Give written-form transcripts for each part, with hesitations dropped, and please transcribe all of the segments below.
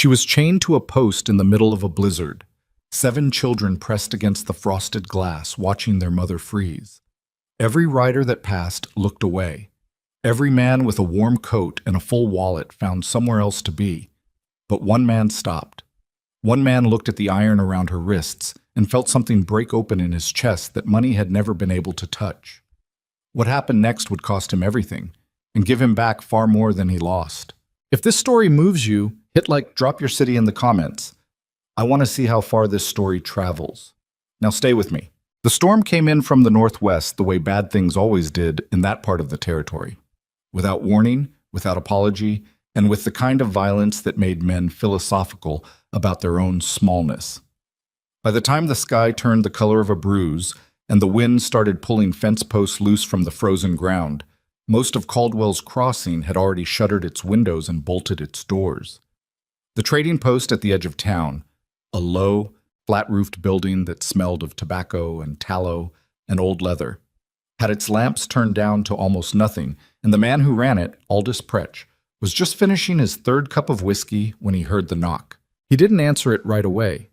She was chained to a post in the middle of a blizzard. 7 children pressed against the frosted glass, watching their mother freeze. Every rider that passed looked away. Every man with a warm coat and a full wallet found somewhere else to be. But one man stopped. One man looked at the iron around her wrists and felt something break open in his chest that money had never been able to touch. What happened next would cost him everything and give him back far more than he lost. If this story moves you, hit like, drop your city in the comments. I want to see how far this story travels. Now stay with me. The storm came in from the northwest the way bad things always did in that part of the territory. Without warning, without apology, and with the kind of violence that made men philosophical about their own smallness. By the time the sky turned the color of a bruise and the wind started pulling fence posts loose from the frozen ground, most of Caldwell's Crossing had already shuttered its windows and bolted its doors. The trading post at the edge of town, a low, flat-roofed building that smelled of tobacco and tallow and old leather, had its lamps turned down to almost nothing, and the man who ran it, Aldous Pretch, was just finishing his 3rd cup of whiskey when he heard the knock. He didn't answer it right away.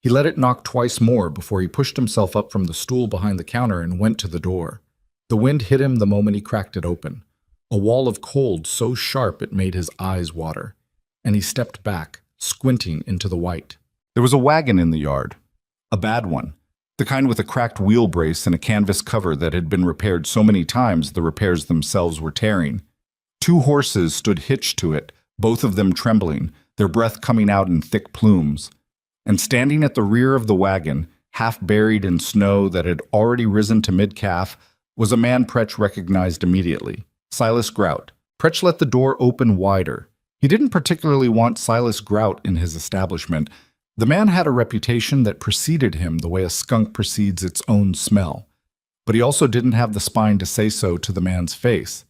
He let it knock twice more before he pushed himself up from the stool behind the counter and went to the door. The wind hit him the moment he cracked it open, a wall of cold so sharp it made his eyes water, and he stepped back, squinting into the white. There was a wagon in the yard, a bad one, the kind with a cracked wheel brace and a canvas cover that had been repaired so many times the repairs themselves were tearing. 2 horses stood hitched to it, both of them trembling, their breath coming out in thick plumes. And standing at the rear of the wagon, half buried in snow that had already risen to mid-calf, was a man Pretch recognized immediately, Silas Grout. Pretch let the door open wider. He didn't particularly want Silas Grout in his establishment. The man had a reputation that preceded him the way a skunk precedes its own smell, but he also didn't have the spine to say so to the man's face.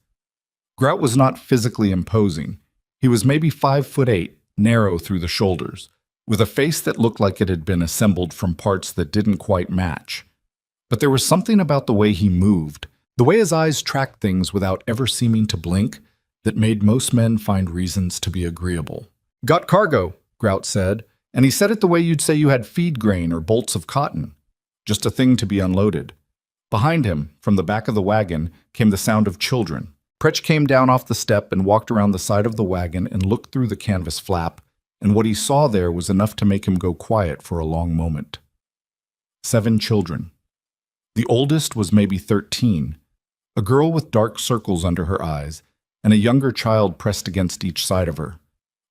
Grout was not physically imposing. He was maybe 5'8", narrow through the shoulders, with a face that looked like it had been assembled from parts that didn't quite match. But there was something about the way he moved, the way his eyes tracked things without ever seeming to blink, that made most men find reasons to be agreeable. "Got cargo," Grout said, and he said it the way you'd say you had feed grain or bolts of cotton. Just a thing to be unloaded. Behind him, from the back of the wagon, came the sound of children. Pretch came down off the step and walked around the side of the wagon and looked through the canvas flap, and what he saw there was enough to make him go quiet for a long moment. 7 children. The oldest was maybe 13, a girl with dark circles under her eyes, and a younger child pressed against each side of her.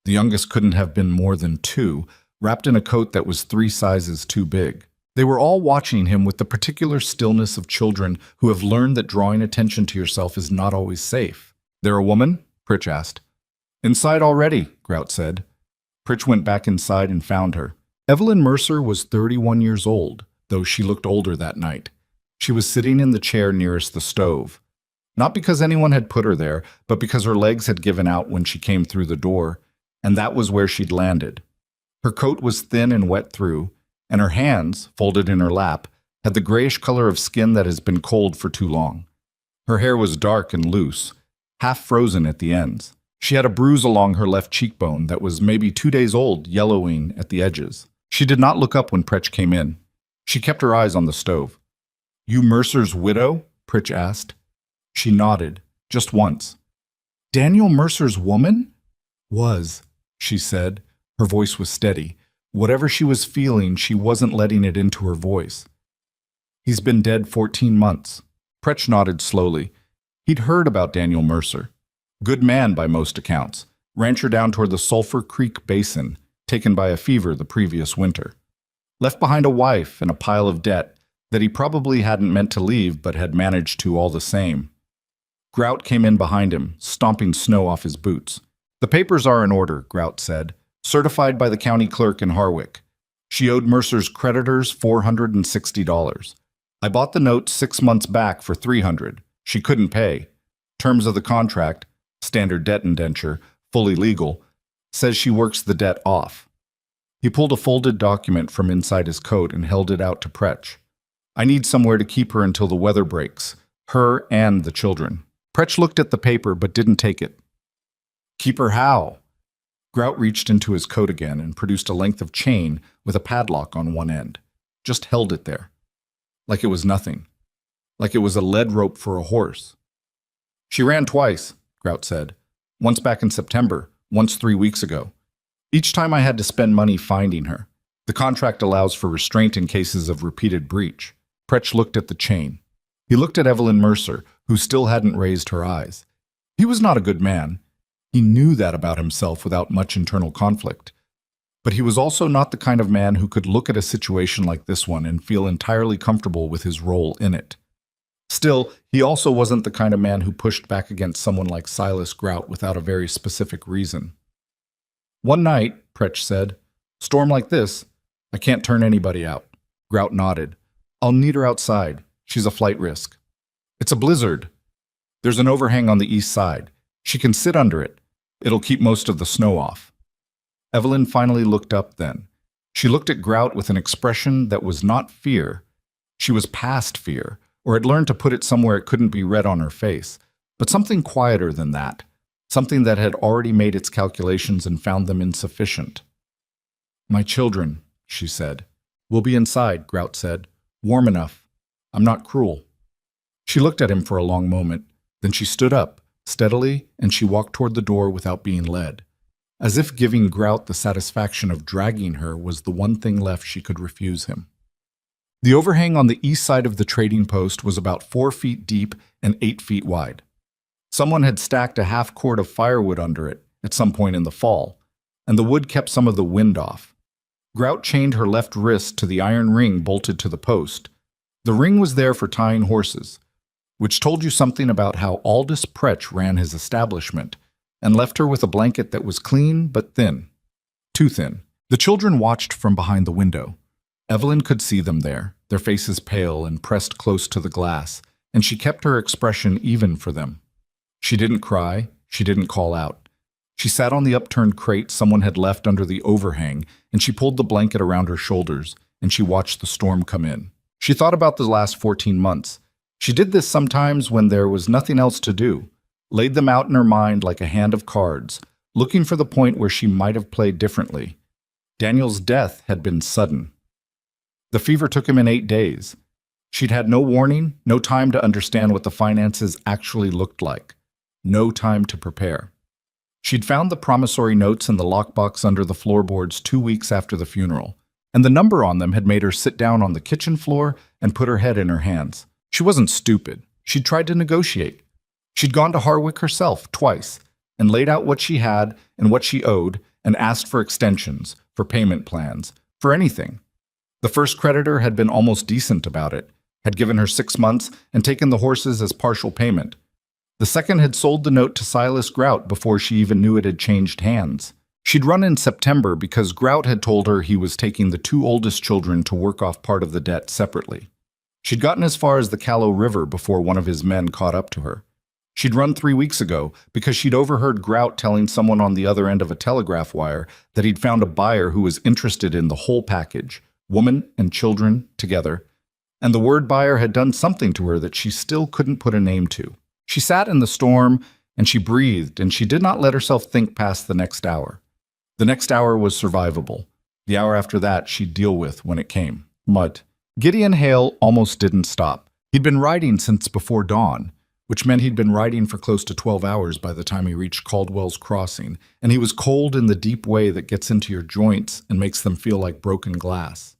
The youngest couldn't have been more than 2, wrapped in a coat that was 3 sizes too big. They were all watching him with the particular stillness of children who have learned that drawing attention to yourself is not always safe. "There a woman?" Pritch asked. "Inside already," Grout said. Pritch went back inside and found her. Evelyn Mercer was 31 years old, though she looked older that night. She was sitting in the chair nearest the stove. Not because anyone had put her there, but because her legs had given out when she came through the door, and that was where she'd landed. Her coat was thin and wet through, and her hands, folded in her lap, had the grayish color of skin that has been cold for too long. Her hair was dark and loose, half frozen at the ends. She had a bruise along her left cheekbone that was maybe 2 days old, yellowing at the edges. She did not look up when Pretch came in. She kept her eyes on the stove. "You Mercer's widow?" Pritch asked. She nodded, just once. "Daniel Mercer's woman?" "Was," she said. Her voice was steady. Whatever she was feeling, she wasn't letting it into her voice. "He's been dead 14 months. Pretch nodded slowly. He'd heard about Daniel Mercer. Good man by most accounts. Rancher down toward the Sulphur Creek Basin, taken by a fever the previous winter. Left behind a wife and a pile of debt that he probably hadn't meant to leave but had managed to all the same. Grout came in behind him, stomping snow off his boots. "The papers are in order," Grout said. "Certified by the county clerk in Harwick. She owed Mercer's creditors $460. I bought the note 6 months back for $300. She couldn't pay. Terms of the contract, standard debt indenture, fully legal, says she works the debt off." He pulled a folded document from inside his coat and held it out to Pretch. "I need somewhere to keep her until the weather breaks, her and the children." Pretch looked at the paper but didn't take it. "Keep her how?" Grout reached into his coat again and produced a length of chain with a padlock on one end. Just held it there. Like it was nothing. Like it was a lead rope for a horse. She ran twice, Grout said. Once back in September, once 3 weeks ago. Each time I had to spend money finding her. The contract allows for restraint in cases of repeated breach. Pretch looked at the chain. He looked at Evelyn Mercer, who still hadn't raised her eyes. He was not a good man. He knew that about himself without much internal conflict. But he was also not the kind of man who could look at a situation like this one and feel entirely comfortable with his role in it. Still, he also wasn't the kind of man who pushed back against someone like Silas Grout without a very specific reason. One night, Pretch said, storm like this, I can't turn anybody out. Grout nodded. I'll need her outside. She's a flight risk. It's a blizzard. There's an overhang on the east side. She can sit under it. It'll keep most of the snow off. Evelyn finally looked up then. She looked at Grout with an expression that was not fear. She was past fear, or had learned to put it somewhere it couldn't be read on her face, but something quieter than that, something that had already made its calculations and found them insufficient. My children, she said. We'll be inside, Grout said. Warm enough. I'm not cruel. She looked at him for a long moment. Then she stood up, steadily, and she walked toward the door without being led, as if giving Grout the satisfaction of dragging her was the one thing left she could refuse him. The overhang on the east side of the trading post was about 4 feet deep and 8 feet wide. Someone had stacked a half cord of firewood under it at some point in the fall, and the wood kept some of the wind off. Grout chained her left wrist to the iron ring bolted to the post. The ring was there for tying horses, which told you something about how Aldous Pretch ran his establishment, and left her with a blanket that was clean but thin. Too thin. The children watched from behind the window. Evelyn could see them there, their faces pale and pressed close to the glass, and she kept her expression even for them. She didn't cry, she didn't call out. She sat on the upturned crate someone had left under the overhang, and she pulled the blanket around her shoulders, and she watched the storm come in. She thought about the last 14 months. She did this sometimes when there was nothing else to do, laid them out in her mind like a hand of cards, looking for the point where she might have played differently. Daniel's death had been sudden. The fever took him in 8 days. She'd had no warning, no time to understand what the finances actually looked like, no time to prepare. She'd found the promissory notes in the lockbox under the floorboards 2 weeks after the funeral, and the number on them had made her sit down on the kitchen floor and put her head in her hands. She wasn't stupid. She'd tried to negotiate. She'd gone to Harwick herself twice and laid out what she had and what she owed and asked for extensions, for payment plans, for anything. The first creditor had been almost decent about it, had given her 6 months and taken the horses as partial payment. The second had sold the note to Silas Grout before she even knew it had changed hands. She'd run in September because Grout had told her he was taking the 2 oldest children to work off part of the debt separately. She'd gotten as far as the Callow River before one of his men caught up to her. She'd run 3 weeks ago because she'd overheard Grout telling someone on the other end of a telegraph wire that he'd found a buyer who was interested in the whole package, woman and children together, and the word buyer had done something to her that she still couldn't put a name to. She sat in the storm, and she breathed, and she did not let herself think past the next hour. The next hour was survivable. The hour after that she'd deal with when it came. Mud. Gideon Hale almost didn't stop. He'd been riding since before dawn, which meant he'd been riding for close to 12 hours by the time he reached Caldwell's Crossing, and he was cold in the deep way that gets into your joints and makes them feel like broken glass.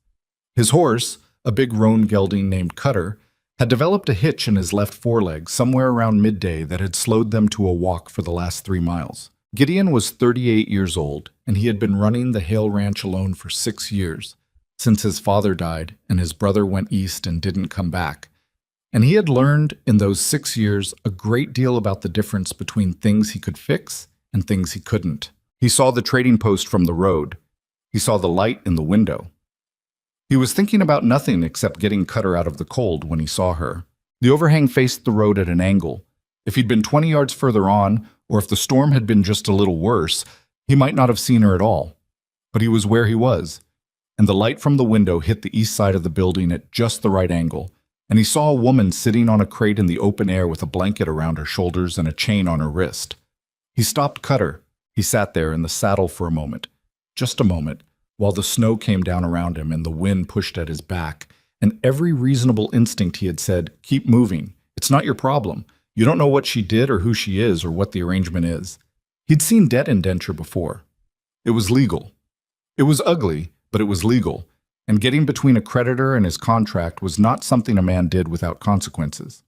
His horse, a big roan gelding named Cutter, had developed a hitch in his left foreleg somewhere around midday that had slowed them to a walk for the last 3 miles. Gideon was 38 years old, and he had been running the Hale Ranch alone for 6 years, since his father died and his brother went east and didn't come back. And he had learned in those 6 years a great deal about the difference between things he could fix and things he couldn't. He saw the trading post from the road. He saw the light in the window. He was thinking about nothing except getting Cutter out of the cold when he saw her. The overhang faced the road at an angle. If he'd been 20 yards further on, or if the storm had been just a little worse, he might not have seen her at all. But he was where he was, and the light from the window hit the east side of the building at just the right angle, and he saw a woman sitting on a crate in the open air with a blanket around her shoulders and a chain on her wrist. He stopped Cutter. He sat there in the saddle for a moment, just a moment, while the snow came down around him and the wind pushed at his back, and every reasonable instinct he had said, "Keep moving. It's not your problem. You don't know what she did or who she is or what the arrangement is." He'd seen debt indenture before. It was legal. It was ugly, but it was legal, and getting between a creditor and his contract was not something a man did without consequences.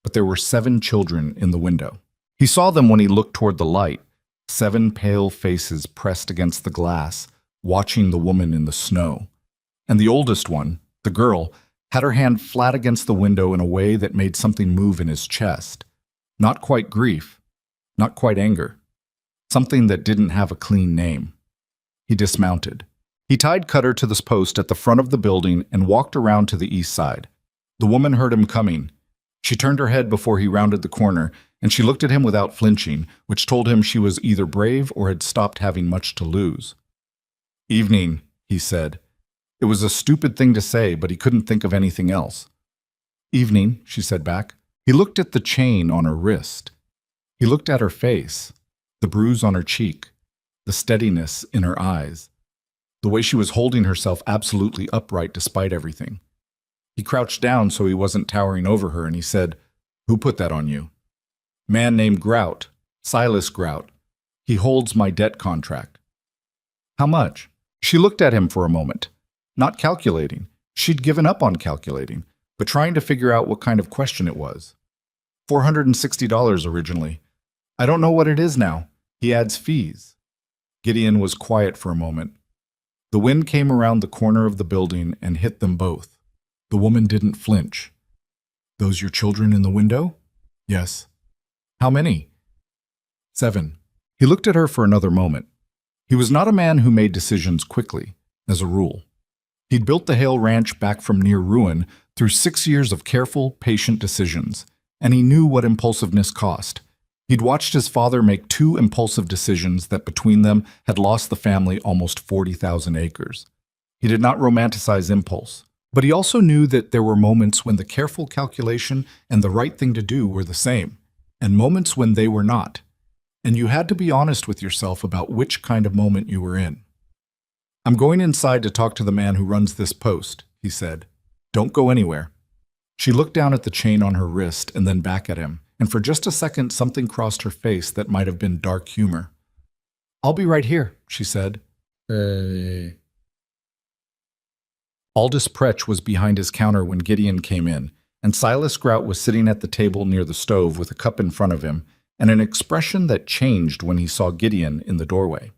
But there were 7 children in the window. He saw them when he looked toward the light, 7 pale faces pressed against the glass, watching the woman in the snow. And the oldest one, the girl, had her hand flat against the window in a way that made something move in his chest. Not quite grief, not quite anger. Something that didn't have a clean name. He dismounted. He tied Cutter to this post at the front of the building and walked around to the east side. The woman heard him coming. She turned her head before he rounded the corner, and she looked at him without flinching, which told him she was either brave or had stopped having much to lose. "Evening," he said. It was a stupid thing to say, but he couldn't think of anything else. "Evening," she said back. He looked at the chain on her wrist. He looked at her face, the bruise on her cheek, the steadiness in her eyes, the way she was holding herself absolutely upright despite everything. He crouched down so he wasn't towering over her, and he said, "Who put that on you?" "Man named Grout, Silas Grout. He holds my debt contract." "How much?" She looked at him for a moment, not calculating. She'd given up on calculating, but trying to figure out what kind of question it was. $460 originally. I don't know what it is now. He adds fees. Gideon was quiet for a moment. The wind came around the corner of the building and hit them both. The woman didn't flinch. "Those your children in the window?" "Yes." "How many?" 7. He looked at her for another moment. He was not a man who made decisions quickly, as a rule. He'd built the Hale Ranch back from near ruin through 6 years of careful, patient decisions, and he knew what impulsiveness cost. He'd watched his father make 2 impulsive decisions that between them had lost the family almost 40,000 acres. He did not romanticize impulse, but he also knew that there were moments when the careful calculation and the right thing to do were the same, and moments when they were not. And you had to be honest with yourself about which kind of moment you were in. "I'm going inside to talk to the man who runs this post," he said. "Don't go anywhere." She looked down at the chain on her wrist and then back at him, and for just a second something crossed her face that might have been dark humor. "I'll be right here," she said. Aldous Pretch was behind his counter when Gideon came in, and Silas Grout was sitting at the table near the stove with a cup in front of him and an expression that changed when he saw Gideon in the doorway.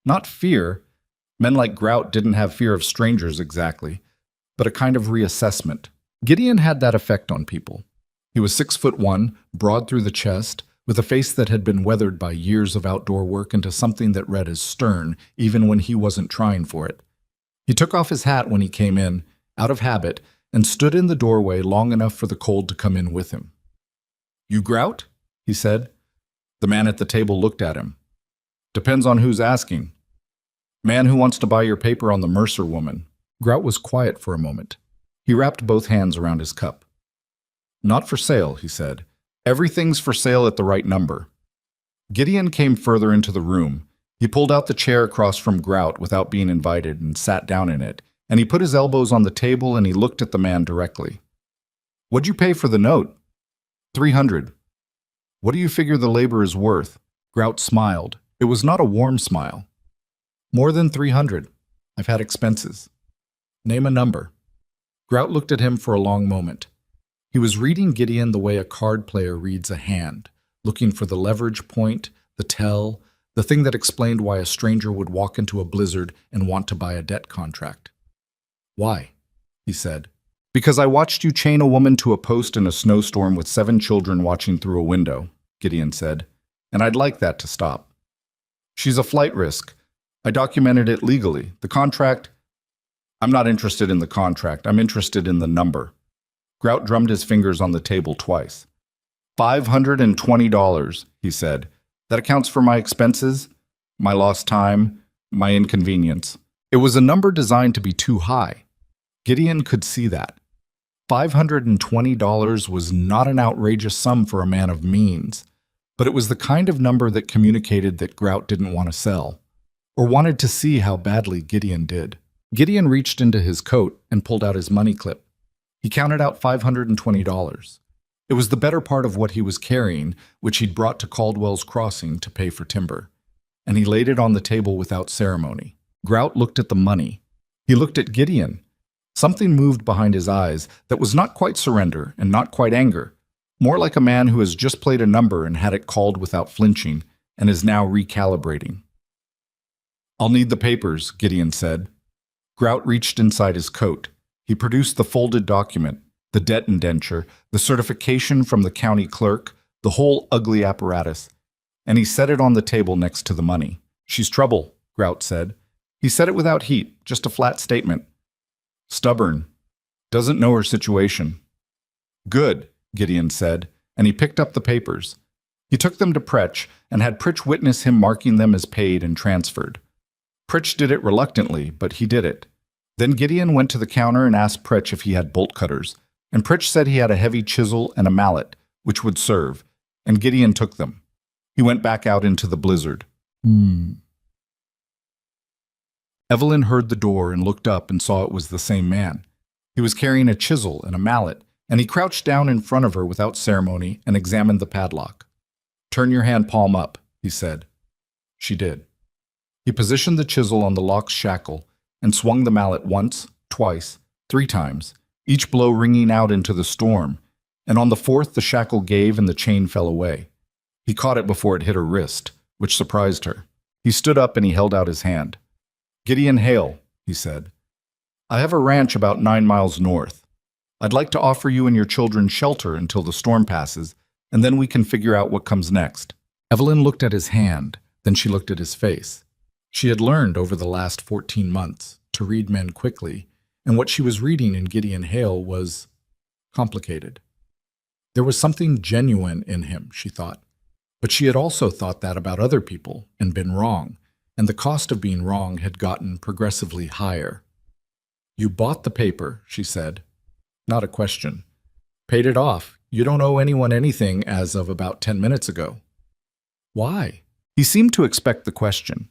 Not fear. Men like Grout didn't have fear of strangers exactly, but a kind of reassessment. Gideon had that effect on people. He was 6'1", broad through the chest, with a face that had been weathered by years of outdoor work into something that read as stern, even when he wasn't trying for it. He took off his hat when he came in, out of habit, and stood in the doorway long enough for the cold to come in with him. "You Grout?" he said. The man at the table looked at him. "Depends on who's asking." "Man who wants to buy your paper on the Mercer woman." Grout was quiet for a moment. He wrapped both hands around his cup. "Not for sale," he said. "Everything's for sale at the right number." Gideon came further into the room. He pulled out the chair across from Grout without being invited and sat down in it, and he put his elbows on the table and he looked at the man directly. "What'd you pay for the note?" $300. "What do you figure the labor is worth?" Grout smiled. It was not a warm smile. "More than 300. I've had expenses." "Name a number." Grout looked at him for a long moment. He was reading Gideon the way a card player reads a hand, looking for the leverage point, the tell, the thing that explained why a stranger would walk into a blizzard and want to buy a debt contract. "Why?" he said. "Because I watched you chain a woman to a post in a snowstorm with 7 children watching through a window," Gideon said, "and I'd like that to stop. She's a flight risk. I documented it legally. The contract... I'm not interested in the contract. I'm interested in the number." Grout drummed his fingers on the table twice. $520, he said. "That accounts for my expenses, my lost time, my inconvenience." It was a number designed to be too high. Gideon could see that. $520 was not an outrageous sum for a man of means, but it was the kind of number that communicated that Grout didn't want to sell, or wanted to see how badly Gideon did. Gideon reached into his coat and pulled out his money clip. He counted out $520. It was the better part of what he was carrying, which he'd brought to Caldwell's Crossing to pay for timber, and he laid it on the table without ceremony. Grout looked at the money. He looked at Gideon. Something moved behind his eyes that was not quite surrender and not quite anger, more like a man who has just played a number and had it called without flinching and is now recalibrating. "I'll need the papers," Gideon said. Grout reached inside his coat. He produced the folded document, the debt indenture, the certification from the county clerk, the whole ugly apparatus, and he set it on the table next to the money. "She's trouble," Grout said. He said it without heat, just a flat statement. "Stubborn. Doesn't know her situation." "Good," Gideon said, and he picked up the papers. He took them to Pritch and had Pritch witness him marking them as paid and transferred. Pritch did it reluctantly, but he did it. Then Gideon went to the counter and asked Pritch if he had bolt cutters, and Pritch said he had a heavy chisel and a mallet, which would serve, and Gideon took them. He went back out into the blizzard. Evelyn heard the door and looked up and saw it was the same man. He was carrying a chisel and a mallet, and he crouched down in front of her without ceremony and examined the padlock. "Turn your hand palm up," he said. She did. He positioned the chisel on the lock's shackle and swung the mallet once, twice, 3 times, each blow ringing out into the storm, and on the 4th the shackle gave and the chain fell away. He caught it before it hit her wrist, which surprised her. He stood up and he held out his hand. "Gideon Hale," he said. "I have a ranch about 9 miles north. I'd like to offer you and your children shelter until the storm passes, and then we can figure out what comes next." Evelyn looked at his hand, then she looked at his face. She had learned over the last 14 months to read men quickly, and what she was reading in Gideon Hale was complicated. There was something genuine in him, she thought, but she had also thought that about other people and been wrong, and the cost of being wrong had gotten progressively higher. "You bought the paper," she said. "Not a question. Paid it off. You don't owe anyone anything as of about 10 minutes ago." "Why?" He seemed to expect the question.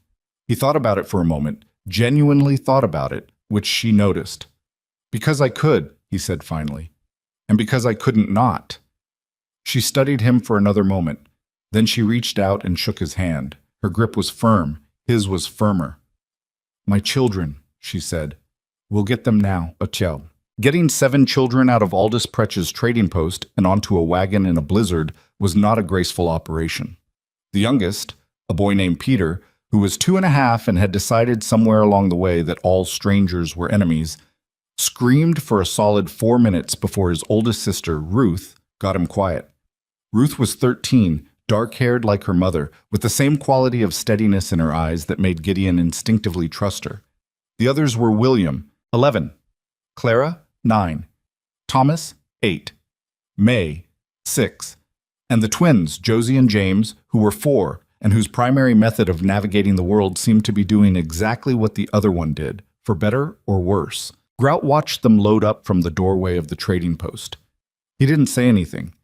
He thought about it for a moment, genuinely thought about it, which she noticed. "Because I could," he said finally, "and because I couldn't not." She studied him for another moment. Then she reached out and shook his hand. Her grip was firm. His was firmer. "My children," she said. "We'll get them now, Achel." Getting 7 children out of Aldous Pritch's trading post and onto a wagon in a blizzard was not a graceful operation. The youngest, a boy named Peter, who was 2.5 and had decided somewhere along the way that all strangers were enemies, screamed for a solid 4 minutes before his oldest sister, Ruth, got him quiet. Ruth was 13, dark-haired like her mother, with the same quality of steadiness in her eyes that made Gideon instinctively trust her. The others were William, 11, Clara, 9, Thomas, 8, May, 6, and the twins, Josie and James, who were 4, and whose primary method of navigating the world seemed to be doing exactly what the other one did, for better or worse. Grout watched them load up from the doorway of the trading post. He didn't say anything.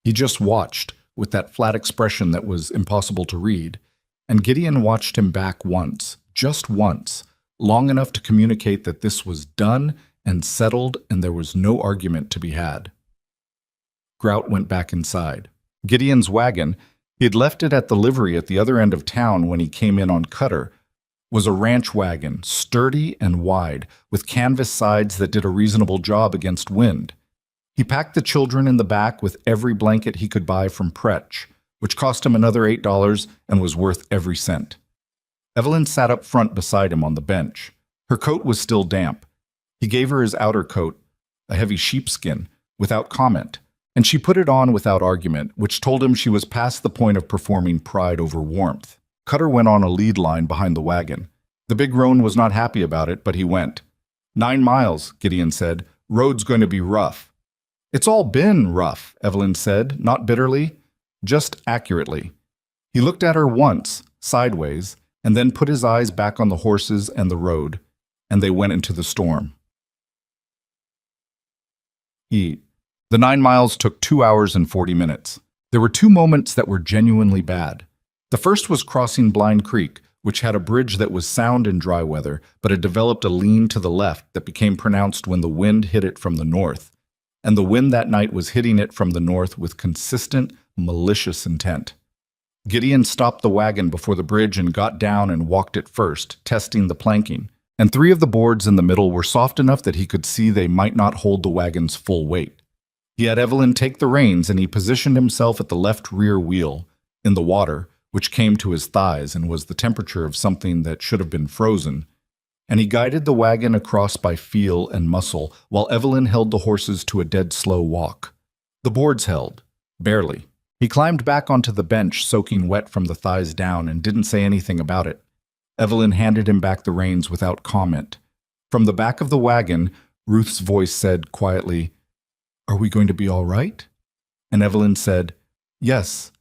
He just watched, with that flat expression that was impossible to read, and Gideon watched him back once, just once, long enough to communicate that this was done and settled and there was no argument to be had. Grout went back inside. Gideon's wagon, he had left it at the livery at the other end of town when he came in on Cutter, was a ranch wagon, sturdy and wide, with canvas sides that did a reasonable job against wind. He packed the children in the back with every blanket he could buy from Pritch, which cost him another $8 and was worth every cent. Evelyn sat up front beside him on the bench. Her coat was still damp. He gave her his outer coat, a heavy sheepskin, without comment, and she put it on without argument, which told him she was past the point of performing pride over warmth. Cutter went on a lead line behind the wagon. The big roan was not happy about it, but he went. 9 miles, Gideon said. Road's going to be rough. It's all been rough, Evelyn said, not bitterly, just accurately. He looked at her once, sideways, and then put his eyes back on the horses and the road, and they went into the storm. The 9 miles took 2 hours and 40 minutes. There were two moments that were genuinely bad. The first was crossing Blind Creek, which had a bridge that was sound in dry weather, but had developed a lean to the left that became pronounced when the wind hit it from the north. And the wind that night was hitting it from the north with consistent, malicious intent. Gideon stopped the wagon before the bridge and got down and walked it first, testing the planking. And three of the boards in the middle were soft enough that he could see they might not hold the wagon's full weight. He had Evelyn take the reins and he positioned himself at the left rear wheel, in the water, which came to his thighs and was the temperature of something that should have been frozen, and he guided the wagon across by feel and muscle, while Evelyn held the horses to a dead slow walk. The boards held, barely. He climbed back onto the bench, soaking wet from the thighs down, and didn't say anything about it. Evelyn handed him back the reins without comment. From the back of the wagon, Ruth's voice said quietly, "Are we going to be all right?" And Evelyn said, "Yes,"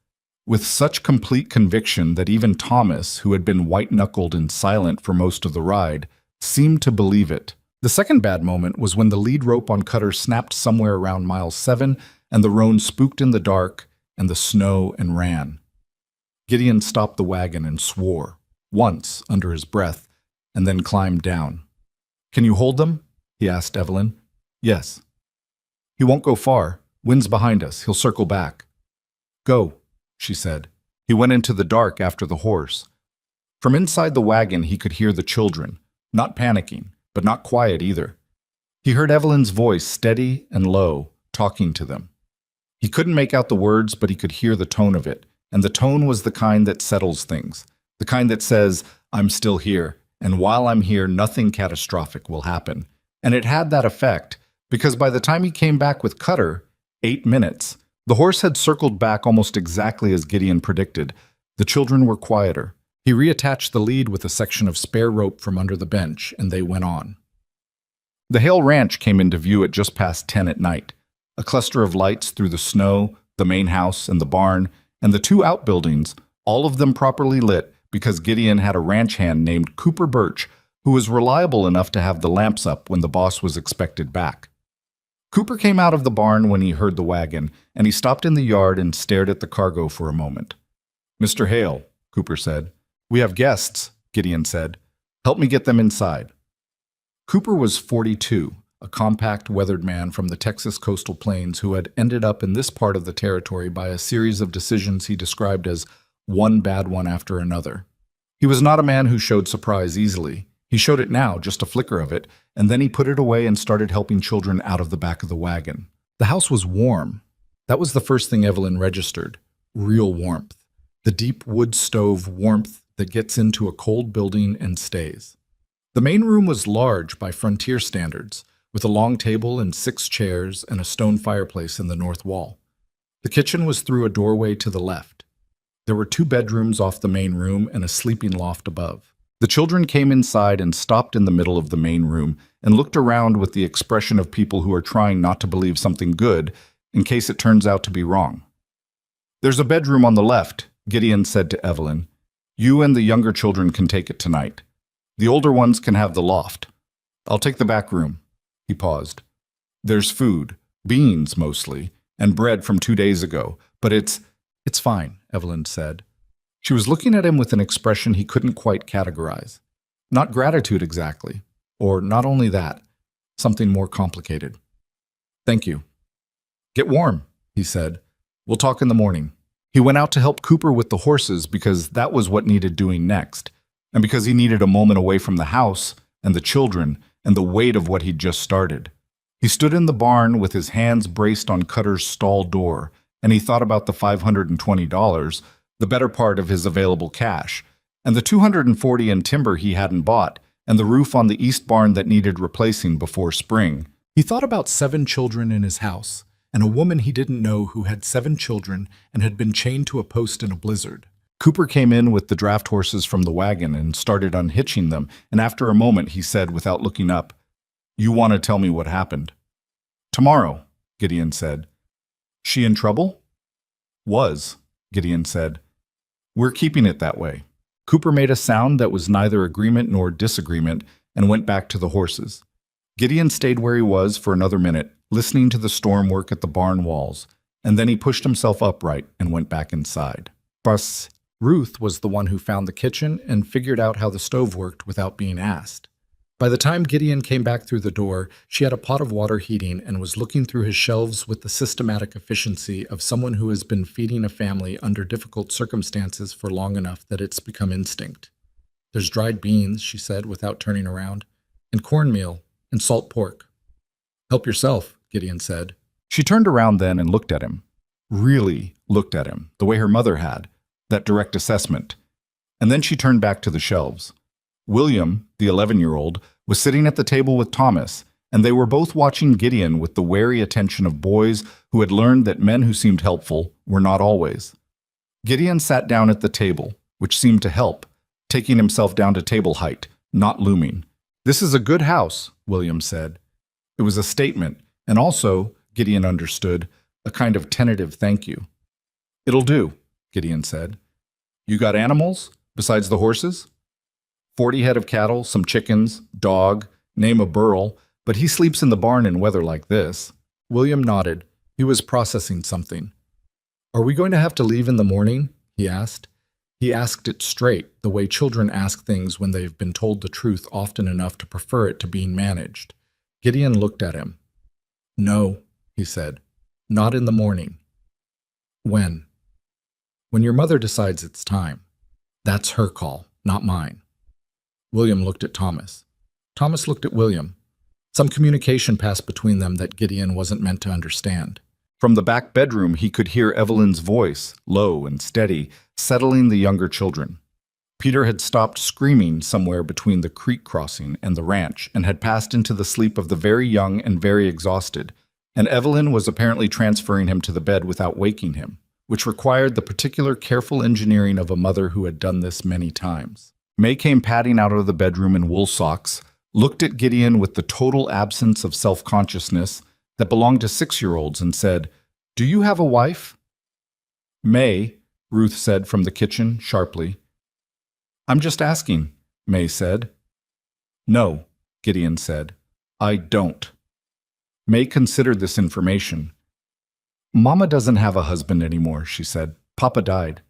with such complete conviction that even Thomas, who had been white-knuckled and silent for most of the ride, seemed to believe it. The second bad moment was when the lead rope on Cutter snapped somewhere around mile 7 and the roan spooked in the dark and the snow and ran. Gideon stopped the wagon and swore, once under his breath, and then climbed down. "Can you hold them?" he asked Evelyn. "Yes." "He won't go far. Wind's behind us. He'll circle back." "Go," she said. He went into the dark after the horse. From inside the wagon he could hear the children, not panicking, but not quiet either. He heard Evelyn's voice, steady and low, talking to them. He couldn't make out the words, but he could hear the tone of it, and the tone was the kind that settles things, the kind that says, "I'm still here, and while I'm here, nothing catastrophic will happen." And it had that effect, because by the time he came back with Cutter, 8 minutes, the horse had circled back almost exactly as Gideon predicted. The children were quieter. He reattached the lead with a section of spare rope from under the bench, and they went on. The Hale Ranch came into view at just past 10 at night. A cluster of lights through the snow, the main house and the barn, and the two outbuildings, all of them properly lit because Gideon had a ranch hand named Cooper Birch who was reliable enough to have the lamps up when the boss was expected back. Cooper came out of the barn when he heard the wagon, and he stopped in the yard and stared at the cargo for a moment. "Mr. Hale," Cooper said. "We have guests," Gideon said. "Help me get them inside." Cooper was 42, a compact, weathered man from the Texas coastal plains who had ended up in this part of the territory by a series of decisions he described as one bad one after another. He was not a man who showed surprise easily. He showed it now, just a flicker of it, and then he put it away and started helping children out of the back of the wagon. The house was warm. That was the first thing Evelyn registered. Real warmth. The deep wood stove warmth that gets into a cold building and stays. The main room was large by frontier standards, with a long table and 6 chairs and a stone fireplace in the north wall. The kitchen was through a doorway to the left. There were 2 bedrooms off the main room and a sleeping loft above. The children came inside and stopped in the middle of the main room and looked around with the expression of people who are trying not to believe something good in case it turns out to be wrong. "There's a bedroom on the left," Gideon said to Evelyn. "You and the younger children can take it tonight. The older ones can have the loft. I'll take the back room." He paused. "There's food, beans mostly, and bread from 2 days ago, but it's fine," Evelyn said. She was looking at him with an expression he couldn't quite categorize. Not gratitude exactly, or not only that, something more complicated. "Thank you." "Get warm," he said. "We'll talk in the morning." He went out to help Cooper with the horses because that was what needed doing next, and because he needed a moment away from the house and the children and the weight of what he'd just started. He stood in the barn with his hands braced on Cutter's stall door, and he thought about the $520, the better part of his available cash, and the $240 in timber he hadn't bought, and the roof on the east barn that needed replacing before spring. He thought about 7 children in his house, and a woman he didn't know who had 7 children and had been chained to a post in a blizzard. Cooper came in with the draft horses from the wagon and started unhitching them, and after a moment he said without looking up, "You want to tell me what happened?" "Tomorrow," Gideon said. "She in trouble?" "Was," Gideon said. "We're keeping it that way." Cooper made a sound that was neither agreement nor disagreement and went back to the horses. Gideon stayed where he was for another minute, listening to the storm work at the barn walls, and then he pushed himself upright and went back inside. But Ruth was the one who found the kitchen and figured out how the stove worked without being asked. By the time Gideon came back through the door, she had a pot of water heating and was looking through his shelves with the systematic efficiency of someone who has been feeding a family under difficult circumstances for long enough that it's become instinct. "There's dried beans," she said without turning around, "and cornmeal, and salt pork." "Help yourself," Gideon said. She turned around then and looked at him. Really looked at him, the way her mother had, that direct assessment. And then she turned back to the shelves. William, the 11-year-old, was sitting at the table with Thomas, and they were both watching Gideon with the wary attention of boys who had learned that men who seemed helpful were not always. Gideon sat down at the table, which seemed to help, taking himself down to table height, not looming. "This is a good house," William said. It was a statement, and also, Gideon understood, a kind of tentative thank you. "It'll do," Gideon said. "You got animals, besides the horses?" 40 head of cattle, some chickens, dog, name a burl, but he sleeps in the barn in weather like this. William nodded. He was processing something. "Are we going to have to leave in the morning?" he asked. He asked it straight, the way children ask things when they've been told the truth often enough to prefer it to being managed. Gideon looked at him. "No," he said. "Not in the morning." "When?" "When your mother decides it's time. That's her call, not mine." William looked at Thomas. Thomas looked at William. Some communication passed between them that Gideon wasn't meant to understand. From the back bedroom, he could hear Evelyn's voice, low and steady, settling the younger children. Peter had stopped screaming somewhere between the creek crossing and the ranch and had passed into the sleep of the very young and very exhausted, and Evelyn was apparently transferring him to the bed without waking him, which required the particular careful engineering of a mother who had done this many times. May came padding out of the bedroom in wool socks, looked at Gideon with the total absence of self-consciousness that belonged to 6-year-olds and said, "Do you have a wife?" "May," Ruth said from the kitchen, sharply. "I'm just asking," May said. "No," Gideon said. "I don't." May considered this information. "Mama doesn't have a husband anymore," she said. "Papa died."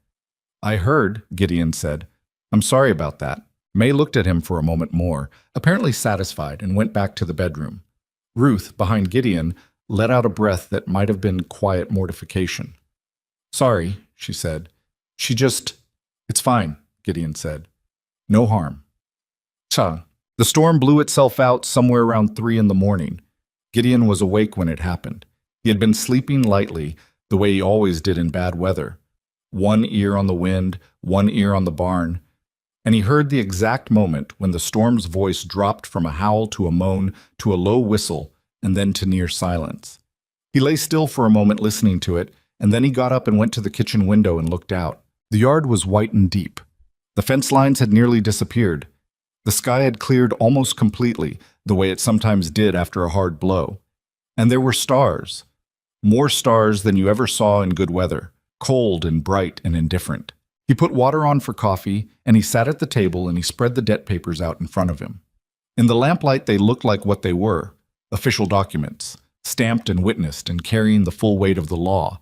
"I heard," Gideon said. "I'm sorry about that." May looked at him for a moment more, apparently satisfied, and went back to the bedroom. Ruth, behind Gideon, let out a breath that might have been quiet mortification. "Sorry," she said. It's fine," Gideon said. "No harm." The storm blew itself out somewhere around 3 in the morning. Gideon was awake when it happened. He had been sleeping lightly, the way he always did in bad weather. One ear on the wind, one ear on the barn. And he heard the exact moment when the storm's voice dropped from a howl to a moan to a low whistle and then to near silence. He lay still for a moment listening to it, and then he got up and went to the kitchen window and looked out. The yard was white and deep. The fence lines had nearly disappeared. The sky had cleared almost completely, the way it sometimes did after a hard blow. And there were stars. More stars than you ever saw in good weather, cold and bright and indifferent. He put water on for coffee, and he sat at the table and he spread the debt papers out in front of him. In the lamplight they looked like what they were, official documents, stamped and witnessed and carrying the full weight of the law.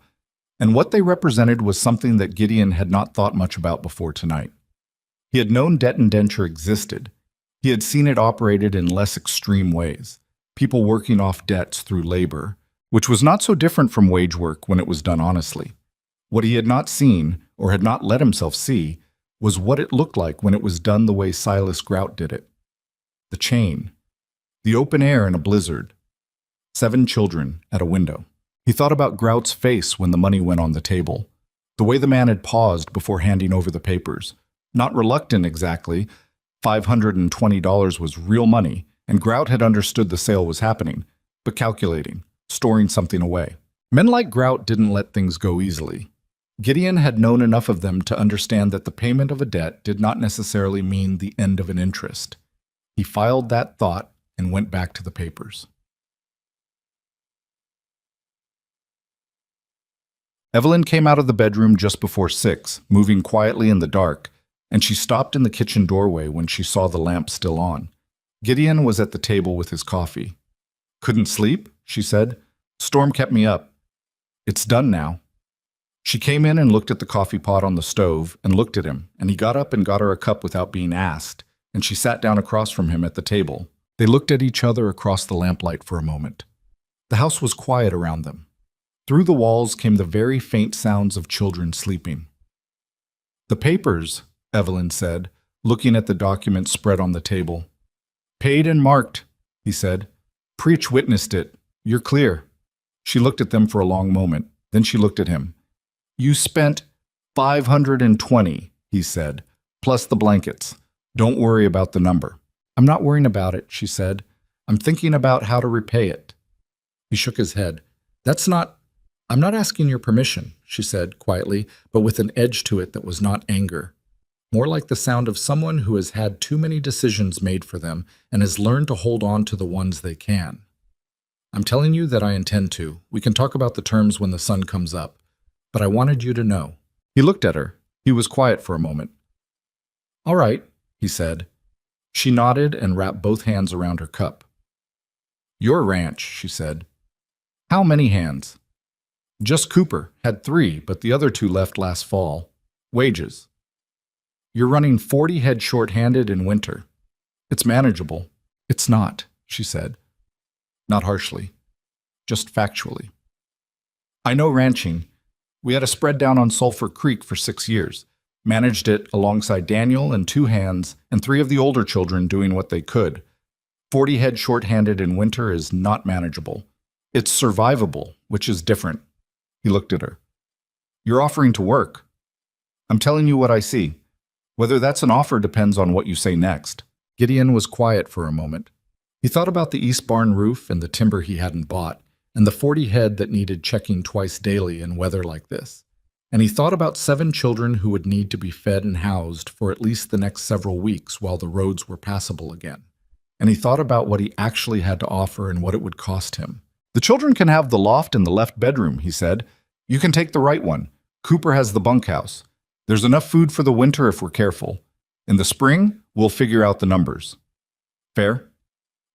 And what they represented was something that Gideon had not thought much about before tonight. He had known debt indenture existed. He had seen it operated in less extreme ways, people working off debts through labor, which was not so different from wage work when it was done honestly. What he had not seen, or had not let himself see, was what it looked like when it was done the way Silas Grout did it. The chain. The open air in a blizzard. 7 children at a window. He thought about Grout's face when the money went on the table. The way the man had paused before handing over the papers. Not reluctant exactly. $520 was real money, and Grout had understood the sale was happening, but calculating, storing something away. Men like Grout didn't let things go easily. Gideon had known enough of them to understand that the payment of a debt did not necessarily mean the end of an interest. He filed that thought and went back to the papers. Evelyn came out of the bedroom just before 6, moving quietly in the dark, and she stopped in the kitchen doorway when she saw the lamp still on. Gideon was at the table with his coffee. "Couldn't sleep?" she said. "Storm kept me up." It's done now. She came in and looked at the coffee pot on the stove and looked at him, and he got up and got her a cup without being asked, and she sat down across from him at the table. They looked at each other across the lamplight for a moment. The house was quiet around them. Through the walls came the very faint sounds of children sleeping. "The papers," Evelyn said, looking at the document spread on the table. "Paid and marked," he said. "Preach witnessed it. You're clear." She looked at them for a long moment. Then she looked at him. "You spent 520, he said, "plus the blankets. Don't worry about the number." "I'm not worrying about it," she said. "I'm thinking about how to repay it." He shook his head. I'm not asking your permission," she said quietly, but with an edge to it that was not anger. More like the sound of someone who has had too many decisions made for them and has learned to hold on to the ones they can. "I'm telling you that I intend to. We can talk about the terms when the sun comes up. But I wanted you to know." He looked at her. He was quiet for a moment. "All right," he said. She nodded and wrapped both hands around her cup. "Your ranch," she said. "How many hands?" "Just Cooper. Had 3, but the other 2 left last fall. Wages." "You're running 40 head short-handed in winter." "It's manageable." "It's not," she said. Not harshly, just factually. "I know ranching. We had a spread down on Sulphur Creek for 6 years. Managed it alongside Daniel and 2 hands and 3 of the older children doing what they could. 40 head short-handed in winter is not manageable. It's survivable, which is different." He looked at her. "You're offering to work." "I'm telling you what I see. Whether that's an offer depends on what you say next." Gideon was quiet for a moment. He thought about the east barn roof and the timber he hadn't bought, and the 40 head that needed checking twice daily in weather like this. And he thought about 7 children who would need to be fed and housed for at least the next several weeks while the roads were passable again. And he thought about what he actually had to offer and what it would cost him. "The children can have the loft in the left bedroom," he said. "You can take the right one. Cooper has the bunkhouse. There's enough food for the winter if we're careful. In the spring, we'll figure out the numbers. Fair?"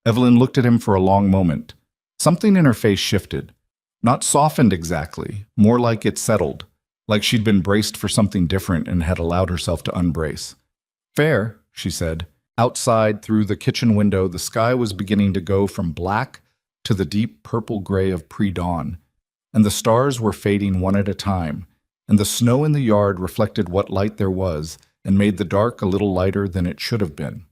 Evelyn looked at him for a long moment. Something in her face shifted. Not softened exactly, more like it settled, like she'd been braced for something different and had allowed herself to unbrace. "Fair," she said. Outside, through the kitchen window, the sky was beginning to go from black to the deep purple gray of pre-dawn, and the stars were fading one at a time, and the snow in the yard reflected what light there was and made the dark a little lighter than it should have been.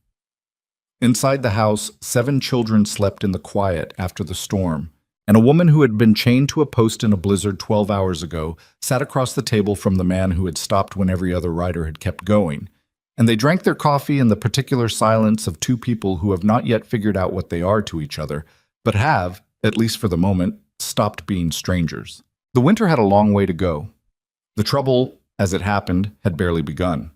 Inside the house, 7 children slept in the quiet after the storm, and a woman who had been chained to a post in a blizzard 12 hours ago sat across the table from the man who had stopped when every other rider had kept going, and they drank their coffee in the particular silence of 2 people who have not yet figured out what they are to each other, but have, at least for the moment, stopped being strangers. The winter had a long way to go. The trouble, as it happened, had barely begun.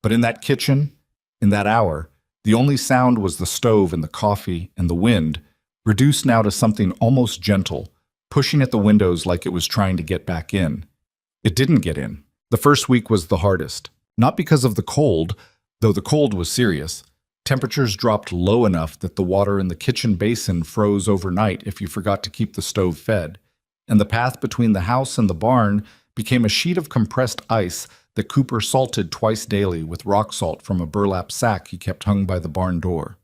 But in that kitchen, in that hour, the only sound was the stove and the coffee and the wind, reduced now to something almost gentle, pushing at the windows like it was trying to get back in. It didn't get in. The first week was the hardest. Not because of the cold, though the cold was serious. Temperatures dropped low enough that the water in the kitchen basin froze overnight if you forgot to keep the stove fed, and the path between the house and the barn became a sheet of compressed ice that Cooper salted twice daily with rock salt from a burlap sack he kept hung by the barn door.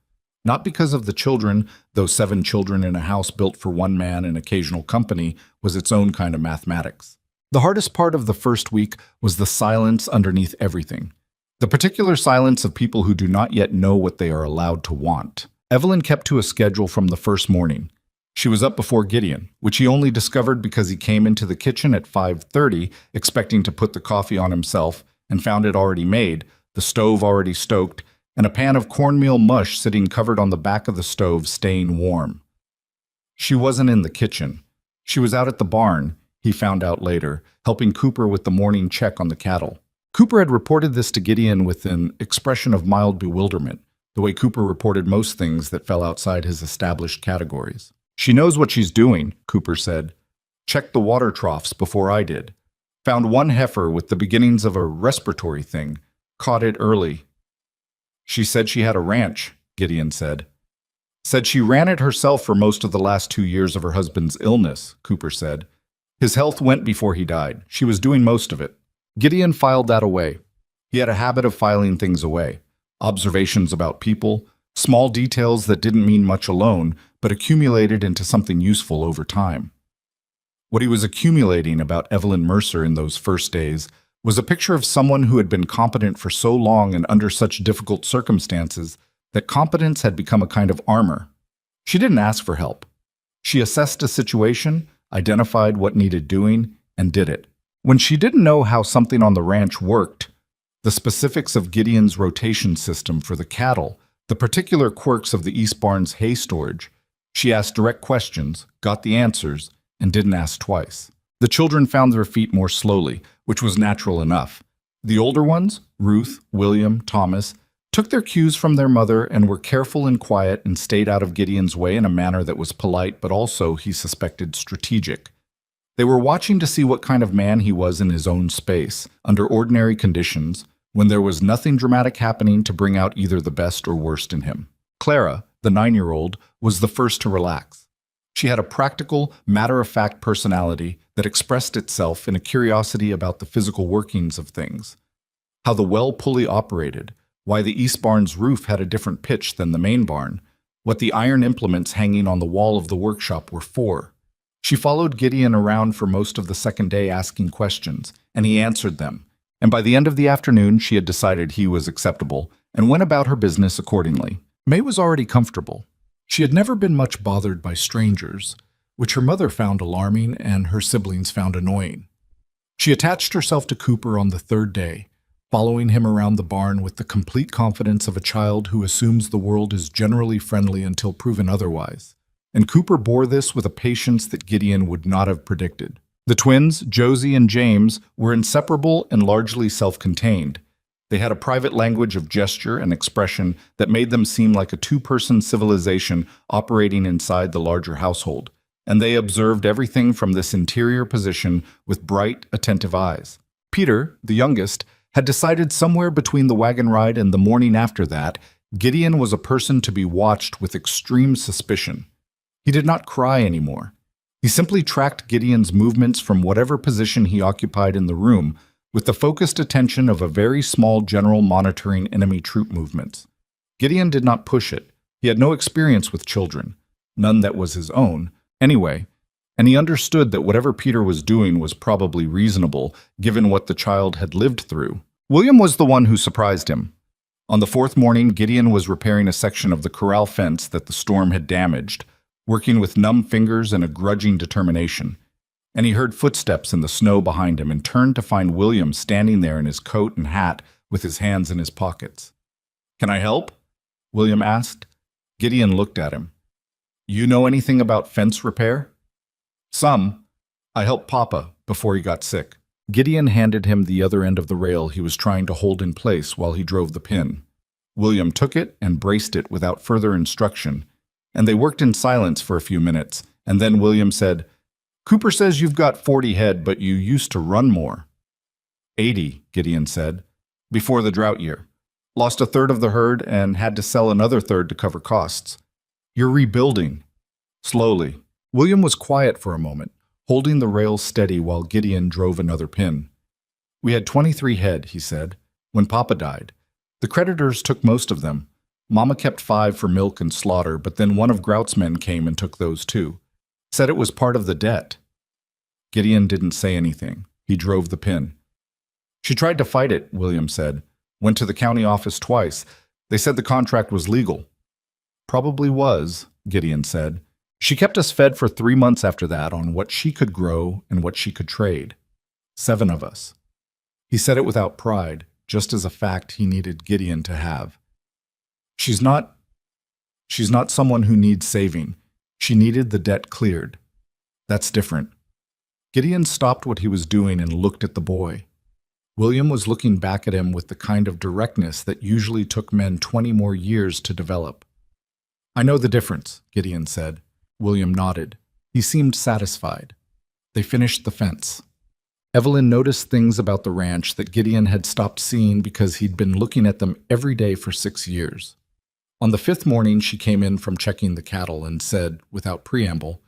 Not because of the children, though 7 children in a house built for 1 man and occasional company was its own kind of mathematics. The hardest part of the first week was the silence underneath everything. The particular silence of people who do not yet know what they are allowed to want. Evelyn kept to a schedule from the first morning. She was up before Gideon, which he only discovered because he came into the kitchen at 5:30, expecting to put the coffee on himself, and found it already made, the stove already stoked, and a pan of cornmeal mush sitting covered on the back of the stove staying warm. She wasn't in the kitchen. She was out at the barn, he found out later, helping Cooper with the morning check on the cattle. Cooper had reported this to Gideon with an expression of mild bewilderment, the way Cooper reported most things that fell outside his established categories. "She knows what she's doing," Cooper said. "Checked the water troughs before I did. Found 1 heifer with the beginnings of a respiratory thing. Caught it early." "She said she had a ranch," Gideon said. "Said she ran it herself for most of the last 2 years of her husband's illness," Cooper said. His health went before he died. She was doing most of it. Gideon filed that away. He had a habit of filing things away. Observations about people, small details that didn't mean much alone, but accumulated into something useful over time. What he was accumulating about Evelyn Mercer in those first days was a picture of someone who had been competent for so long and under such difficult circumstances that competence had become a kind of armor. She didn't ask for help. She assessed a situation, identified what needed doing, and did it. When she didn't know how something on the ranch worked, the specifics of Gideon's rotation system for the cattle, the particular quirks of the East Barn's hay storage, she asked direct questions, got the answers, and didn't ask twice. The children found their feet more slowly, which was natural enough. The older ones, Ruth, William, Thomas, took their cues from their mother and were careful and quiet and stayed out of Gideon's way in a manner that was polite but also, he suspected, strategic. They were watching to see what kind of man he was in his own space, under ordinary conditions, when there was nothing dramatic happening to bring out either the best or worst in him. Clara, the 9-year-old, was the first to relax. She had a practical, matter-of-fact personality that expressed itself in a curiosity about the physical workings of things. How the well pulley operated, why the East Barn's roof had a different pitch than the main barn, what the iron implements hanging on the wall of the workshop were for. She followed Gideon around for most of the second day asking questions, and he answered them. And by the end of the afternoon, she had decided he was acceptable and went about her business accordingly. May was already comfortable. She had never been much bothered by strangers, which her mother found alarming and her siblings found annoying. She attached herself to Cooper on the third day, following him around the barn with the complete confidence of a child who assumes the world is generally friendly until proven otherwise. And Cooper bore this with a patience that Gideon would not have predicted. The twins, Josie and James, were inseparable and largely self-contained. They had a private language of gesture and expression that made them seem like a two-person civilization operating inside the larger household, and they observed everything from this interior position with bright, attentive eyes. Peter, the youngest, had decided somewhere between the wagon ride and the morning after that, Gideon was a person to be watched with extreme suspicion. He did not cry anymore. He simply tracked Gideon's movements from whatever position he occupied in the room, with the focused attention of a very small general monitoring enemy troop movements. Gideon did not push it. He had no experience with children, none that was his own, anyway, and he understood that whatever Peter was doing was probably reasonable, given what the child had lived through. William was the one who surprised him. On the fourth morning, Gideon was repairing a section of the corral fence that the storm had damaged, working with numb fingers and a grudging determination. And he heard footsteps in the snow behind him and turned to find William standing there in his coat and hat with his hands in his pockets. "Can I help?" William asked. Gideon looked at him. "You know anything about fence repair?" "Some. I helped Papa before he got sick." Gideon handed him the other end of the rail he was trying to hold in place while he drove the pin. William took it and braced it without further instruction, and they worked in silence for a few minutes, and then William said, "Cooper says you've got 40 head, but you used to run more." 80, Gideon said, before the drought year. Lost a third of the herd and had to sell another third to cover costs. "You're rebuilding." Slowly. William was quiet for a moment, holding the rails steady while Gideon drove another pin. "We had 23 head, he said, when Papa died. The creditors took most of them. Mama kept 5 for milk and slaughter, but then one of Grout's men came and took those too. Said it was part of the debt." Gideon didn't say anything. He drove the pin. "She tried to fight it," William said. "Went to the county office twice. They said the contract was legal." "Probably was," Gideon said. "She kept us fed for 3 months after that on what she could grow and what she could trade. 7 of us." He said it without pride, just as a fact he needed Gideon to have. She's not someone who needs saving. She needed the debt cleared. That's different." Gideon stopped what he was doing and looked at the boy. William was looking back at him with the kind of directness that usually took men 20 more years to develop. "I know the difference," Gideon said. William nodded. He seemed satisfied. They finished the fence. Evelyn noticed things about the ranch that Gideon had stopped seeing because he'd been looking at them every day for 6 years. On the 5th morning, she came in from checking the cattle and said, without preamble,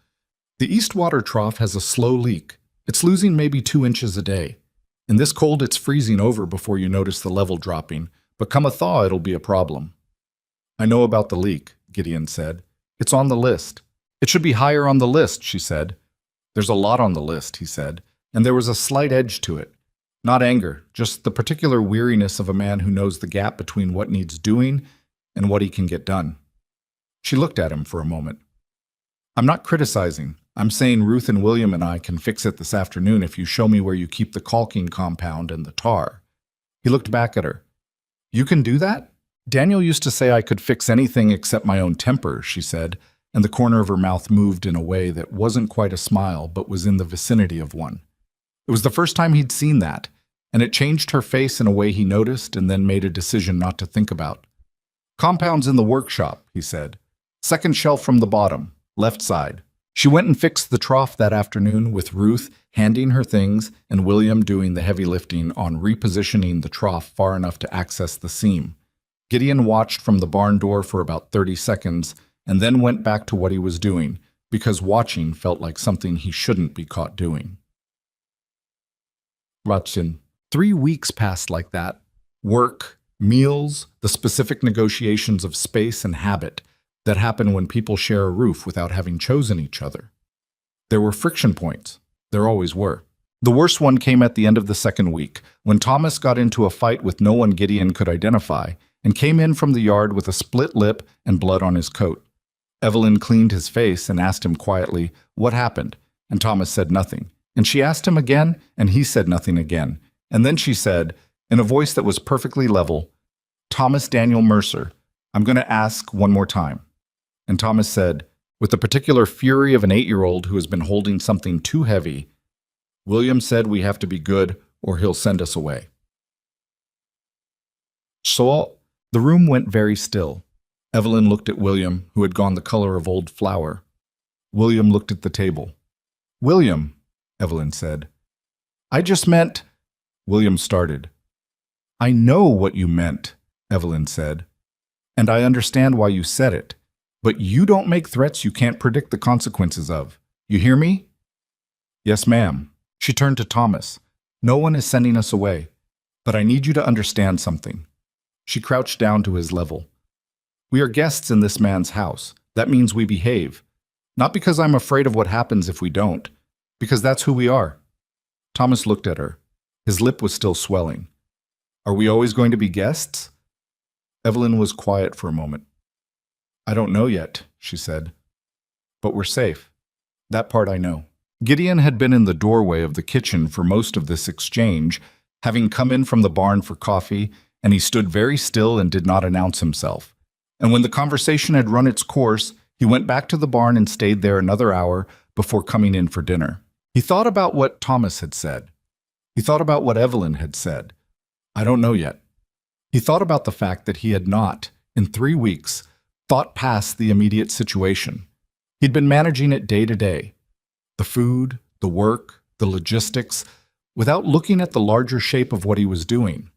"The East Water Trough has a slow leak. It's losing maybe 2 inches a day. In this cold, it's freezing over before you notice the level dropping, but come a thaw, it'll be a problem. I know about the leak, Gideon said. It's on the list. It should be higher on the list, she said. There's a lot on the list, he said, and there was a slight edge to it. Not anger, just the particular weariness of a man who knows the gap between what needs doing and what he can get done. She looked at him for a moment. I'm not criticizing. I'm saying Ruth and William and I can fix it this afternoon if you show me where you keep the caulking compound and the tar. He looked back at her. You can do that? Daniel used to say I could fix anything except my own temper, she said, and the corner of her mouth moved in a way that wasn't quite a smile but was in the vicinity of one. It was the first time he'd seen that, and it changed her face in a way he noticed and then made a decision not to think about. Compound's in the workshop, he said. Second shelf from the bottom, left side. She went and fixed the trough that afternoon with Ruth handing her things and William doing the heavy lifting on repositioning the trough far enough to access the seam. Gideon watched from the barn door for about 30 seconds and then went back to what he was doing, because watching felt like something he shouldn't be caught doing. Ratchin. 3 weeks passed like that. Work, meals, the specific negotiations of space and habit that happen when people share a roof without having chosen each other. There were friction points. There always were. The worst one came at the end of the second week, when Thomas got into a fight with no one Gideon could identify and came in from the yard with a split lip and blood on his coat. Evelyn cleaned his face and asked him quietly, "What happened?" And Thomas said nothing. And she asked him again, and he said nothing again. And then she said, in a voice that was perfectly level, "Thomas Daniel Mercer, I'm going to ask one more time." And Thomas said, with the particular fury of an 8-year-old who has been holding something too heavy, "William said we have to be good or he'll send us away." So the room went very still. Evelyn looked at William, who had gone the color of old flour. William looked at the table. "William," Evelyn said. "I just meant—" William started. "I know what you meant," Evelyn said. "And I understand why you said it. But you don't make threats you can't predict the consequences of. You hear me?" "Yes, ma'am." She turned to Thomas. "No one is sending us away. But I need you to understand something." She crouched down to his level. "We are guests in this man's house. That means we behave. Not because I'm afraid of what happens if we don't. Because that's who we are." Thomas looked at her. His lip was still swelling. "Are we always going to be guests?" Evelyn was quiet for a moment. "I don't know yet," she said. "But we're safe. That part I know." Gideon had been in the doorway of the kitchen for most of this exchange, having come in from the barn for coffee, and he stood very still and did not announce himself. And when the conversation had run its course, he went back to the barn and stayed there another hour before coming in for dinner. He thought about what Thomas had said. He thought about what Evelyn had said. I don't know yet. He thought about the fact that he had not, in 3 weeks, thought past the immediate situation. He'd been managing it day to day. The food, the work, the logistics, without looking at the larger shape of what he was doing.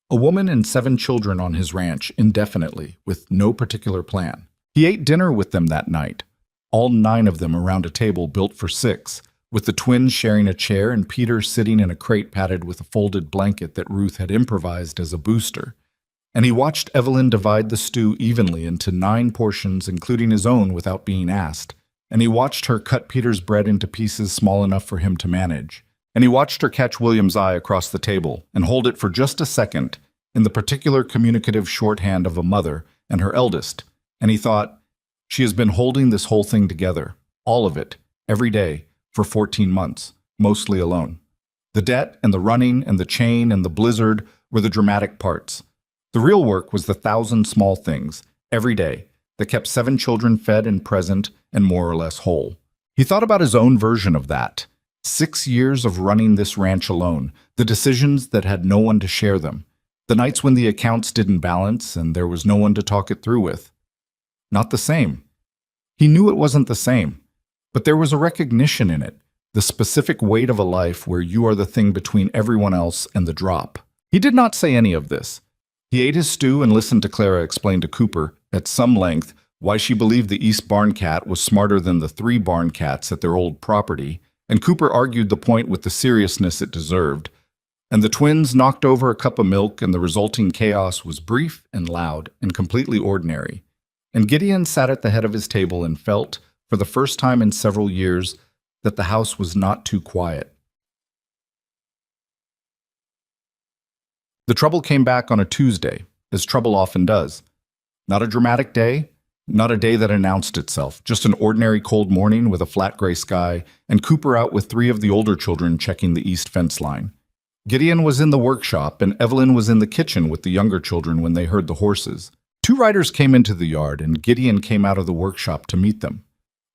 A woman and 7 children on his ranch indefinitely, with no particular plan. He ate dinner with them that night, all 9 of them around a table built for 6, with the twins sharing a chair and Peter sitting in a crate padded with a folded blanket that Ruth had improvised as a booster. And he watched Evelyn divide the stew evenly into 9 portions, including his own, without being asked. And he watched her cut Peter's bread into pieces small enough for him to manage. And he watched her catch William's eye across the table and hold it for just a second in the particular communicative shorthand of a mother and her eldest. And he thought, she has been holding this whole thing together, all of it, every day, for 14 months, mostly alone. The debt and the running and the chain and the blizzard were the dramatic parts. The real work was the 1,000 small things, every day, that kept 7 children fed and present and more or less whole. He thought about his own version of that. 6 years of running this ranch alone, the decisions that had no one to share them, the nights when the accounts didn't balance and there was no one to talk it through with. Not the same. He knew it wasn't the same, but there was a recognition in it, the specific weight of a life where you are the thing between everyone else and the drop. He did not say any of this. He ate his stew and listened to Clara explain to Cooper, at some length, why she believed the East Barn cat was smarter than the 3 barn cats at their old property, and Cooper argued the point with the seriousness it deserved, and the twins knocked over a cup of milk, and the resulting chaos was brief and loud and completely ordinary. And Gideon sat at the head of his table and felt, for the first time in several years, that the house was not too quiet. The trouble came back on a Tuesday, as trouble often does. Not a dramatic day, not a day that announced itself, just an ordinary cold morning with a flat gray sky, and Cooper out with 3 of the older children checking the east fence line. Gideon was in the workshop, and Evelyn was in the kitchen with the younger children when they heard the horses. 2 riders came into the yard, and Gideon came out of the workshop to meet them.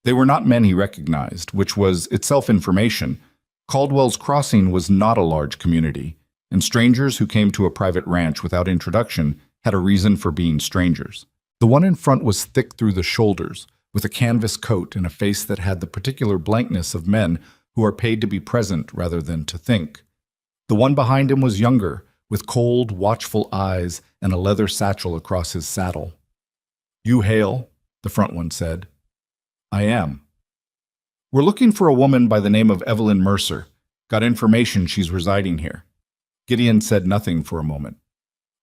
They were not men he recognized, which was itself information. Caldwell's Crossing was not a large community, and strangers who came to a private ranch without introduction had a reason for being strangers. The one in front was thick through the shoulders, with a canvas coat and a face that had the particular blankness of men who are paid to be present rather than to think. The one behind him was younger, with cold, watchful eyes and a leather satchel across his saddle. "You Hale?" the front one said. "I am." "We're looking for a woman by the name of Evelyn Mercer. Got information she's residing here." Gideon said nothing for a moment.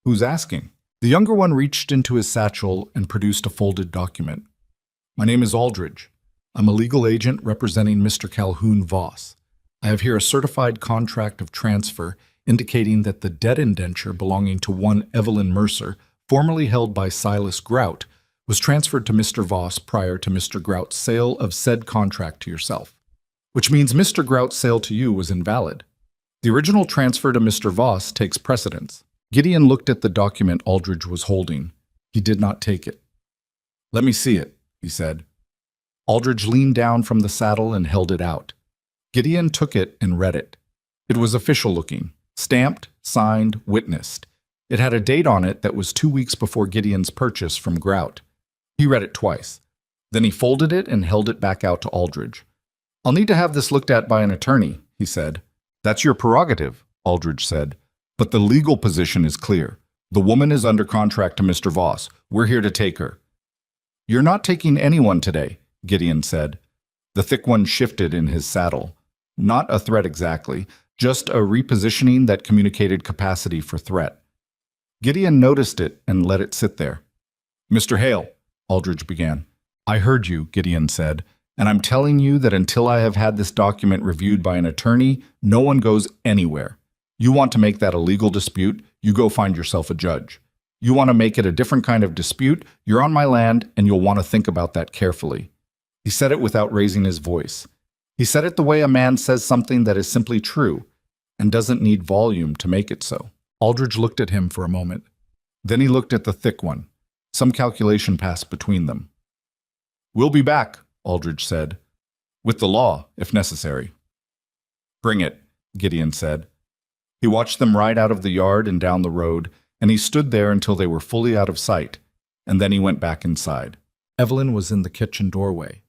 "Who's asking?" The younger one reached into his satchel and produced a folded document. "My name is Aldridge. I'm a legal agent representing Mr. Calhoun Voss. I have here a certified contract of transfer indicating that the debt indenture belonging to one Evelyn Mercer, formerly held by Silas Grout, was transferred to Mr. Voss prior to Mr. Grout's sale of said contract to yourself. Which means Mr. Grout's sale to you was invalid. The original transfer to Mr. Voss takes precedence." Gideon looked at the document Aldridge was holding. He did not take it. "Let me see it," he said. Aldridge leaned down from the saddle and held it out. Gideon took it and read it. It was official looking, stamped, signed, witnessed. It had a date on it that was 2 weeks before Gideon's purchase from Grout. He read it twice. Then he folded it and held it back out to Aldridge. "I'll need to have this looked at by an attorney," he said. "That's your prerogative," Aldridge said. "But the legal position is clear. The woman is under contract to Mr. Voss. We're here to take her." "You're not taking anyone today," Gideon said. The thick one shifted in his saddle. Not a threat exactly, just a repositioning that communicated capacity for threat. Gideon noticed it and let it sit there. "Mr. Hale," Aldridge began. "I heard you," Gideon said, "and I'm telling you that until I have had this document reviewed by an attorney, no one goes anywhere. You want to make that a legal dispute, you go find yourself a judge. You want to make it a different kind of dispute, you're on my land, and you'll want to think about that carefully." He said it without raising his voice. He said it the way a man says something that is simply true and doesn't need volume to make it so. Aldridge looked at him for a moment. Then he looked at the thick one. Some calculation passed between them. "We'll be back," Aldridge said. "With the law, if necessary." "Bring it," Gideon said. He watched them ride out of the yard and down the road, and he stood there until they were fully out of sight, and then he went back inside. Evelyn was in the kitchen doorway.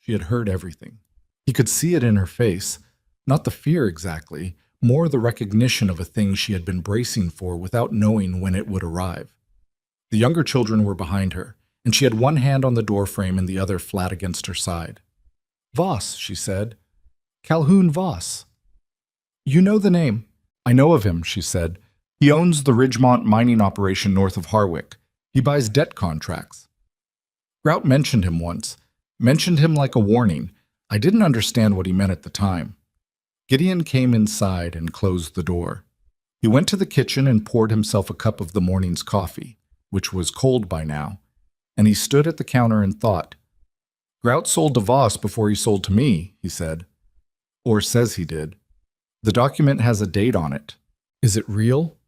She had heard everything. He could see it in her face, not the fear exactly, more the recognition of a thing she had been bracing for without knowing when it would arrive. The younger children were behind her, and she had one hand on the doorframe and the other flat against her side. "Voss," she said. "Calhoun Voss." "You know the name." "I know of him," she said. "He owns the Ridgemont mining operation north of Harwick. He buys debt contracts." Grout mentioned him once. Mentioned him like a warning. I didn't understand what he meant at the time. Gideon came inside and closed the door. He went to the kitchen and poured himself a cup of the morning's coffee, which was cold by now, and he stood at the counter and thought. "Grout sold to Voss before he sold to me," he said. "Or says he did. The document has a date on it. Is it real?"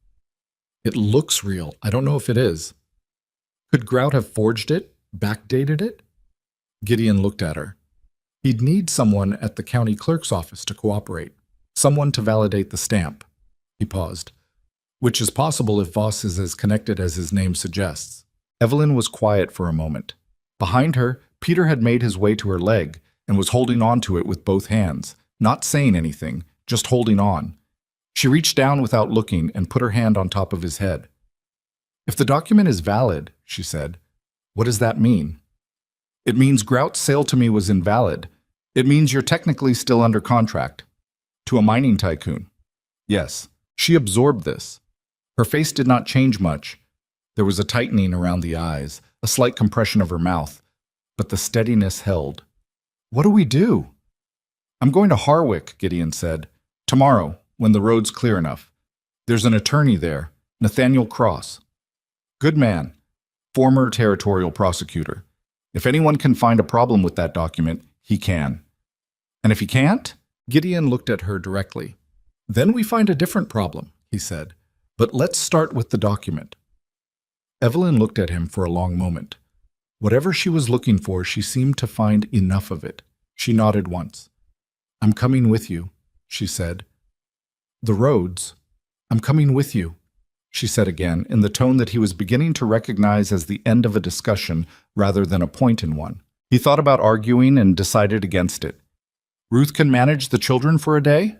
"It looks real. I don't know if it is." "Could Grout have forged it? Backdated it?" Gideon looked at her. He'd need someone at the county clerk's office to cooperate. Someone to validate the stamp. He paused. "Which is possible if Voss is as connected as his name suggests." Evelyn was quiet for a moment. Behind her, Peter had made his way to her leg and was holding on to it with both hands, not saying anything, just holding on. She reached down without looking and put her hand on top of his head. "If the document is valid," she said, "what does that mean?" "It means Grout's sale to me was invalid. It means you're technically still under contract. To a mining tycoon. Yes, she absorbed this. Her face did not change much. There was a tightening around the eyes, a slight compression of her mouth, but the steadiness held. What do we do? I'm going to Harwick, Gideon said. Tomorrow, when the road's clear enough. There's an attorney there, Nathaniel Cross. Good man, former territorial prosecutor. If anyone can find a problem with that document, he can. And if he can't? Gideon looked at her directly. Then we find a different problem, he said. But let's start with the document. Evelyn looked at him for a long moment. Whatever she was looking for, she seemed to find enough of it. She nodded once. I'm coming with you, she said. The roads. I'm coming with you, she said again, in the tone that he was beginning to recognize as the end of a discussion rather than a point in one. He thought about arguing and decided against it. Ruth can manage the children for a day?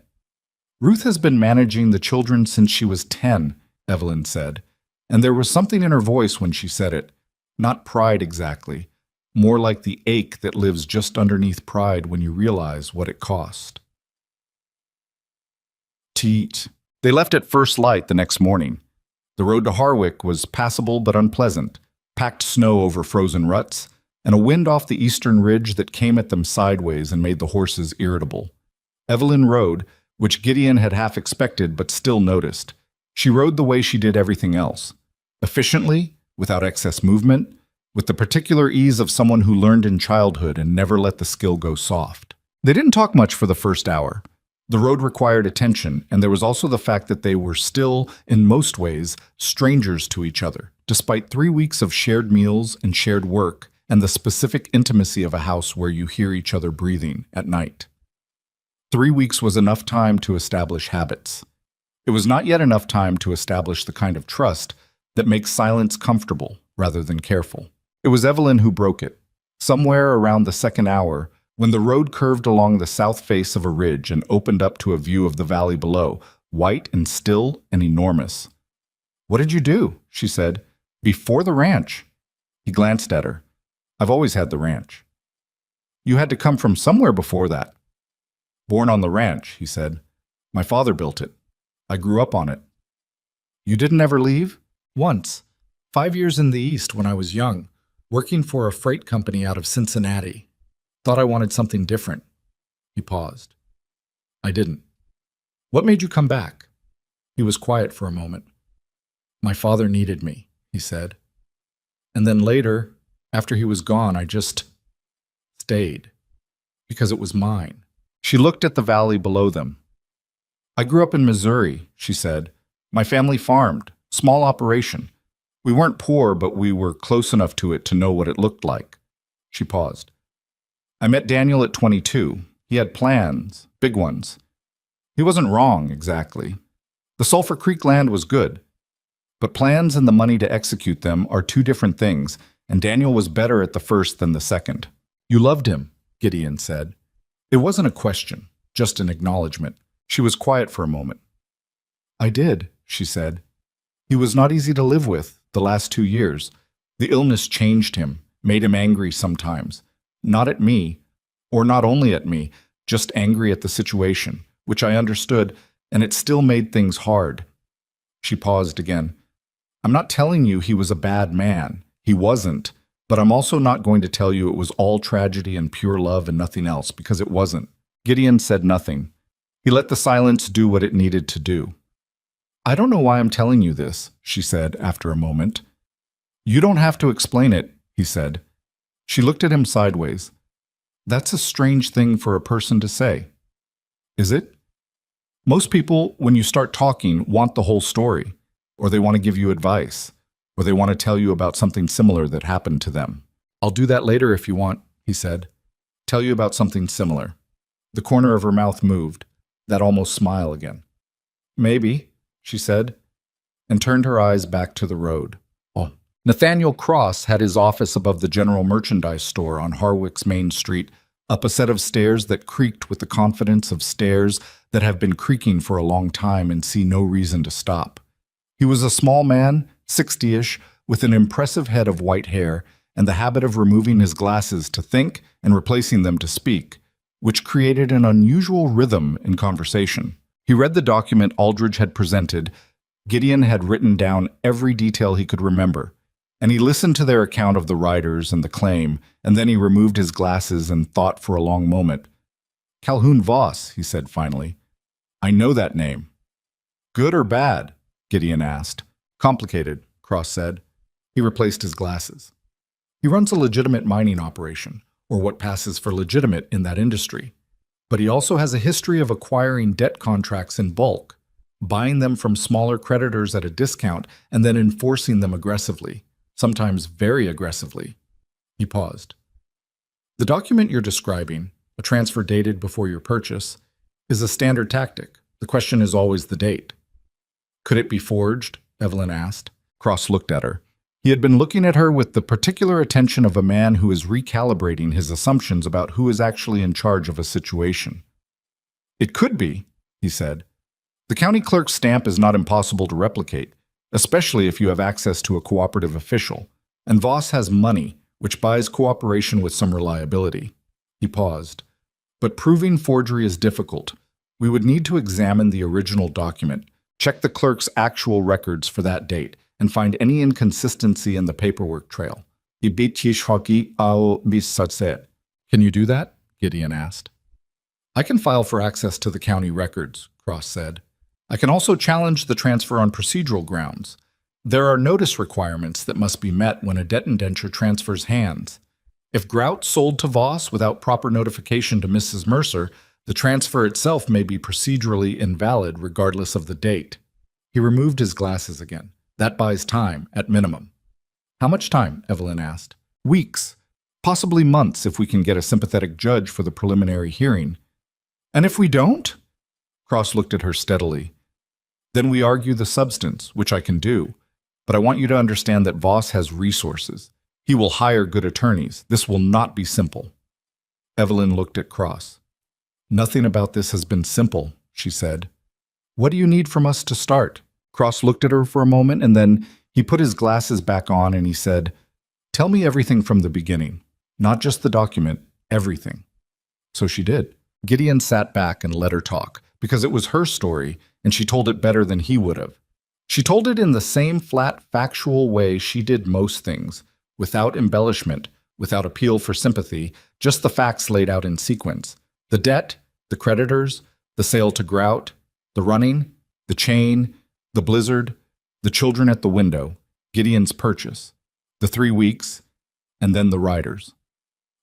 Ruth has been managing the children since she was 10, Evelyn said, and there was something in her voice when she said it. Not pride exactly, more like the ache that lives just underneath pride when you realize what it cost. Teat. They left at first light the next morning. The road to Harwick was passable but unpleasant, packed snow over frozen ruts, and a wind off the eastern ridge that came at them sideways and made the horses irritable. Evelyn rode, which Gideon had half expected but still noticed. She rode the way she did everything else. Efficiently, without excess movement, with the particular ease of someone who learned in childhood and never let the skill go soft. They didn't talk much for the first hour. The road required attention, and there was also the fact that they were still, in most ways, strangers to each other, despite 3 weeks of shared meals and shared work and the specific intimacy of a house where you hear each other breathing at night. 3 weeks was enough time to establish habits. It was not yet enough time to establish the kind of trust that makes silence comfortable rather than careful. It was Evelyn who broke it. Somewhere around the second hour, when the road curved along the south face of a ridge and opened up to a view of the valley below, white and still and enormous. What did you do? She said. Before the ranch. He glanced at her. I've always had the ranch. You had to come from somewhere before that. Born on the ranch, he said. My father built it. I grew up on it. You didn't ever leave? Once. 5 years in the East when I was young, working for a freight company out of Cincinnati. Thought I wanted something different. He paused. I didn't. What made you come back? He was quiet for a moment. My father needed me, he said. And then later, after he was gone, I just stayed. Because it was mine. She looked at the valley below them. I grew up in Missouri, she said. My family farmed, small operation. We weren't poor, but we were close enough to it to know what it looked like. She paused. I met Daniel at 22. He had plans, big ones. He wasn't wrong, exactly. The Sulphur Creek land was good. But plans and the money to execute them are two different things, and Daniel was better at the first than the second. You loved him, Gideon said. It wasn't a question, just an acknowledgement. She was quiet for a moment. I did, she said. He was not easy to live with the last 2 years. The illness changed him, made him angry sometimes. Not at me, or not only at me, just angry at the situation, which I understood, and it still made things hard. She paused again. I'm not telling you he was a bad man. He wasn't. But I'm also not going to tell you it was all tragedy and pure love and nothing else, because it wasn't. Gideon said nothing. He let the silence do what it needed to do. I don't know why I'm telling you this, she said after a moment. You don't have to explain it, he said. She looked at him sideways. That's a strange thing for a person to say. Is it? Most people, when you start talking, want the whole story, or they want to give you advice, or they want to tell you about something similar that happened to them. I'll do that later if you want, he said. Tell you about something similar. The corner of her mouth moved, that almost smile again. Maybe, she said, and turned her eyes back to the road. Oh. Nathaniel Cross had his office above the general merchandise store on Harwick's Main Street, up a set of stairs that creaked with the confidence of stairs that have been creaking for a long time and see no reason to stop. He was a small man, 60-ish, with an impressive head of white hair and the habit of removing his glasses to think and replacing them to speak, which created an unusual rhythm in conversation. He read the document Aldridge had presented. Gideon had written down every detail he could remember, and he listened to their account of the riders and the claim, and then he removed his glasses and thought for a long moment. "Calhoun Voss," he said finally. "I know that name." "Good or bad?" Gideon asked. "Complicated," Cross said. He replaced his glasses. "He runs a legitimate mining operation, or what passes for legitimate in that industry. But he also has a history of acquiring debt contracts in bulk, buying them from smaller creditors at a discount, and then enforcing them aggressively, sometimes very aggressively." He paused. "The document you're describing, a transfer dated before your purchase, is a standard tactic. The question is always the date." "Could it be forged?" Evelyn asked. Cross looked at her. He had been looking at her with the particular attention of a man who is recalibrating his assumptions about who is actually in charge of a situation. "It could be," he said. "The county clerk's stamp is not impossible to replicate, especially if you have access to a cooperative official, and Voss has money, which buys cooperation with some reliability." He paused. "But proving forgery is difficult. We would need to examine the original document, check the clerk's actual records for that date, and find any inconsistency in the paperwork trail. Can you do that?" Gideon asked. "I can file for access to the county records," Cross said. "I can also challenge the transfer on procedural grounds. There are notice requirements that must be met when a debt indenture transfers hands. If grout sold to Voss without proper notification to Mrs. Mercer, the transfer itself may be procedurally invalid regardless of the date." He removed his glasses again. "That buys time, at minimum." "How much time?" Evelyn asked. "Weeks, possibly months if we can get a sympathetic judge for the preliminary hearing." "And if we don't?" Cross looked at her steadily. "Then we argue the substance, which I can do. But I want you to understand that Voss has resources. He will hire good attorneys. This will not be simple." Evelyn looked at Cross. "Nothing about this has been simple," she said. "What do you need from us to start?" Cross looked at her for a moment, and then he put his glasses back on and he said, "Tell me everything from the beginning. Not just the document, everything." So she did. Gideon sat back and let her talk, because it was her story, and she told it better than he would have. She told it in the same flat, factual way she did most things, without embellishment, without appeal for sympathy, just the facts laid out in sequence. The debt, the creditors, the sale to Grout, the running, the chain, the blizzard, the children at the window, Gideon's purchase, the 3 weeks, and then the riders.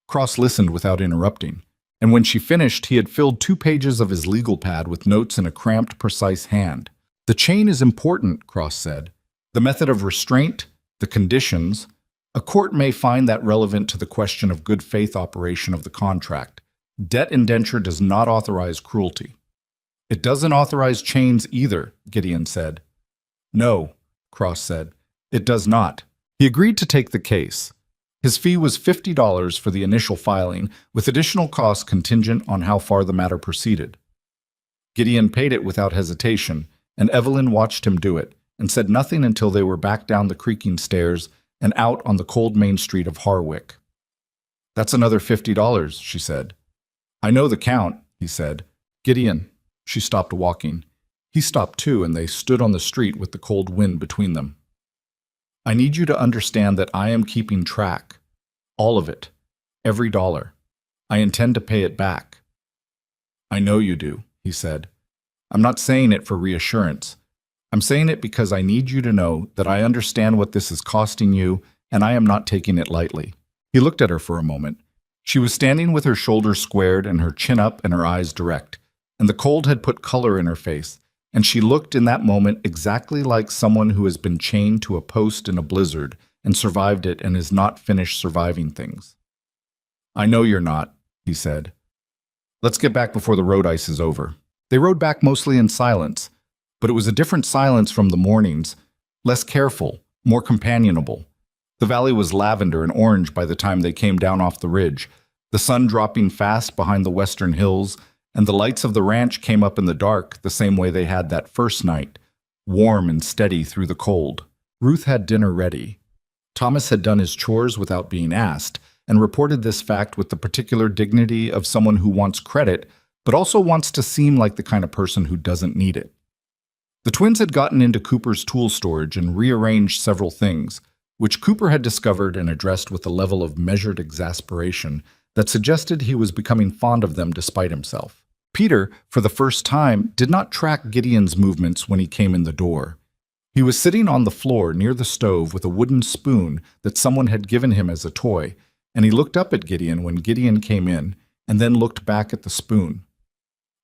Cross listened without interrupting, and when she finished, he had filled 2 pages of his legal pad with notes in a cramped, precise hand. "The chain is important," Cross said. "The method of restraint, the conditions. A court may find that relevant to the question of good faith operation of the contract. Debt indenture does not authorize cruelty." "It doesn't authorize chains either," Gideon said. "No," Cross said, "it does not." He agreed to take the case. His fee was $50 for the initial filing, with additional costs contingent on how far the matter proceeded. Gideon paid it without hesitation, and Evelyn watched him do it, and said nothing until they were back down the creaking stairs and out on the cold main street of Harwick. "That's another $50, she said. "I know the count," he said. "Gideon." She stopped walking. He stopped too, and they stood on the street with the cold wind between them. "I need you to understand that I am keeping track. All of it. Every dollar. I intend to pay it back." "I know you do," he said. "I'm not saying it for reassurance. I'm saying it because I need you to know that I understand what this is costing you, and I am not taking it lightly." He looked at her for a moment. She was standing with her shoulders squared and her chin up and her eyes direct, and the cold had put color in her face, and she looked in that moment exactly like someone who has been chained to a post in a blizzard and survived it and is not finished surviving things. "I know you're not," he said. "Let's get back before the road ice is over." They rode back mostly in silence, but it was a different silence from the mornings, less careful, more companionable. The valley was lavender and orange by the time they came down off the ridge, the sun dropping fast behind the western hills, and the lights of the ranch came up in the dark the same way they had that first night, warm and steady through the cold. Ruth had dinner ready. Thomas had done his chores without being asked, and reported this fact with the particular dignity of someone who wants credit, but also wants to seem like the kind of person who doesn't need it. The twins had gotten into Cooper's tool storage and rearranged several things, which Cooper had discovered and addressed with a level of measured exasperation that suggested he was becoming fond of them despite himself. Peter, for the first time, did not track Gideon's movements when he came in the door. He was sitting on the floor near the stove with a wooden spoon that someone had given him as a toy, and he looked up at Gideon when Gideon came in, and then looked back at the spoon.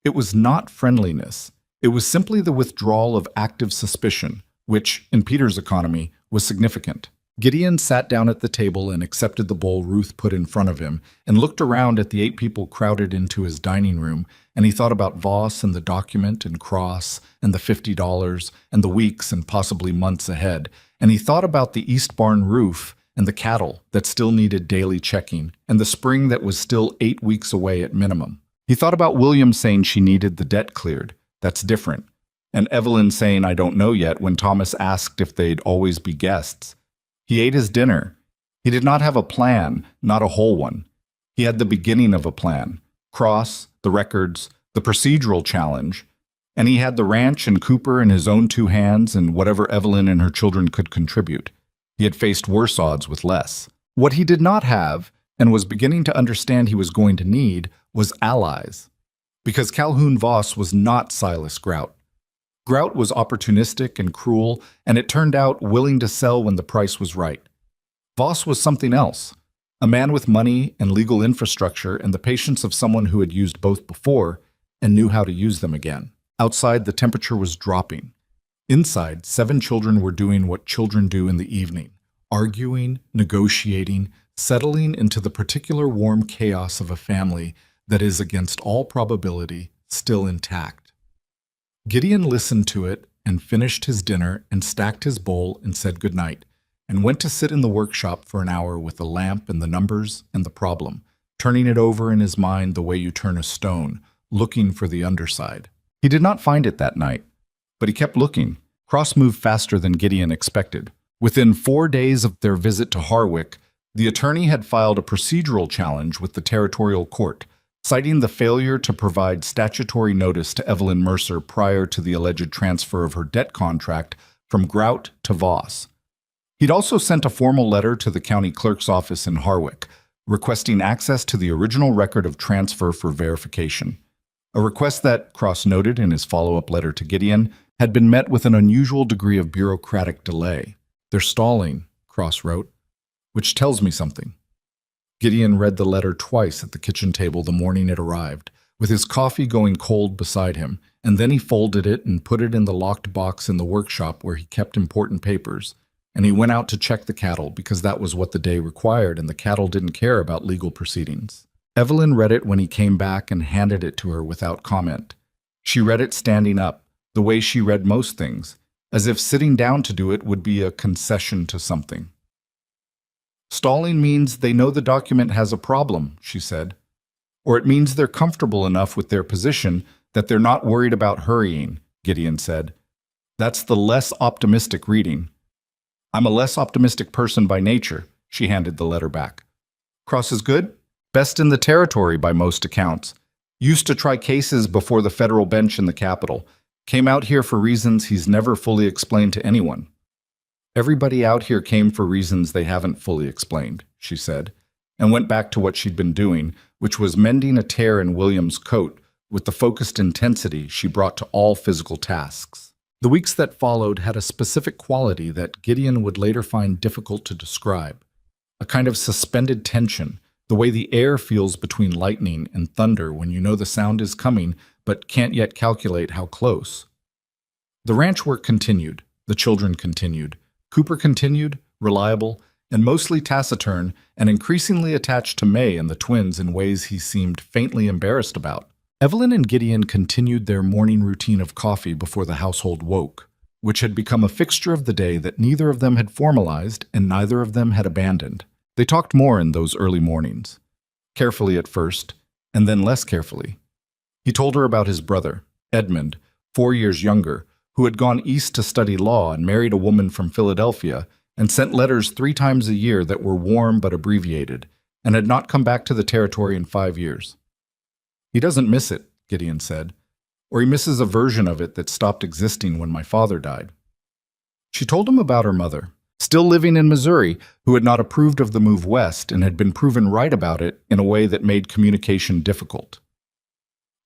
It was not friendliness. It was simply the withdrawal of active suspicion, which, in Peter's economy, was significant. Gideon sat down at the table and accepted the bowl Ruth put in front of him, and looked around at the 8 people crowded into his dining room, and he thought about Voss and the document and Cross and the $50 and the weeks and possibly months ahead, and he thought about the East Barn roof and the cattle that still needed daily checking, and the spring that was still 8 weeks away at minimum. He thought about William saying she needed the debt cleared. That's different. And Evelyn saying I don't know yet when Thomas asked if they'd always be guests. He ate his dinner. He did not have a plan, not a whole one. He had the beginning of a plan. Cross, the records, the procedural challenge. And he had the ranch and Cooper in his own 2 hands and whatever Evelyn and her children could contribute. He had faced worse odds with less. What he did not have, and was beginning to understand he was going to need, was allies. Because Calhoun Voss was not Silas Grout. Grout was opportunistic and cruel, and it turned out willing to sell when the price was right. Voss was something else, a man with money and legal infrastructure and the patience of someone who had used both before and knew how to use them again. Outside, the temperature was dropping. Inside, 7 children were doing what children do in the evening, arguing, negotiating, settling into the particular warm chaos of a family that is, against all probability, still intact. Gideon listened to it and finished his dinner and stacked his bowl and said goodnight, and went to sit in the workshop for an hour with the lamp and the numbers and the problem, turning it over in his mind the way you turn a stone, looking for the underside. He did not find it that night, but he kept looking. Cross moved faster than Gideon expected. Within 4 days of their visit to Harwick, the attorney had filed a procedural challenge with the territorial court, citing the failure to provide statutory notice to Evelyn Mercer prior to the alleged transfer of her debt contract from Grout to Voss. He'd also sent a formal letter to the county clerk's office in Harwick, requesting access to the original record of transfer for verification. A request that, Cross noted in his follow-up letter to Gideon, had been met with an unusual degree of bureaucratic delay. "They're stalling," Cross wrote, "which tells me something." Gideon read the letter twice at the kitchen table the morning it arrived, with his coffee going cold beside him, and then he folded it and put it in the locked box in the workshop where he kept important papers, and he went out to check the cattle because that was what the day required, and the cattle didn't care about legal proceedings. Evelyn read it when he came back and handed it to her without comment. She read it standing up, the way she read most things, as if sitting down to do it would be a concession to something. "Stalling means they know the document has a problem," she said. "Or it means they're comfortable enough with their position that they're not worried about hurrying," Gideon said. "That's the less optimistic reading." "I'm a less optimistic person by nature," she handed the letter back. "Cross is good? Best in the territory by most accounts. Used to try cases before the federal bench in the Capitol. Came out here for reasons he's never fully explained to anyone." "Everybody out here came for reasons they haven't fully explained," she said, and went back to what she'd been doing, which was mending a tear in William's coat with the focused intensity she brought to all physical tasks. The weeks that followed had a specific quality that Gideon would later find difficult to describe, a kind of suspended tension, the way the air feels between lightning and thunder when you know the sound is coming but can't yet calculate how close. The ranch work continued, the children continued. Cooper continued, reliable, and mostly taciturn, and increasingly attached to May and the twins in ways he seemed faintly embarrassed about. Evelyn and Gideon continued their morning routine of coffee before the household woke, which had become a fixture of the day that neither of them had formalized and neither of them had abandoned. They talked more in those early mornings, carefully at first, and then less carefully. He told her about his brother, Edmund, 4 years younger, who had gone east to study law and married a woman from Philadelphia and sent letters 3 times a year that were warm but abbreviated, and had not come back to the territory in 5 years. He doesn't miss it, Gideon said, or he misses a version of it that stopped existing when my father died. She told him about her mother, still living in Missouri, who had not approved of the move west and had been proven right about it in a way that made communication difficult.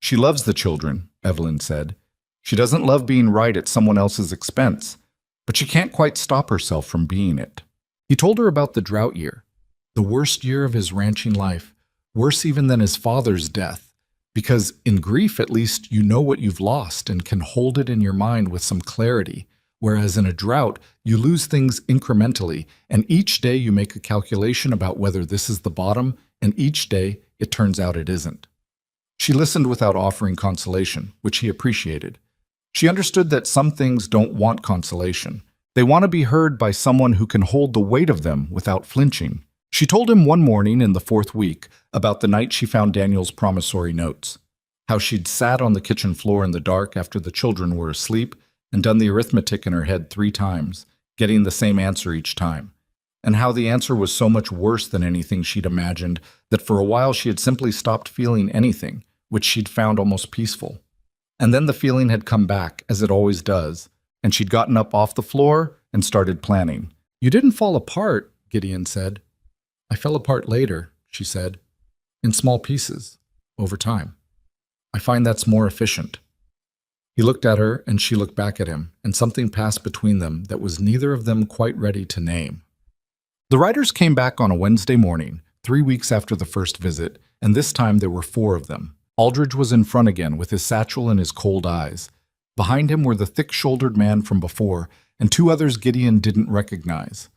She loves the children, Evelyn said. She doesn't love being right at someone else's expense, but she can't quite stop herself from being it. He told her about the drought year, the worst year of his ranching life, worse even than his father's death, because in grief at least you know what you've lost and can hold it in your mind with some clarity, whereas in a drought you lose things incrementally, and each day you make a calculation about whether this is the bottom, and each day it turns out it isn't. She listened without offering consolation, which he appreciated. She understood that some things don't want consolation. They want to be heard by someone who can hold the weight of them without flinching. She told him one morning in the 4th week about the night she found Daniel's promissory notes, how she'd sat on the kitchen floor in the dark after the children were asleep and done the arithmetic in her head 3 times, getting the same answer each time, and how the answer was so much worse than anything she'd imagined that for a while she had simply stopped feeling anything, which she'd found almost peaceful. And then the feeling had come back, as it always does, and she'd gotten up off the floor and started planning. "You didn't fall apart," Gideon said. "I fell apart later," she said, "in small pieces, over time. I find that's more efficient." He looked at her and she looked back at him, and something passed between them that was neither of them quite ready to name. The writers came back on a Wednesday morning, 3 weeks after the first visit, and this time there were 4 of them. Aldridge was in front again with his satchel and his cold eyes. Behind him were the thick-shouldered man from before, and 2 others Gideon didn't recognize.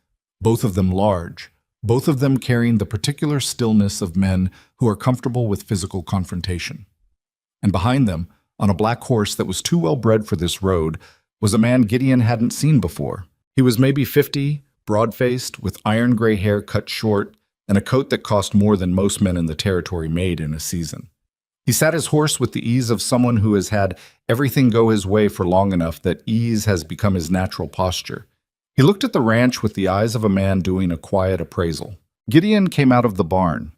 Both of them large, both of them carrying the particular stillness of men who are comfortable with physical confrontation. And behind them, on a black horse that was too well bred for this road, was a man Gideon hadn't seen before. He was maybe 50, broad-faced, with iron gray hair cut short, and a coat that cost more than most men in the territory made in a season. He sat his horse with the ease of someone who has had everything go his way for long enough that ease has become his natural posture. He looked at the ranch with the eyes of a man doing a quiet appraisal. Gideon came out of the barn.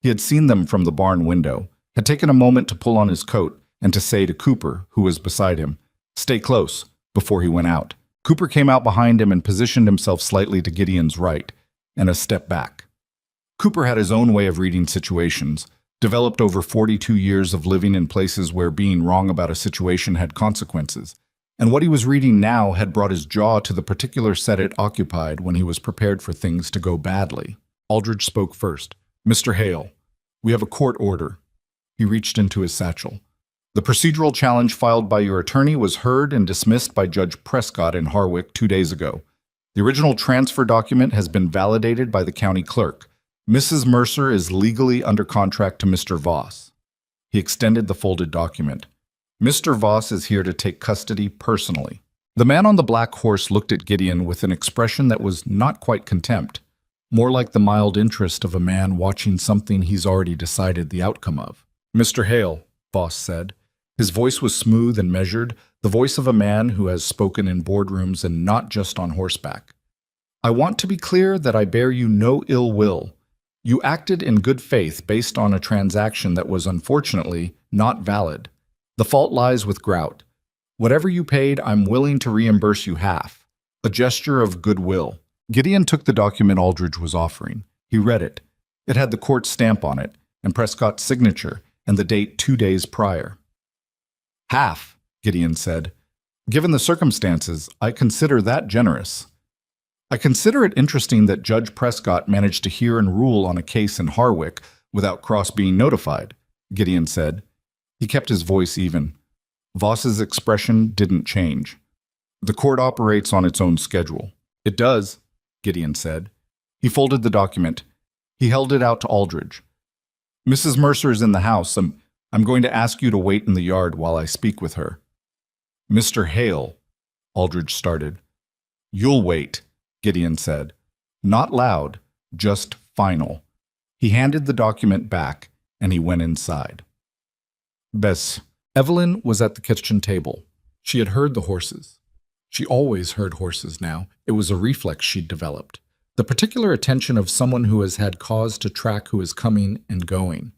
He had seen them from the barn window, had taken a moment to pull on his coat and to say to Cooper, who was beside him, "Stay close," before he went out. Cooper came out behind him and positioned himself slightly to Gideon's right, and a step back. Cooper had his own way of reading situations, developed over 42 years of living in places where being wrong about a situation had consequences, and what he was reading now had brought his jaw to the particular set it occupied when he was prepared for things to go badly. Aldridge spoke first. "Mr. Hale, we have a court order." He reached into his satchel. "The procedural challenge filed by your attorney was heard and dismissed by Judge Prescott in Harwick 2 days ago. The original transfer document has been validated by the county clerk. Mrs. Mercer is legally under contract to Mr. Voss." He extended the folded document. "Mr. Voss is here to take custody personally." The man on the black horse looked at Gideon with an expression that was not quite contempt, more like the mild interest of a man watching something he's already decided the outcome of. "Mr. Hale," Voss said. His voice was smooth and measured, the voice of a man who has spoken in boardrooms and not just on horseback. "I want to be clear that I bear you no ill will. You acted in good faith based on a transaction that was unfortunately not valid. The fault lies with Grout. Whatever you paid, I'm willing to reimburse you half. A gesture of goodwill." Gideon took the document Aldridge was offering. He read it. It had the court stamp on it, and Prescott's signature, and the date 2 days prior. "Half," Gideon said. "Given the circumstances, I consider that generous. I consider it interesting that Judge Prescott managed to hear and rule on a case in Harwick without Cross being notified," Gideon said. He kept his voice even. Voss's expression didn't change. "The court operates on its own schedule." "It does," Gideon said. He folded the document. He held it out to Aldridge. "Mrs. Mercer is in the house. I'm going to ask you to wait in the yard while I speak with her." "Mr. Hale," Aldridge started. "You'll wait," Gideon said. Not loud, just final. He handed the document back, and he went inside. Bess. Evelyn was at the kitchen table. She had heard the horses. She always heard horses now. It was a reflex she'd developed. the particular attention of someone who has had cause to track who is coming and going.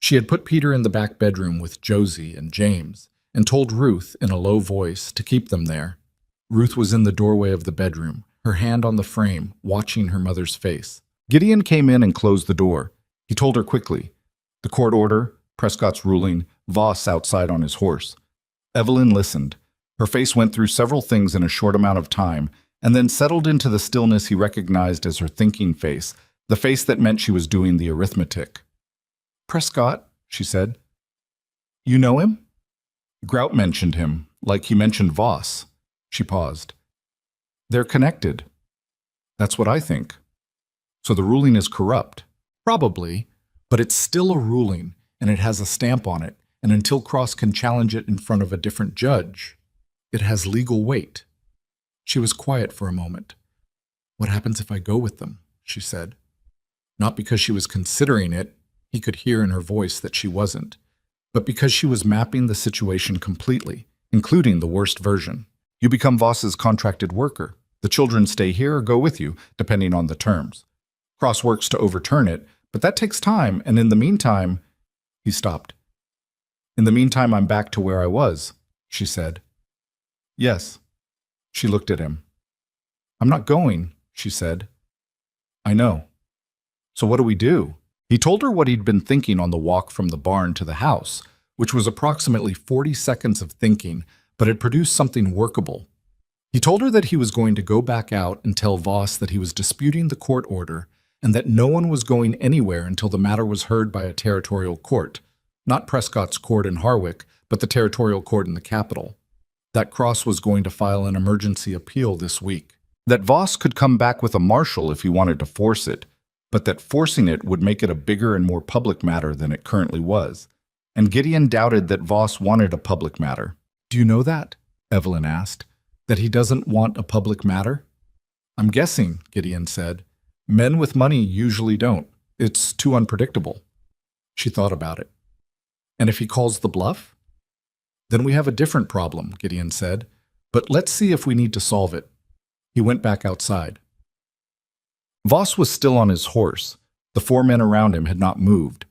She had put Peter in the back bedroom with Josie and James and told Ruth in a low voice to keep them there. Ruth was in the doorway of the bedroom, her hand on the frame, watching her mother's face. Gideon came in and closed the door. He told her quickly. The court order, Prescott's ruling, Voss outside on his horse. Evelyn listened. Her face went through several things in a short amount of time, and then settled into the stillness he recognized as her thinking face, the face that meant she was doing the arithmetic. Prescott, she said. You know him? Grout mentioned him, like he mentioned Voss. She paused. They're connected. That's what I think. So the ruling is corrupt. Probably, but it's still a ruling, and it has a stamp on it, and until Cross can challenge it in front of a different judge, it has legal weight. She was quiet for a moment. What happens if I go with them? She said. Not because she was considering it, he could hear in her voice that she wasn't, but because she was mapping the situation completely, including the worst version. You become Voss's contracted worker. The children stay here or go with you, depending on the terms. Cross works to overturn it, but that takes time, and in the meantime... He stopped. In the meantime, I'm back to where I was, she said. Yes. She looked at him. I'm not going, she said. I know. So what do we do? He told her what he'd been thinking on the walk from the barn to the house, which was approximately 40 seconds of thinking, but had produced something workable. He told her that he was going to go back out and tell Voss that he was disputing the court order and that no one was going anywhere until the matter was heard by a territorial court, not Prescott's court in Harwick, but the territorial court in the capital. That Cross was going to file an emergency appeal this week. That Voss could come back with a marshal if he wanted to force it, but that forcing it would make it a bigger and more public matter than it currently was. And Gideon doubted that Voss wanted a public matter. Do you know that? Evelyn asked. That he doesn't want a public matter? I'm guessing, Gideon said. Men with money usually don't. It's too unpredictable. She thought about it. And if he calls the bluff? Then we have a different problem, Gideon said. But let's see if we need to solve it. He went back outside. Voss was still on his horse. The four men around him had not moved.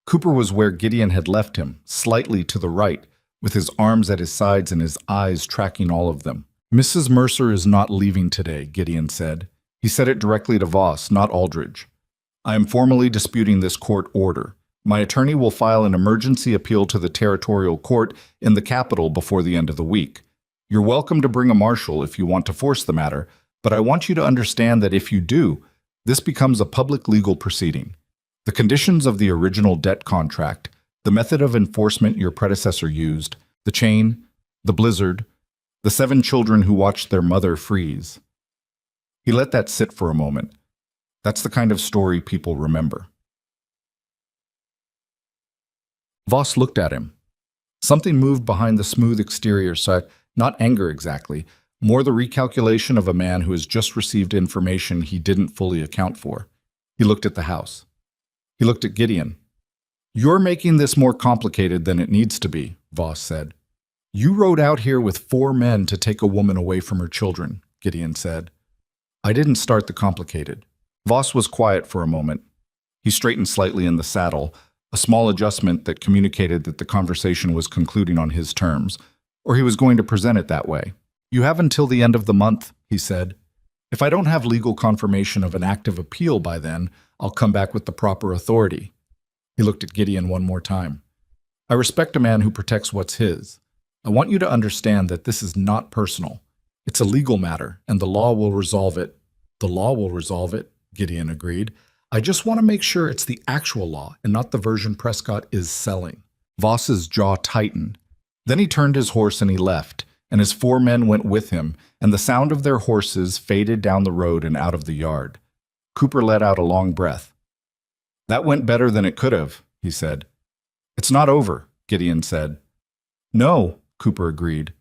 Cooper was where Gideon had left him, slightly to the right, with his arms at his sides and his eyes tracking all of them. Mrs. Mercer is not leaving today, Gideon said. He said it directly to Voss, not Aldridge. I am formally disputing this court order. My attorney will file an emergency appeal to the territorial court in the capital before the end of the week. You're welcome to bring a marshal if you want to force the matter, but I want you to understand that if you do, this becomes a public legal proceeding. The conditions of the original debt contract, the method of enforcement your predecessor used, the chain, the blizzard, the 7 children who watched their mother freeze. He let that sit for a moment. That's the kind of story people remember. Voss looked at him. Something moved behind the smooth exterior side, not anger exactly, more the recalculation of a man who has just received information he didn't fully account for. He looked at the house. He looked at Gideon. You're making this more complicated than it needs to be, Voss said. You rode out here with 4 men to take a woman away from her children, Gideon said. I didn't start the complicated. Voss was quiet for a moment. He straightened slightly in the saddle, a small adjustment that communicated that the conversation was concluding on his terms, or he was going to present it that way. You have until the end of the month, he said. If I don't have legal confirmation of an active appeal by then, I'll come back with the proper authority. He looked at Gideon one more time. I respect a man who protects what's his. I want you to understand that this is not personal. It's a legal matter, and the law will resolve it. The law will resolve it, Gideon agreed. I just want to make sure it's the actual law and not the version Prescott is selling. Voss's jaw tightened. Then he turned his horse and he left, and his 4 men went with him, and the sound of their horses faded down the road and out of the yard. Cooper let out a long breath. That went better than it could have, he said. It's not over, Gideon said. No, Cooper agreed.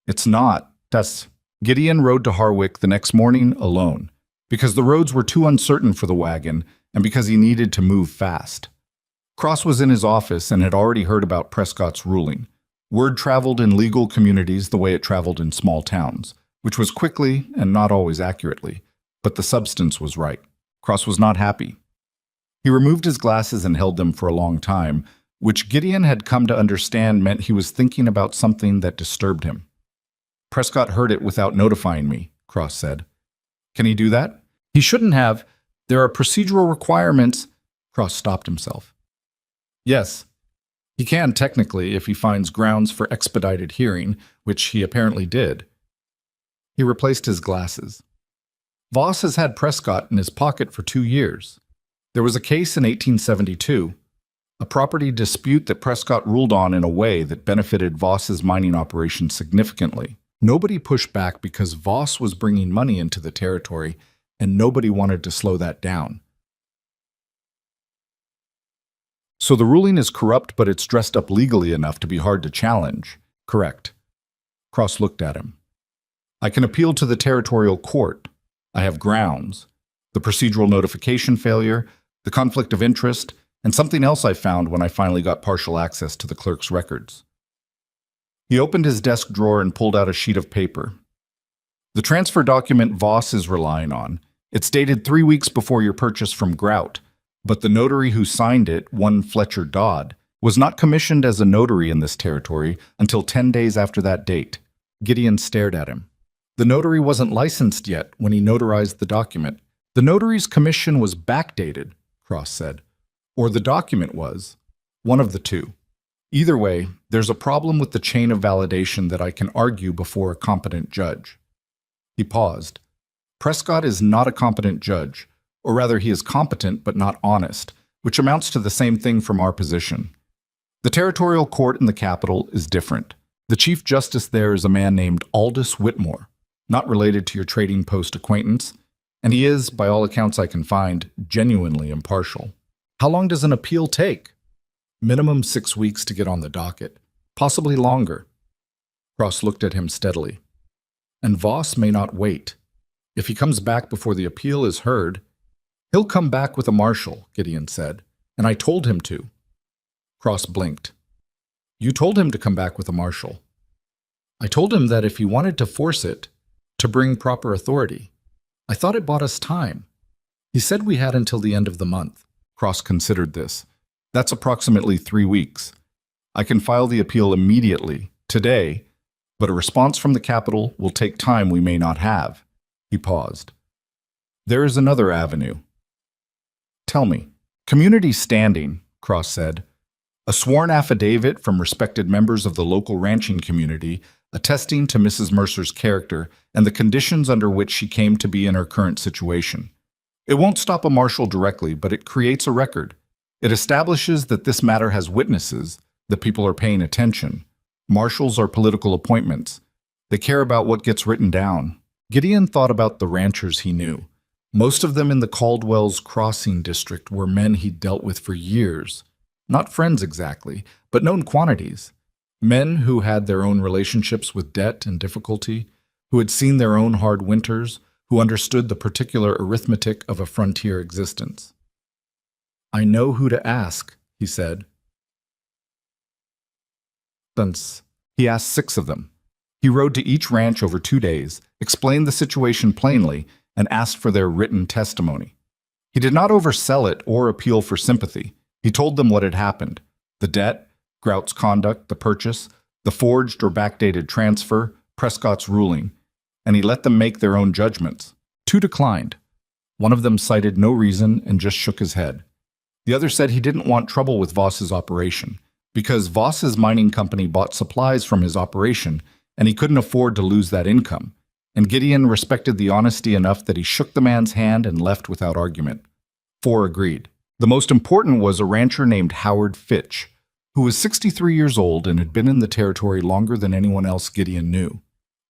It's not. Gideon rode to Harwick the next morning alone, because the roads were too uncertain for the wagon and because he needed to move fast. Cross was in his office and had already heard about Prescott's ruling. Word traveled in legal communities the way it traveled in small towns, which was quickly and not always accurately. but the substance was right. Cross was not happy. He removed his glasses and held them for a long time, which Gideon had come to understand meant he was thinking about something that disturbed him. Prescott heard it without notifying me, Cross said. Can he do that? He shouldn't have. There are procedural requirements. Cross stopped himself. Yes, he can technically if he finds grounds for expedited hearing, which he apparently did. He replaced his glasses. Voss has had Prescott in his pocket for 2 years. There was a case in 1872, a property dispute that Prescott ruled on in a way that benefited Voss's mining operation significantly. Nobody pushed back because Voss was bringing money into the territory, and nobody wanted to slow that down. So the ruling is corrupt, but it's dressed up legally enough to be hard to challenge. Correct. Cross looked at him. I can appeal to the territorial court. I have grounds. The procedural notification failure, the conflict of interest, and something else I found when I finally got partial access to the clerk's records. He opened his desk drawer and pulled out a sheet of paper. The transfer document Voss is relying on. It's dated 3 weeks before your purchase from Grout, but the notary who signed it, one Fletcher Dodd, was not commissioned as a notary in this territory until 10 days after that date. Gideon stared at him. The notary wasn't licensed yet when he notarized the document. The notary's commission was backdated, Cross said. Or the document was. One of the two. Either way, there's a problem with the chain of validation that I can argue before a competent judge. He paused. Prescott is not a competent judge, or rather he is competent but not honest, which amounts to the same thing from our position. The territorial court in the capital is different. The chief justice there is a man named Aldous Whitmore, not related to your trading post acquaintance, and he is, by all accounts I can find, genuinely impartial. How long does an appeal take? Minimum 6 weeks to get on the docket, possibly longer. Cross looked at him steadily. And Voss may not wait. If he comes back before the appeal is heard, he'll come back with a marshal, Gideon said, and I told him to. Cross blinked. You told him to come back with a marshal. I told him that if he wanted to force it, to bring proper authority. I thought it bought us time. He said we had until the end of the month. Cross considered this. That's approximately 3 weeks. I can file the appeal immediately, today, but a response from the capital will take time we may not have. He paused. There is another avenue. Tell me. Community standing, Cross said. A sworn affidavit from respected members of the local ranching community attesting to Mrs. Mercer's character and the conditions under which she came to be in her current situation. It won't stop a marshal directly, but it creates a record. It establishes that this matter has witnesses, that people are paying attention. Marshals are political appointments. They care about what gets written down. Gideon thought about the ranchers he knew. Most of them in the Caldwell's Crossing district were men he'd dealt with for years. Not friends exactly, but known quantities. Men who had their own relationships with debt and difficulty, who had seen their own hard winters, who understood the particular arithmetic of a frontier existence. I know who to ask, he said. He asked 6 of them. He rode to each ranch over 2 days, explained the situation plainly, and asked for their written testimony. He did not oversell it or appeal for sympathy. He told them what had happened: the debt, Grout's conduct, the purchase, the forged or backdated transfer, Prescott's ruling, and he let them make their own judgments. 2 declined. One of them cited no reason and just shook his head. The other said he didn't want trouble with Voss's operation, because Voss's mining company bought supplies from his operation, and he couldn't afford to lose that income. And Gideon respected the honesty enough that he shook the man's hand and left without argument. 4 agreed. The most important was a rancher named Howard Fitch, who was 63 years old and had been in the territory longer than anyone else Gideon knew.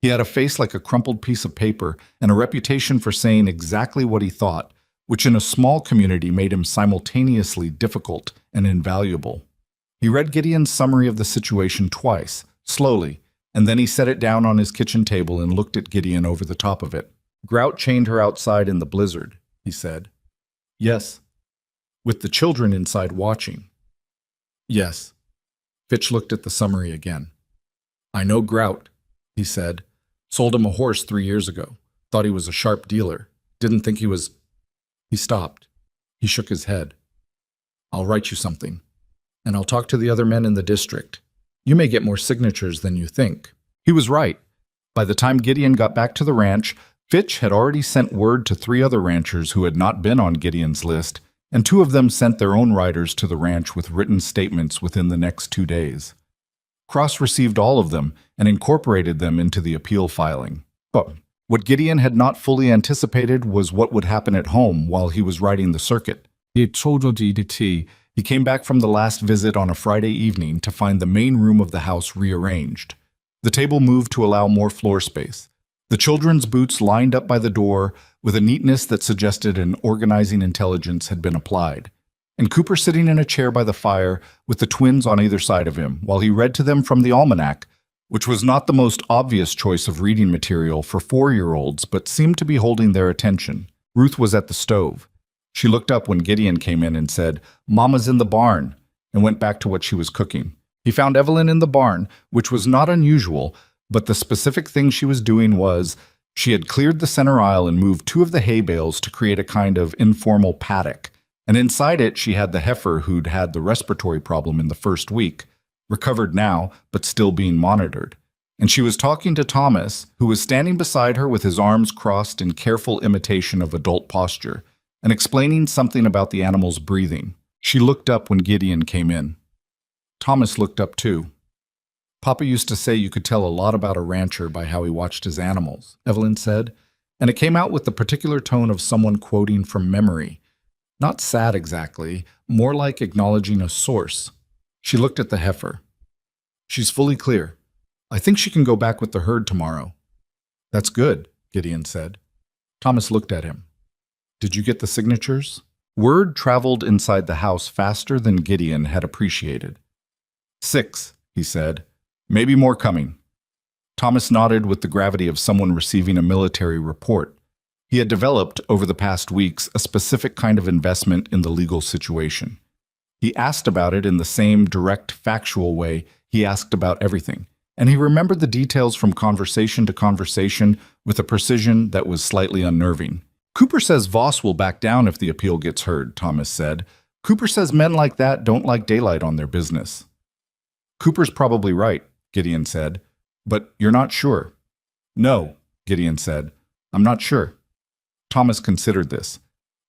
He had a face like a crumpled piece of paper and a reputation for saying exactly what he thought, which in a small community made him simultaneously difficult and invaluable. He read Gideon's summary of the situation twice, slowly, and then he set it down on his kitchen table and looked at Gideon over the top of it. Grout chained her outside in the blizzard, he said. Yes. With the children inside watching. Yes. Fitch looked at the summary again. I know Grout, he said. Sold him a horse 3 years ago. Thought he was a sharp dealer. Didn't think he was... He stopped. He shook his head. I'll write you something, and I'll talk to the other men in the district. You may get more signatures than you think. He was right. By the time Gideon got back to the ranch, Fitch had already sent word to 3 other ranchers who had not been on Gideon's list, and 2 of them sent their own writers to the ranch with written statements within the next 2 days. Cross received all of them and incorporated them into the appeal filing. But what Gideon had not fully anticipated was what would happen at home while he was writing the circuit. He came back from the last visit on a Friday evening to find the main room of the house rearranged. The table moved to allow more floor space. The children's boots lined up by the door with a neatness that suggested an organizing intelligence had been applied. And Cooper sitting in a chair by the fire with the twins on either side of him while he read to them from the almanac, which was not the most obvious choice of reading material for 4-year-olds but seemed to be holding their attention. Ruth was at the stove. She looked up when Gideon came in and said, "Mama's in the barn," and went back to what she was cooking. He found Evelyn in the barn, which was not unusual, but the specific thing she was doing was she had cleared the center aisle and moved 2 of the hay bales to create a kind of informal paddock, and inside it she had the heifer who'd had the respiratory problem in the first week, recovered now but still being monitored. And she was talking to Thomas, who was standing beside her with his arms crossed in careful imitation of adult posture, and explaining something about the animal's breathing. She looked up when Gideon came in. Thomas looked up too. "Papa used to say you could tell a lot about a rancher by how he watched his animals," Evelyn said, and it came out with the particular tone of someone quoting from memory. Not sad exactly, more like acknowledging a source. She looked at the heifer. "She's fully clear. I think she can go back with the herd tomorrow." "That's good," Gideon said. Thomas looked at him. "Did you get the signatures?" Word traveled inside the house faster than Gideon had appreciated. 6, he said. "Maybe more coming." Thomas nodded with the gravity of someone receiving a military report. He had developed, over the past weeks, a specific kind of investment in the legal situation. He asked about it in the same direct, factual way he asked about everything, and he remembered the details from conversation to conversation with a precision that was slightly unnerving. "Cooper says Voss will back down if the appeal gets heard," Thomas said. "Cooper says men like that don't like daylight on their business." "Cooper's probably right," Gideon said, "but you're not sure." "No," Gideon said, "I'm not sure." Thomas considered this.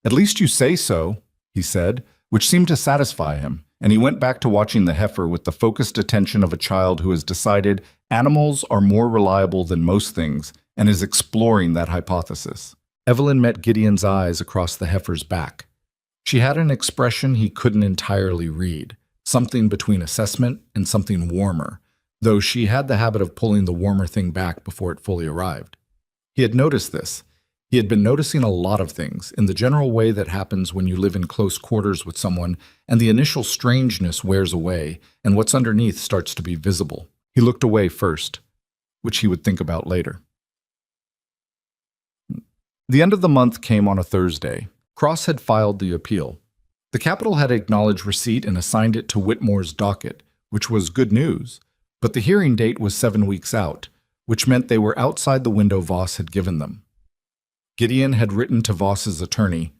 "At least you say so," he said, which seemed to satisfy him, and he went back to watching the heifer with the focused attention of a child who has decided animals are more reliable than most things and is exploring that hypothesis. Evelyn met Gideon's eyes across the heifer's back. She had an expression he couldn't entirely read, something between assessment and something warmer, though she had the habit of pulling the warmer thing back before it fully arrived. He had noticed this. He had been noticing a lot of things in the general way that happens when you live in close quarters with someone and the initial strangeness wears away and what's underneath starts to be visible. He looked away first, which he would think about later. The end of the month came on a Thursday. Cross had filed the appeal. The capital had acknowledged receipt and assigned it to Whitmore's docket, which was good news, but the hearing date was 7 weeks out, which meant they were outside the window Voss had given them. Gideon had written to Voss's attorney,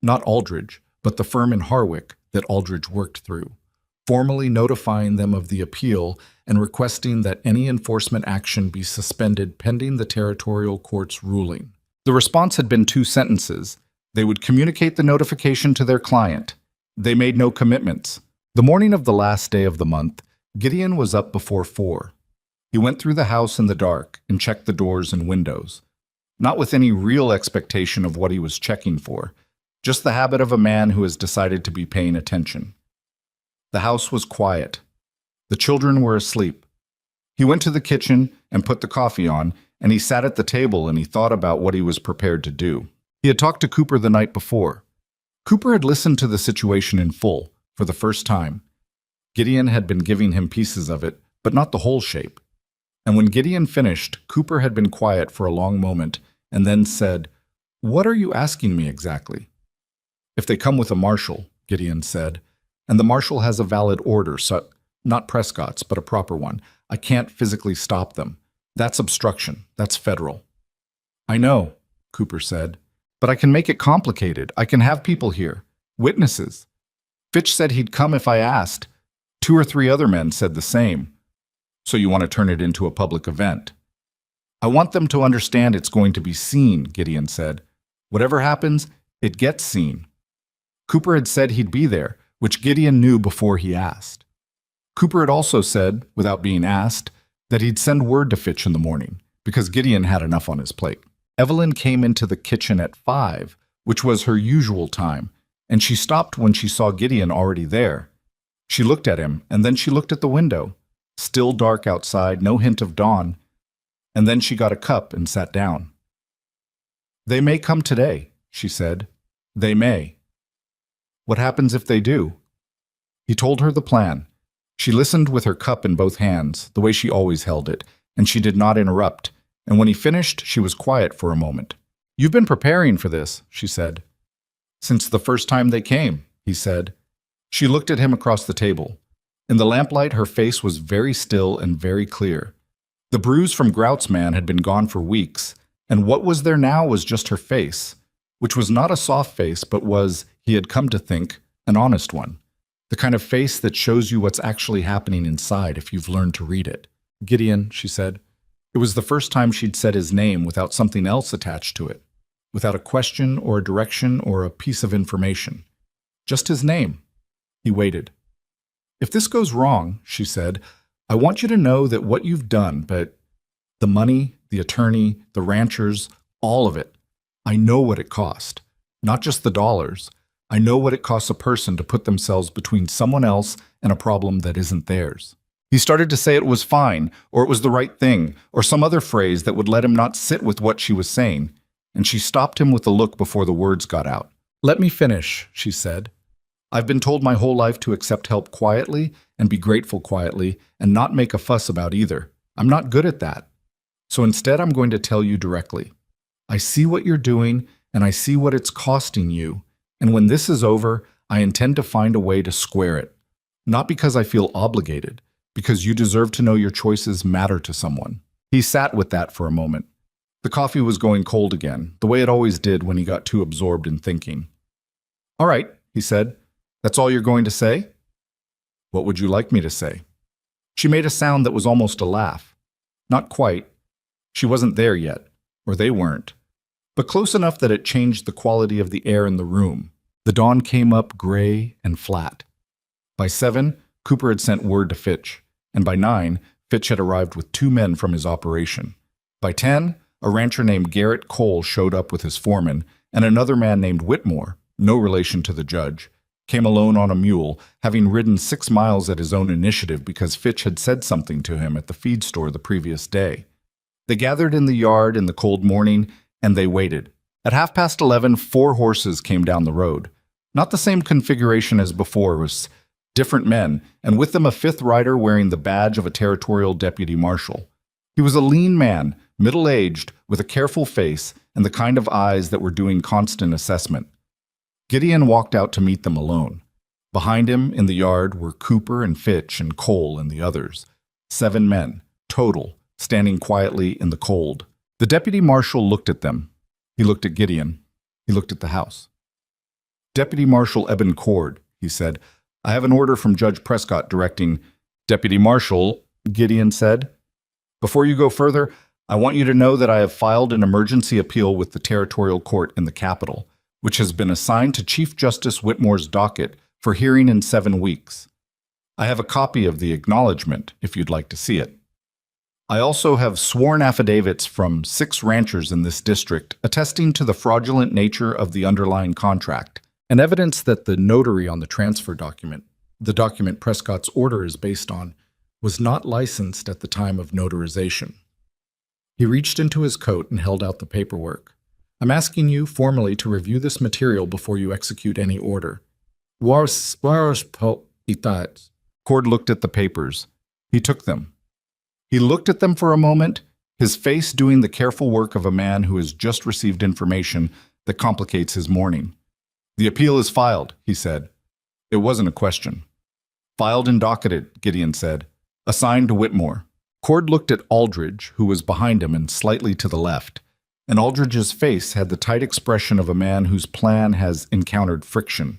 not Aldridge, but the firm in Harwick that Aldridge worked through, formally notifying them of the appeal and requesting that any enforcement action be suspended pending the territorial court's ruling. The response had been 2 sentences. They would communicate the notification to their client. They made no commitments. The morning of the last day of the month, Gideon was up before 4. He went through the house in the dark and checked the doors and windows, not with any real expectation of what he was checking for, just the habit of a man who has decided to be paying attention. The house was quiet. The children were asleep. He went to the kitchen and put the coffee on, and he sat at the table and he thought about what he was prepared to do. He had talked to Cooper the night before. Cooper had listened to the situation in full, for the first time. Gideon had been giving him pieces of it, but not the whole shape. And when Gideon finished, Cooper had been quiet for a long moment and then said, "What are you asking me exactly?" "If they come with a marshal," Gideon said, "and the marshal has a valid order, so not Prescott's, but a proper one, I can't physically stop them. That's obstruction. That's federal." "I know," Cooper said. But I can make it complicated. I can have people here. Witnesses. Fitch said he'd come if I asked. 2 or 3 other men said the same. So you want to turn it into a public event? I want them to understand it's going to be seen, Gideon said. Whatever happens, it gets seen. Cooper had said he'd be there, which Gideon knew before he asked. Cooper had also said, without being asked, that he'd send word to Fitch in the morning, because Gideon had enough on his plate. Evelyn came into the kitchen at 5, which was her usual time, and she stopped when she saw Gideon already there. She looked at him, and then she looked at the window. Still dark outside, no hint of dawn. And then she got a cup and sat down. They may come today, she said. They may. What happens if they do? He told her the plan. She listened with her cup in both hands, the way she always held it, and she did not interrupt, and when he finished, she was quiet for a moment. You've been preparing for this, she said. Since the first time they came, he said. She looked at him across the table. In the lamplight, her face was very still and very clear. The bruise from Groutsman had been gone for weeks, and what was there now was just her face, which was not a soft face, but was, he had come to think, an honest one. The kind of face that shows you what's actually happening inside if you've learned to read it. Gideon, she said. It was the first time she'd said his name without something else attached to it, without a question or a direction or a piece of information. Just his name. He waited. If this goes wrong, she said, I want you to know that what you've done, but the money, the attorney, the ranchers, all of it, I know what it cost. Not just the dollars. I know what it costs a person to put themselves between someone else and a problem that isn't theirs. He started to say it was fine, or it was the right thing, or some other phrase that would let him not sit with what she was saying, and she stopped him with a look before the words got out. Let me finish, she said. I've been told my whole life to accept help quietly and be grateful quietly and not make a fuss about either. I'm not good at that. So instead, I'm going to tell you directly. I see what you're doing, and I see what it's costing you. And when this is over, I intend to find a way to square it. Not because I feel obligated, because you deserve to know your choices matter to someone. He sat with that for a moment. The coffee was going cold again, the way it always did when he got too absorbed in thinking. All right, he said. That's all you're going to say? What would you like me to say? She made a sound that was almost a laugh. Not quite. She wasn't there yet, or they weren't. But close enough that it changed the quality of the air in the room. The dawn came up gray and flat. By 7, Cooper had sent word to Fitch, and by 9, Fitch had arrived with 2 men from his operation. By 10, a rancher named Garrett Cole showed up with his foreman, and another man named Whitmore, no relation to the judge, came alone on a mule, having ridden 6 miles at his own initiative because Fitch had said something to him at the feed store the previous day. They gathered in the yard in the cold morning, and they waited. At 11:30, 4 horses came down the road. Not the same configuration as before, it was different men, and with them a 5th rider wearing the badge of a territorial deputy marshal. He was a lean man, middle-aged, with a careful face and the kind of eyes that were doing constant assessment. Gideon walked out to meet them alone. Behind him, in the yard, were Cooper and Fitch and Cole and the others. 7 men, total, standing quietly in the cold. The deputy marshal looked at them. He looked at Gideon. He looked at the house. Deputy Marshal Eben Cord, he said, I have an order from Judge Prescott directing. Deputy Marshal, Gideon said, before you go further, I want you to know that I have filed an emergency appeal with the territorial court in the capital, which has been assigned to Chief Justice Whitmore's docket for hearing in 7 weeks. I have a copy of the acknowledgement, if you'd like to see it. I also have sworn affidavits from 6 ranchers in this district attesting to the fraudulent nature of the underlying contract, and evidence that the notary on the transfer document, the document Prescott's order is based on, was not licensed at the time of notarization. He reached into his coat and held out the paperwork. I'm asking you formally to review this material before you execute any order. Cord looked at the papers. He took them. He looked at them for a moment, his face doing the careful work of a man who has just received information that complicates his morning. The appeal is filed, he said. It wasn't a question. Filed and docketed, Gideon said. Assigned to Whitmore. Cord looked at Aldridge, who was behind him and slightly to the left. and Aldridge's face had the tight expression of a man whose plan has encountered friction.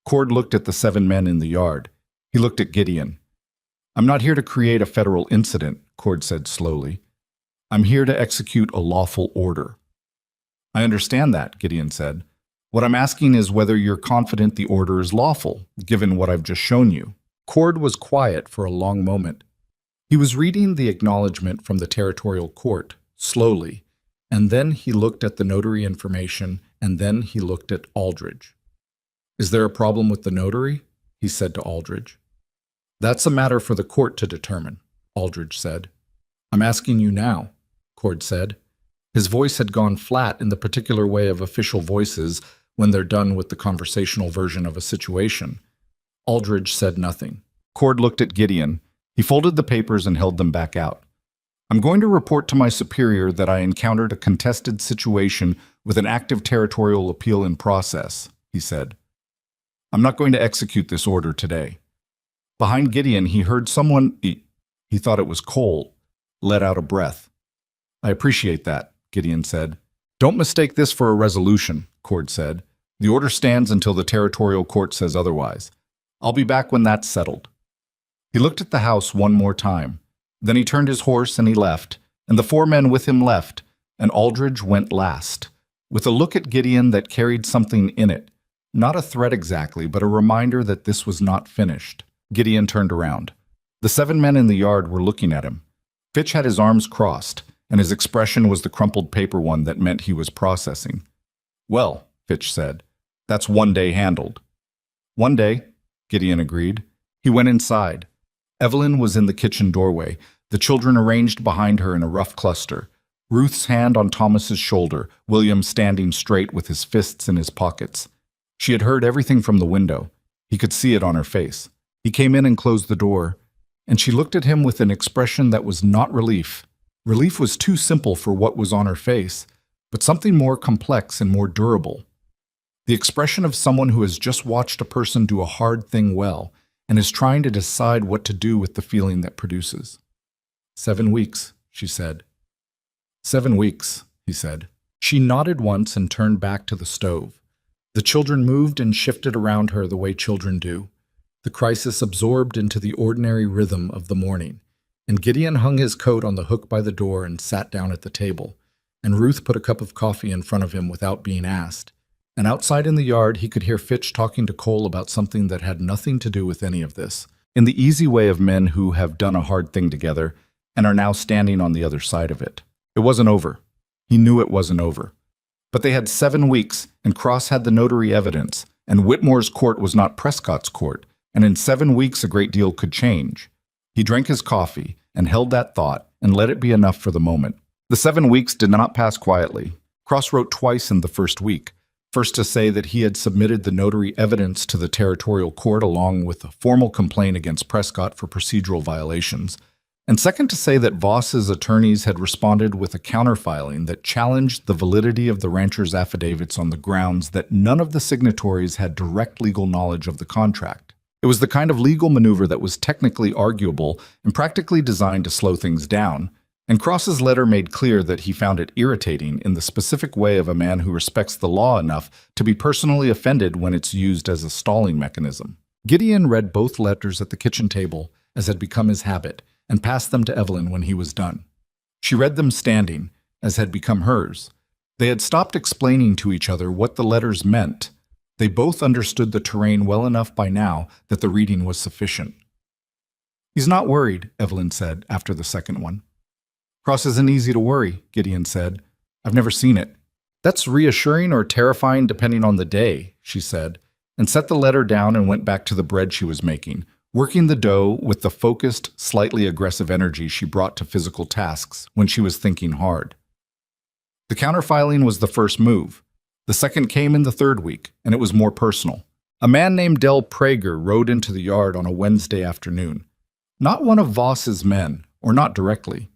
Cord looked at the 7 men in the yard. He looked at Gideon. "I'm not here to create a federal incident," Cord said slowly. "I'm here to execute a lawful order." "I understand that," Gideon said. "What I'm asking is whether you're confident the order is lawful, given what I've just shown you." Cord was quiet for a long moment. He was reading the acknowledgement from the territorial court, slowly, and then he looked at the notary information, and then he looked at Aldridge. "Is there a problem with the notary?" he said to Aldridge. "That's a matter for the court to determine," Aldridge said. "I'm asking you now," Cord said. His voice had gone flat in the particular way of official voices when they're done with the conversational version of a situation. Aldridge said nothing. Cord looked at Gideon. He folded the papers and held them back out. "I'm going to report to my superior that I encountered a contested situation with an active territorial appeal in process," he said. "I'm not going to execute this order today." Behind Gideon, he heard someone, he thought it was Cole, let out a breath. "I appreciate that," Gideon said. "Don't mistake this for a resolution," Cord said. "The order stands until the territorial court says otherwise. I'll be back when that's settled." He looked at the house one more time. Then he turned his horse and he left, and the 4 men with him left, and Aldridge went last, with a look at Gideon that carried something in it. Not a threat exactly, but a reminder that this was not finished. Gideon turned around. The 7 men in the yard were looking at him. Fitch had his arms crossed, and his expression was the crumpled paper one that meant he was processing. "Well," Fitch said, "that's one day handled." "One day," Gideon agreed. He went inside. Evelyn was in the kitchen doorway, the children arranged behind her in a rough cluster. Ruth's hand on Thomas's shoulder, William standing straight with his fists in his pockets. She had heard everything from the window. He could see it on her face. He came in and closed the door, and she looked at him with an expression that was not relief. Relief was too simple for what was on her face, but something more complex and more durable. The expression of someone who has just watched a person do a hard thing well and is trying to decide what to do with the feeling that produces. 7 weeks, she said. 7 weeks, he said. She nodded once and turned back to the stove. The children moved and shifted around her the way children do. The crisis absorbed into the ordinary rhythm of the morning, and Gideon hung his coat on the hook by the door and sat down at the table, and Ruth put a cup of coffee in front of him without being asked. And outside in the yard, he could hear Fitch talking to Cole about something that had nothing to do with any of this, in the easy way of men who have done a hard thing together and are now standing on the other side of it. It wasn't over. He knew it wasn't over. But they had 7 weeks, and Cross had the notary evidence, and Whitmore's court was not Prescott's court, and in 7 weeks a great deal could change. He drank his coffee and held that thought and let it be enough for the moment. The 7 weeks did not pass quietly. Cross wrote twice in the first week. First to say that he had submitted the notary evidence to the territorial court along with a formal complaint against Prescott for procedural violations, and second to say that Voss's attorneys had responded with a counterfiling that challenged the validity of the rancher's affidavits on the grounds that none of the signatories had direct legal knowledge of the contract. It was the kind of legal maneuver that was technically arguable and practically designed to slow things down, and Cross's letter made clear that he found it irritating in the specific way of a man who respects the law enough to be personally offended when it's used as a stalling mechanism. Gideon read both letters at the kitchen table, as had become his habit, and passed them to Evelyn when he was done. She read them standing, as had become hers. They had stopped explaining to each other what the letters meant. They both understood the terrain well enough by now that the reading was sufficient. "He's not worried," Evelyn said after the second one. "Cross isn't easy to worry," Gideon said. "I've never seen it." "That's reassuring or terrifying depending on the day," she said, and set the letter down and went back to the bread she was making, working the dough with the focused, slightly aggressive energy she brought to physical tasks when she was thinking hard. The counterfiling was the first move. The second came in the 3rd week, and it was more personal. A man named Del Prager rode into the yard on a Wednesday afternoon. Not one of Voss's men, or not directly.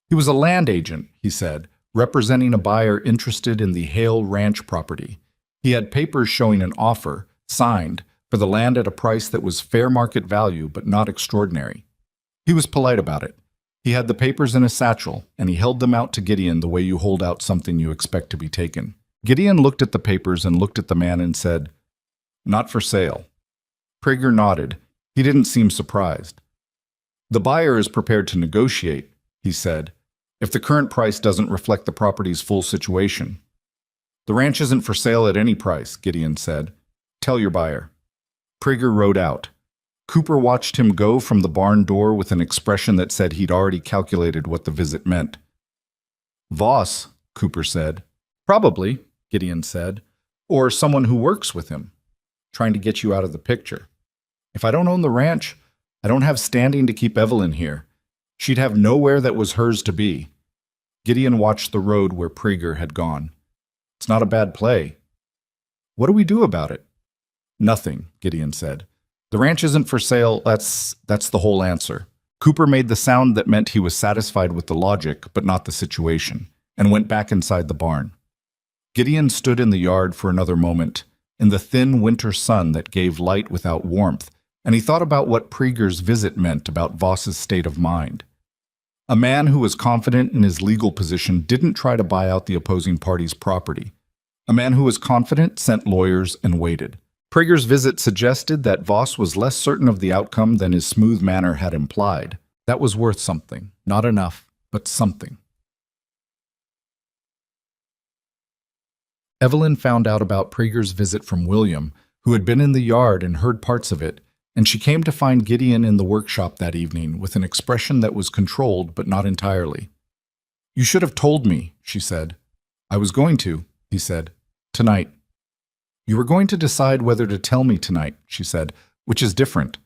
He was a land agent, he said, representing a buyer interested in the Hale Ranch property. He had papers showing an offer, signed, for the land at a price that was fair market value but not extraordinary. He was polite about it. He had the papers in a satchel, and he held them out to Gideon the way you hold out something you expect to be taken. Gideon looked at the papers and looked at the man and said, "Not for sale." Prager nodded. He didn't seem surprised. "The buyer is prepared to negotiate," he said, "if the current price doesn't reflect the property's full situation." "The ranch isn't for sale at any price," Gideon said. "Tell your buyer." Prager rode out. Cooper watched him go from the barn door with an expression that said he'd already calculated what the visit meant. "Voss," Cooper said. "Probably," Gideon said. "Or someone who works with him, trying to get you out of the picture. If I don't own the ranch, I don't have standing to keep Evelyn here. She'd have nowhere that was hers to be." Gideon watched the road where Prager had gone. "It's not a bad play." "What do we do about it?" "Nothing," Gideon said. "The ranch isn't for sale, that's the whole answer." Cooper made the sound that meant he was satisfied with the logic, but not the situation, and went back inside the barn. Gideon stood in the yard for another moment, in the thin winter sun that gave light without warmth, and he thought about what Prager's visit meant about Voss's state of mind. A man who was confident in his legal position didn't try to buy out the opposing party's property. A man who was confident sent lawyers and waited. Prager's visit suggested that Voss was less certain of the outcome than his smooth manner had implied. That was worth something. Not enough, but something. Evelyn found out about Prager's visit from William, who had been in the yard and heard parts of it, and she came to find Gideon in the workshop that evening with an expression that was controlled but not entirely. "You should have told me," she said. "I was going to," he said. "Tonight." "You were going to decide whether to tell me tonight," she said, "which is different."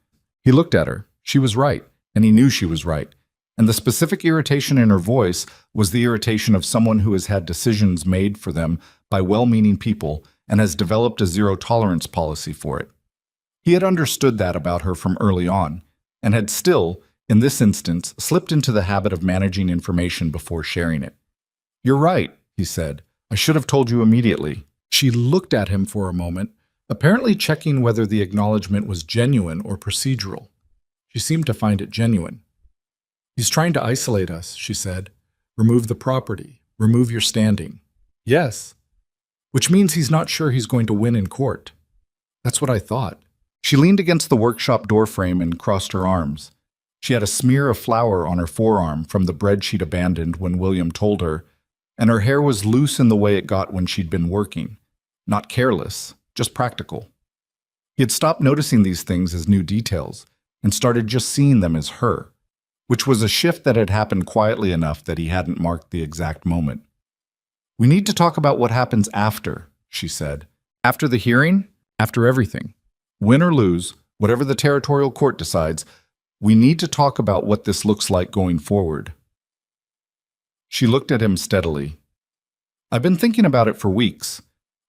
He looked at her. She was right, and he knew she was right. And the specific irritation in her voice was the irritation of someone who has had decisions made for them by well-meaning people and has developed a zero-tolerance policy for it. He had understood that about her from early on, and had still, in this instance, slipped into the habit of managing information before sharing it. "You're right," he said. "I should have told you immediately." She looked at him for a moment, apparently checking whether the acknowledgement was genuine or procedural. She seemed to find it genuine. "He's trying to isolate us," she said. "Remove the property. Remove your standing." "Yes." "Which means he's not sure he's going to win in court." "That's what I thought." She leaned against the workshop doorframe and crossed her arms. She had a smear of flour on her forearm from the bread she'd abandoned when William told her, and her hair was loose in the way it got when she'd been working. Not careless, just practical. He had stopped noticing these things as new details and started just seeing them as her, which was a shift that had happened quietly enough that he hadn't marked the exact moment. "We need to talk about what happens after," she said. "After the hearing, after everything. Win or lose, whatever the territorial court decides, we need to talk about what this looks like going forward." She looked at him steadily. "I've been thinking about it for weeks.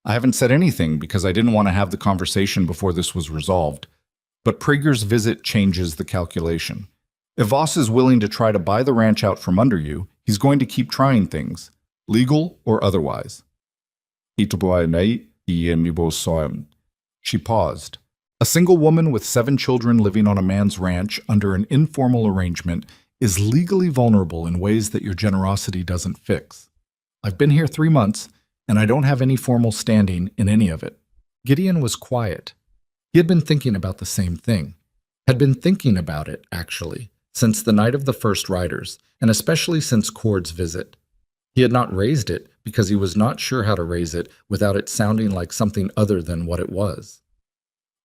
I haven't said anything because I didn't want to have the conversation before this was resolved. But Prager's visit changes the calculation. If Voss is willing to try to buy the ranch out from under you, he's going to keep trying things, legal or otherwise." She paused. A single woman with 7 children living on a man's ranch under an informal arrangement is legally vulnerable in ways that your generosity doesn't fix. I've been here 3 months, and I don't have any formal standing in any of it. Gideon was quiet. He had been thinking about the same thing. Had been thinking about it, actually, since the night of the first riders, and especially since Cord's visit. He had not raised it because he was not sure how to raise it without it sounding like something other than what it was.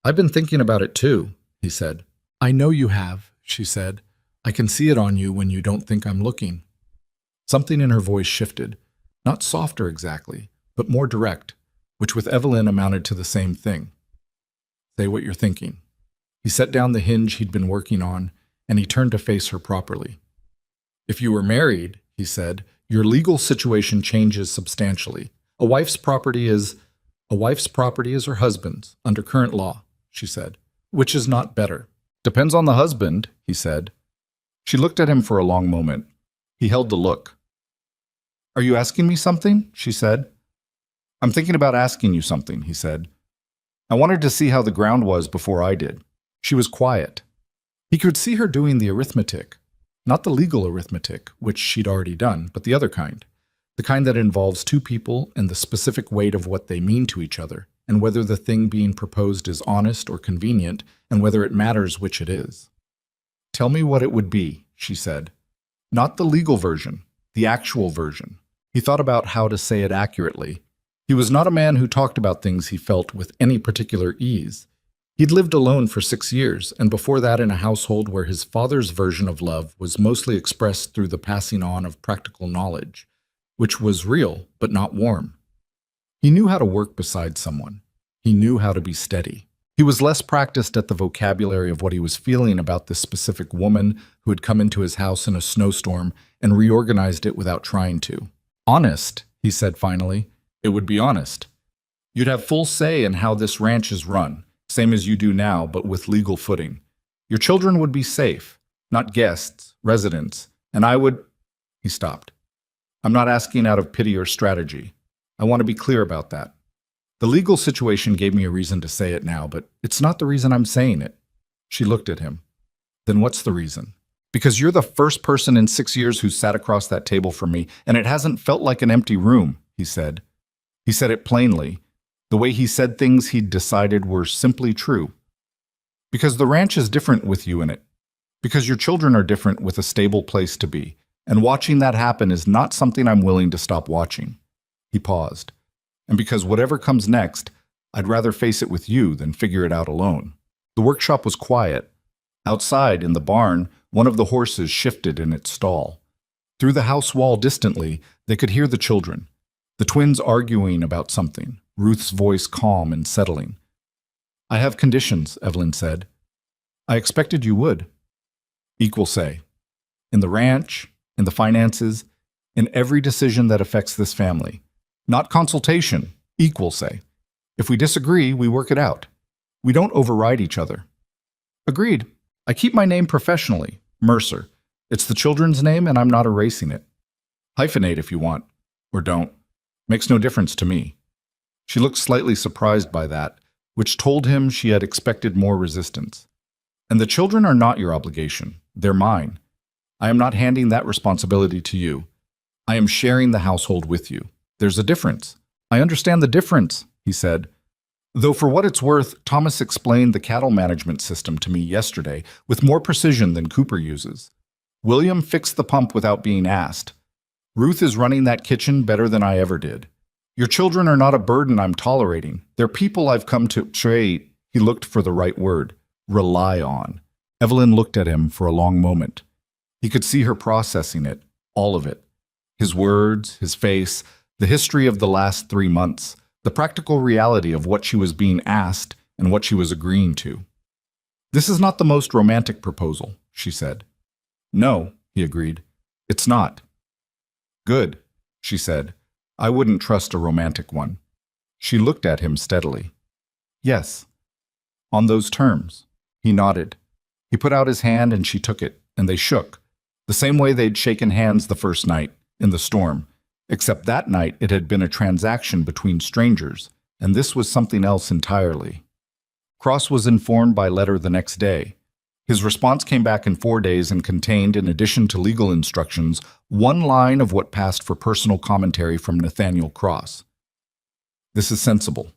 "I've been thinking about it too," he said. "I know you have," she said. "I can see it on you when you don't think I'm looking." Something in her voice shifted, not softer exactly, but more direct, which with Evelyn amounted to the same thing. "Say what you're thinking." He set down the hinge he'd been working on, and he turned to face her properly. "If you were married," he said, "your legal situation changes substantially. A wife's property is her husband's, under current law," she said. "Which is not better." "Depends on the husband," he said. She looked at him for a long moment. He held the look. "Are you asking me something?" she said. "I'm thinking about asking you something," he said. "I wanted to see how the ground was before I did." She was quiet. He could see her doing the arithmetic. Not the legal arithmetic, which she'd already done, but the other kind. The kind that involves two people and the specific weight of what they mean to each other, and whether the thing being proposed is honest or convenient, and whether it matters which it is. Tell me what it would be, she said. Not the legal version, the actual version. He thought about how to say it accurately. He was not a man who talked about things he felt with any particular ease. He'd lived alone for 6 years, and before that in a household where his father's version of love was mostly expressed through the passing on of practical knowledge, which was real but not warm. He knew how to work beside someone. He knew how to be steady. He was less practiced at the vocabulary of what he was feeling about this specific woman who had come into his house in a snowstorm and reorganized it without trying to. Honest, he said finally. It would be honest. You'd have full say in how this ranch is run, same as you do now, but with legal footing. Your children would be safe, not guests, residents, and I would... He stopped. I'm not asking out of pity or strategy. I want to be clear about that. The legal situation gave me a reason to say it now, but it's not the reason I'm saying it. She looked at him. Then what's the reason? Because you're the first person in 6 years who sat across that table from me, and it hasn't felt like an empty room, he said. He said it plainly. The way he said things he'd decided were simply true. Because the ranch is different with you in it. Because your children are different with a stable place to be. And watching that happen is not something I'm willing to stop watching. He paused. And because whatever comes next, I'd rather face it with you than figure it out alone. The workshop was quiet. Outside, in the barn, one of the horses shifted in its stall. Through the house wall distantly, they could hear the children. The twins arguing about something, Ruth's voice calm and settling. I have conditions, Evelyn said. I expected you would. Equal say. In the ranch, in the finances, in every decision that affects this family. Not consultation, equal say. If we disagree, we work it out. We don't override each other. Agreed. I keep my name professionally, Mercer. It's the children's name and I'm not erasing it. Hyphenate if you want, or don't. Makes no difference to me. She looked slightly surprised by that, which told him she had expected more resistance. And the children are not your obligation. They're mine. I am not handing that responsibility to you. I am sharing the household with you. There's a difference. I understand the difference, he said. Though for what it's worth, Thomas explained the cattle management system to me yesterday with more precision than Cooper uses. William fixed the pump without being asked. Ruth is running that kitchen better than I ever did. Your children are not a burden I'm tolerating. They're people I've come to trade. He looked for the right word. Rely on. Evelyn looked at him for a long moment. He could see her processing it, all of it. His words, his face, the history of the last 3 months, the practical reality of what she was being asked and what she was agreeing to. This is not the most romantic proposal, she said. No, he agreed. It's not. Good, she said. I wouldn't trust a romantic one. She looked at him steadily. Yes. On those terms. He nodded. He put out his hand and she took it, and they shook, the same way they'd shaken hands the first night, in the storm, except that night it had been a transaction between strangers, and this was something else entirely. Cross was informed by letter the next day. His response came back in 4 days and contained, in addition to legal instructions, 1 line of what passed for personal commentary from Nathaniel Cross. This is sensible.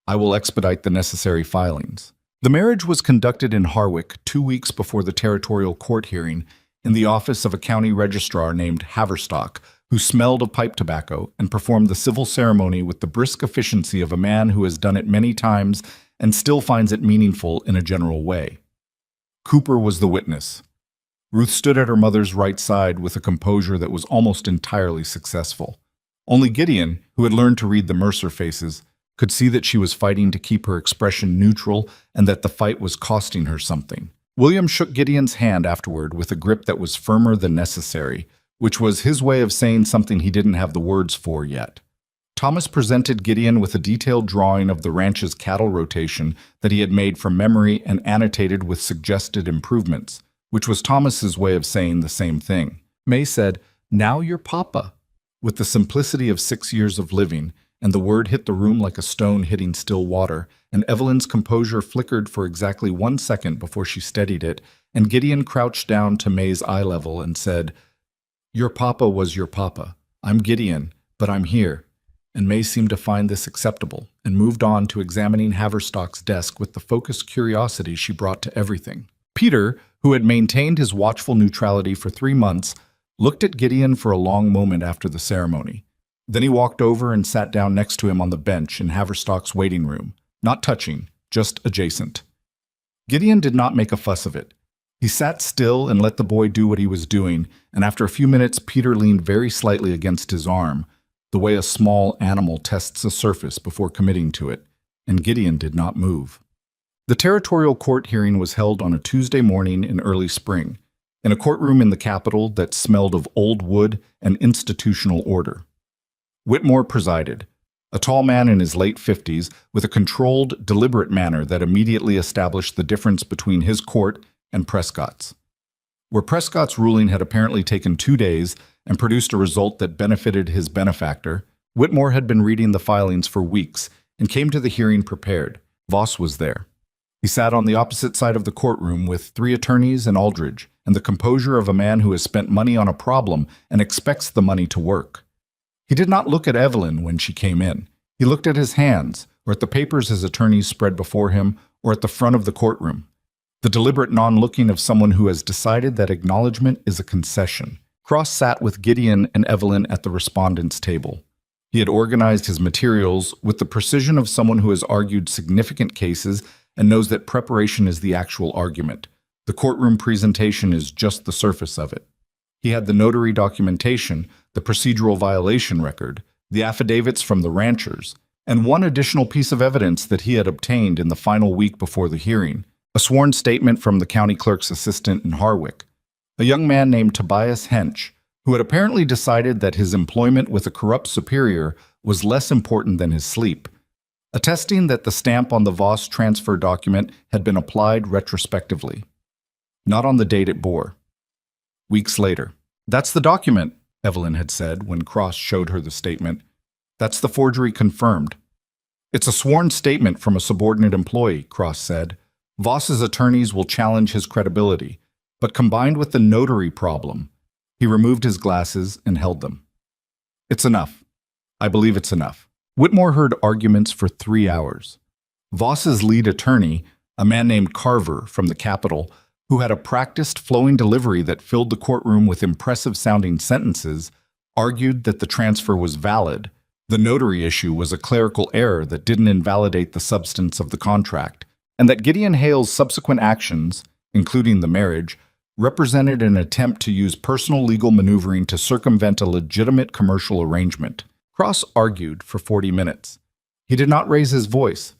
I will expedite the necessary filings. The marriage was conducted in Harwick 2 weeks before the territorial court hearing in the office of a county registrar named Haverstock, who smelled of pipe tobacco and performed the civil ceremony with the brisk efficiency of a man who has done it many times and still finds it meaningful in a general way. Cooper was the witness. Ruth stood at her mother's right side with a composure that was almost entirely successful. Only Gideon, who had learned to read the Mercer faces, could see that she was fighting to keep her expression neutral and that the fight was costing her something. William shook Gideon's hand afterward with a grip that was firmer than necessary, which was his way of saying something he didn't have the words for yet. Thomas presented Gideon with a detailed drawing of the ranch's cattle rotation that he had made from memory and annotated with suggested improvements, which was Thomas's way of saying the same thing. May said, "Now you're Papa," with the simplicity of 6 years of living, and the word hit the room like a stone hitting still water, and Evelyn's composure flickered for exactly 1 second before she steadied it and Gideon crouched down to May's eye level and said, "Your papa was your papa. I'm Gideon, but I'm here." And May seemed to find this acceptable and moved on to examining Haverstock's desk with the focused curiosity she brought to everything. Peter, who had maintained his watchful neutrality for 3 months, looked at Gideon for a long moment after the ceremony. Then he walked over and sat down next to him on the bench in Haverstock's waiting room, not touching, just adjacent. Gideon did not make a fuss of it. He sat still and let the boy do what he was doing, and after a few minutes Peter leaned very slightly against his arm, the way a small animal tests a surface before committing to it, and Gideon did not move. The territorial court hearing was held on a Tuesday morning in early spring, in a courtroom in the Capitol that smelled of old wood and institutional order. Whitmore presided, a tall man in his late 50s with a controlled, deliberate manner that immediately established the difference between his court and Prescott's. Where Prescott's ruling had apparently taken 2 days and produced a result that benefited his benefactor, Whitmore had been reading the filings for weeks and came to the hearing prepared. Voss was there. He sat on the opposite side of the courtroom with 3 attorneys and Aldridge, and the composure of a man who has spent money on a problem and expects the money to work. He did not look at Evelyn when she came in. He looked at his hands, or at the papers his attorneys spread before him, or at the front of the courtroom. The deliberate non-looking of someone who has decided that acknowledgement is a concession. Cross sat with Gideon and Evelyn at the respondents' table. He had organized his materials with the precision of someone who has argued significant cases and knows that preparation is the actual argument. The courtroom presentation is just the surface of it. He had the notary documentation, the procedural violation record, the affidavits from the ranchers, and one additional piece of evidence that he had obtained in the final week before the hearing, a sworn statement from the county clerk's assistant in Harwick, a young man named Tobias Hench, who had apparently decided that his employment with a corrupt superior was less important than his sleep, attesting that the stamp on the Voss transfer document had been applied retrospectively, not on the date it bore. Weeks later, "That's the document," Evelyn had said when Cross showed her the statement. "That's the forgery confirmed." "It's a sworn statement from a subordinate employee," Cross said. "Voss's attorneys will challenge his credibility, but combined with the notary problem," he removed his glasses and held them. "It's enough. I believe it's enough." Whitmore heard arguments for 3 hours. Voss's lead attorney, a man named Carver from the Capitol, who had a practiced, flowing delivery that filled the courtroom with impressive-sounding sentences, argued that the transfer was valid. The notary issue was a clerical error that didn't invalidate the substance of the contract, and that Gideon Hale's subsequent actions, including the marriage, represented an attempt to use personal legal maneuvering to circumvent a legitimate commercial arrangement. Cross argued for 40 minutes. He did not raise his voice.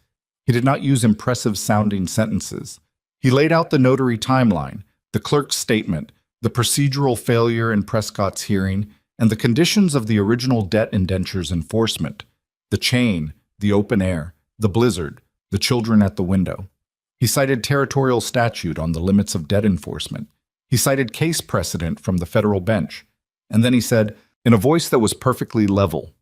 He did not use impressive-sounding sentences. He laid out the notary timeline, the clerk's statement, the procedural failure in Prescott's hearing, and the conditions of the original debt indentures enforcement, the chain, the open air, the blizzard, the children at the window. He cited territorial statute on the limits of debt enforcement. He cited case precedent from the federal bench. And then he said, in a voice that was perfectly level,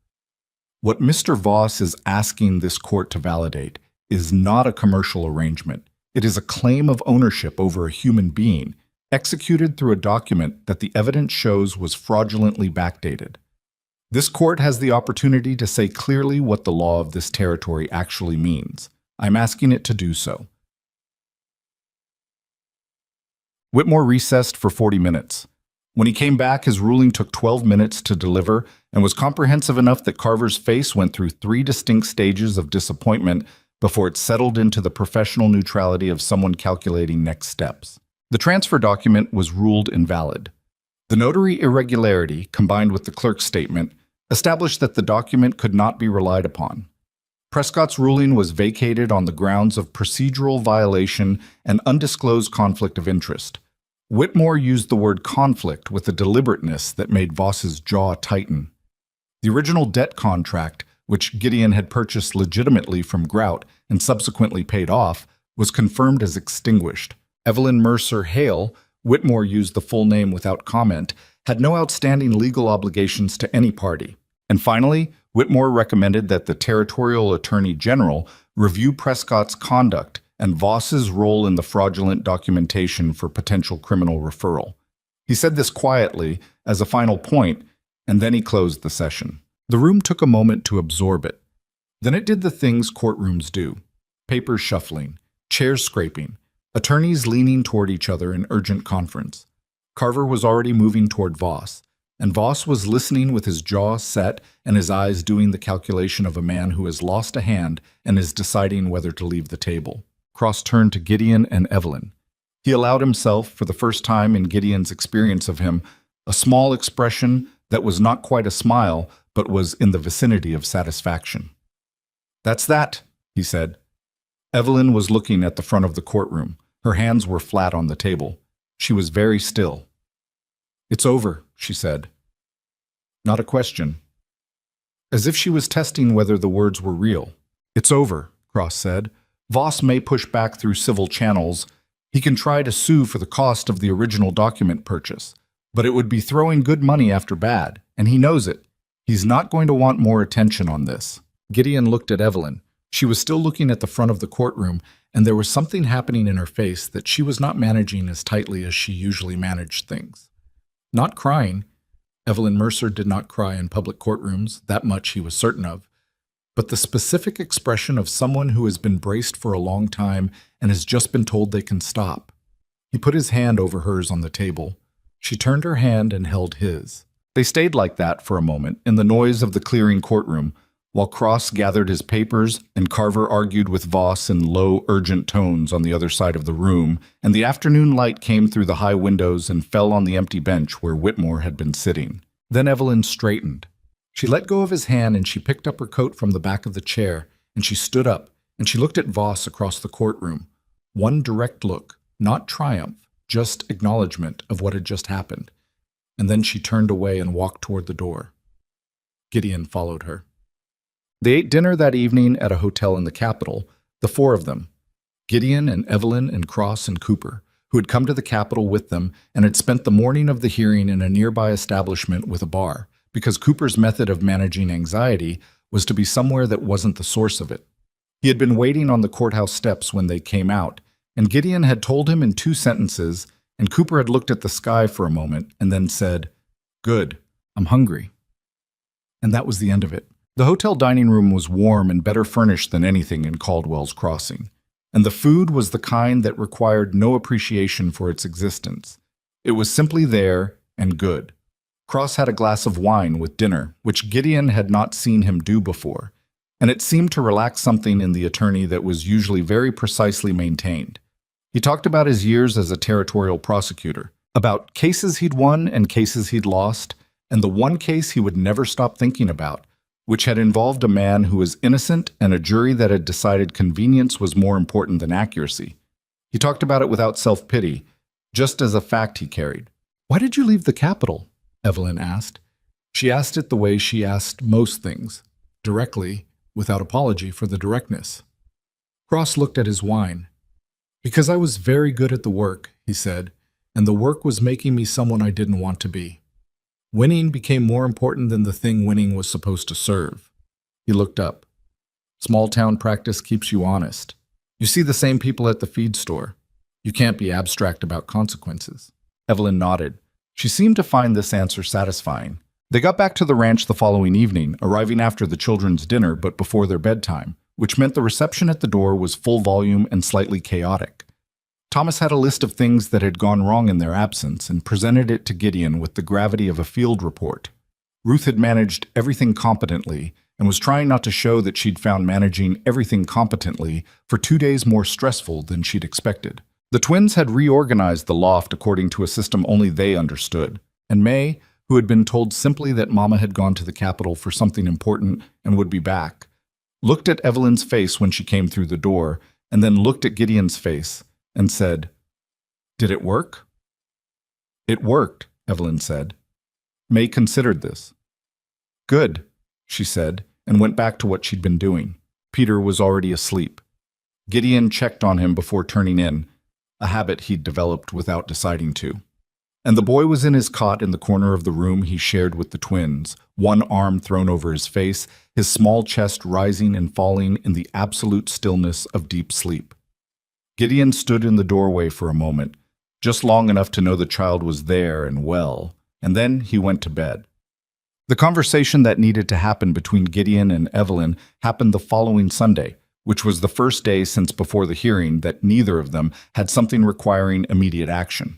"What Mr. Voss is asking this court to validate is not a commercial arrangement. It is a claim of ownership over a human being, executed through a document that the evidence shows was fraudulently backdated. This court has the opportunity to say clearly what the law of this territory actually means. I'm asking it to do so." Whitmore recessed for 40 minutes. When he came back, his ruling took 12 minutes to deliver and was comprehensive enough that Carver's face went through 3 distinct stages of disappointment before it settled into the professional neutrality of someone calculating next steps. The transfer document was ruled invalid. The notary irregularity, combined with the clerk's statement, established that the document could not be relied upon. Prescott's ruling was vacated on the grounds of procedural violation and undisclosed conflict of interest. Whitmore used the word conflict with a deliberateness that made Voss's jaw tighten. The original debt contract, which Gideon had purchased legitimately from Grout and subsequently paid off, was confirmed as extinguished. Evelyn Mercer Hale, Whitmore used the full name without comment, had no outstanding legal obligations to any party. And finally, Whitmore recommended that the Territorial Attorney General review Prescott's conduct and Voss's role in the fraudulent documentation for potential criminal referral. He said this quietly, as a final point, and then he closed the session. The room took a moment to absorb it. Then it did the things courtrooms do. Papers shuffling, chairs scraping, attorneys leaning toward each other in urgent conference. Carver was already moving toward Voss, and Voss was listening with his jaw set and his eyes doing the calculation of a man who has lost a hand and is deciding whether to leave the table. Cross turned to Gideon and Evelyn. He allowed himself, for the first time in Gideon's experience of him, a small expression that was not quite a smile, but was in the vicinity of satisfaction. "That's that," he said. Evelyn was looking at the front of the courtroom. Her hands were flat on the table. She was very still. "It's over," she said. Not a question. As if she was testing whether the words were real. "It's over," Cross said. "Voss may push back through civil channels. He can try to sue for the cost of the original document purchase. But it would be throwing good money after bad, and he knows it. He's not going to want more attention on this." Gideon looked at Evelyn. She was still looking at the front of the courtroom, and there was something happening in her face that she was not managing as tightly as she usually managed things. Not crying. Evelyn Mercer did not cry in public courtrooms, that much he was certain of. But the specific expression of someone who has been braced for a long time and has just been told they can stop. He put his hand over hers on the table. She turned her hand and held his. They stayed like that for a moment in the noise of the clearing courtroom, while Cross gathered his papers and Carver argued with Voss in low, urgent tones on the other side of the room, and the afternoon light came through the high windows and fell on the empty bench where Whitmore had been sitting. Then Evelyn straightened. She let go of his hand and she picked up her coat from the back of the chair, and she stood up, and she looked at Voss across the courtroom. One direct look, not triumph, just acknowledgement of what had just happened. And then she turned away and walked toward the door. Gideon followed her. They ate dinner that evening at a hotel in the capital, the four of them, Gideon and Evelyn and Cross and Cooper, who had come to the capital with them and had spent the morning of the hearing in a nearby establishment with a bar, because Cooper's method of managing anxiety was to be somewhere that wasn't the source of it. He had been waiting on the courthouse steps when they came out, and Gideon had told him in 2 sentences, and Cooper had looked at the sky for a moment and then said, "Good, I'm hungry." And that was the end of it. The hotel dining room was warm and better furnished than anything in Caldwell's Crossing, and the food was the kind that required no appreciation for its existence. It was simply there and good. Cross had a glass of wine with dinner, which Gideon had not seen him do before, and it seemed to relax something in the attorney that was usually very precisely maintained. He talked about his years as a territorial prosecutor, about cases he'd won and cases he'd lost, and the one case he would never stop thinking about, which had involved a man who was innocent and a jury that had decided convenience was more important than accuracy. He talked about it without self-pity, just as a fact he carried. "Why did you leave the capital?" Evelyn asked. She asked it the way she asked most things, directly, without apology for the directness. Cross looked at his wine. "Because I was very good at the work," he said, "and the work was making me someone I didn't want to be. Winning became more important than the thing winning was supposed to serve." He looked up. "Small-town practice keeps you honest. You see the same people at the feed store. You can't be abstract about consequences." Evelyn nodded. She seemed to find this answer satisfying. They got back to the ranch the following evening, arriving after the children's dinner but before their bedtime, which meant the reception at the door was full volume and slightly chaotic. Thomas had a list of things that had gone wrong in their absence and presented it to Gideon with the gravity of a field report. Ruth had managed everything competently and was trying not to show that she'd found managing everything competently for 2 days more stressful than she'd expected. The twins had reorganized the loft according to a system only they understood, and May, who had been told simply that Mama had gone to the capital for something important and would be back, looked at Evelyn's face when she came through the door, and then looked at Gideon's face and said, "Did it work?" "It worked," Evelyn said. May considered this. "Good," she said, and went back to what she'd been doing. Peter was already asleep. Gideon checked on him before turning in, a habit he'd developed without deciding to. And the boy was in his cot in the corner of the room he shared with the twins, one arm thrown over his face, his small chest rising and falling in the absolute stillness of deep sleep. Gideon stood in the doorway for a moment, just long enough to know the child was there and well, and then he went to bed. The conversation that needed to happen between Gideon and Evelyn happened the following Sunday, which was the first day since before the hearing that neither of them had something requiring immediate action.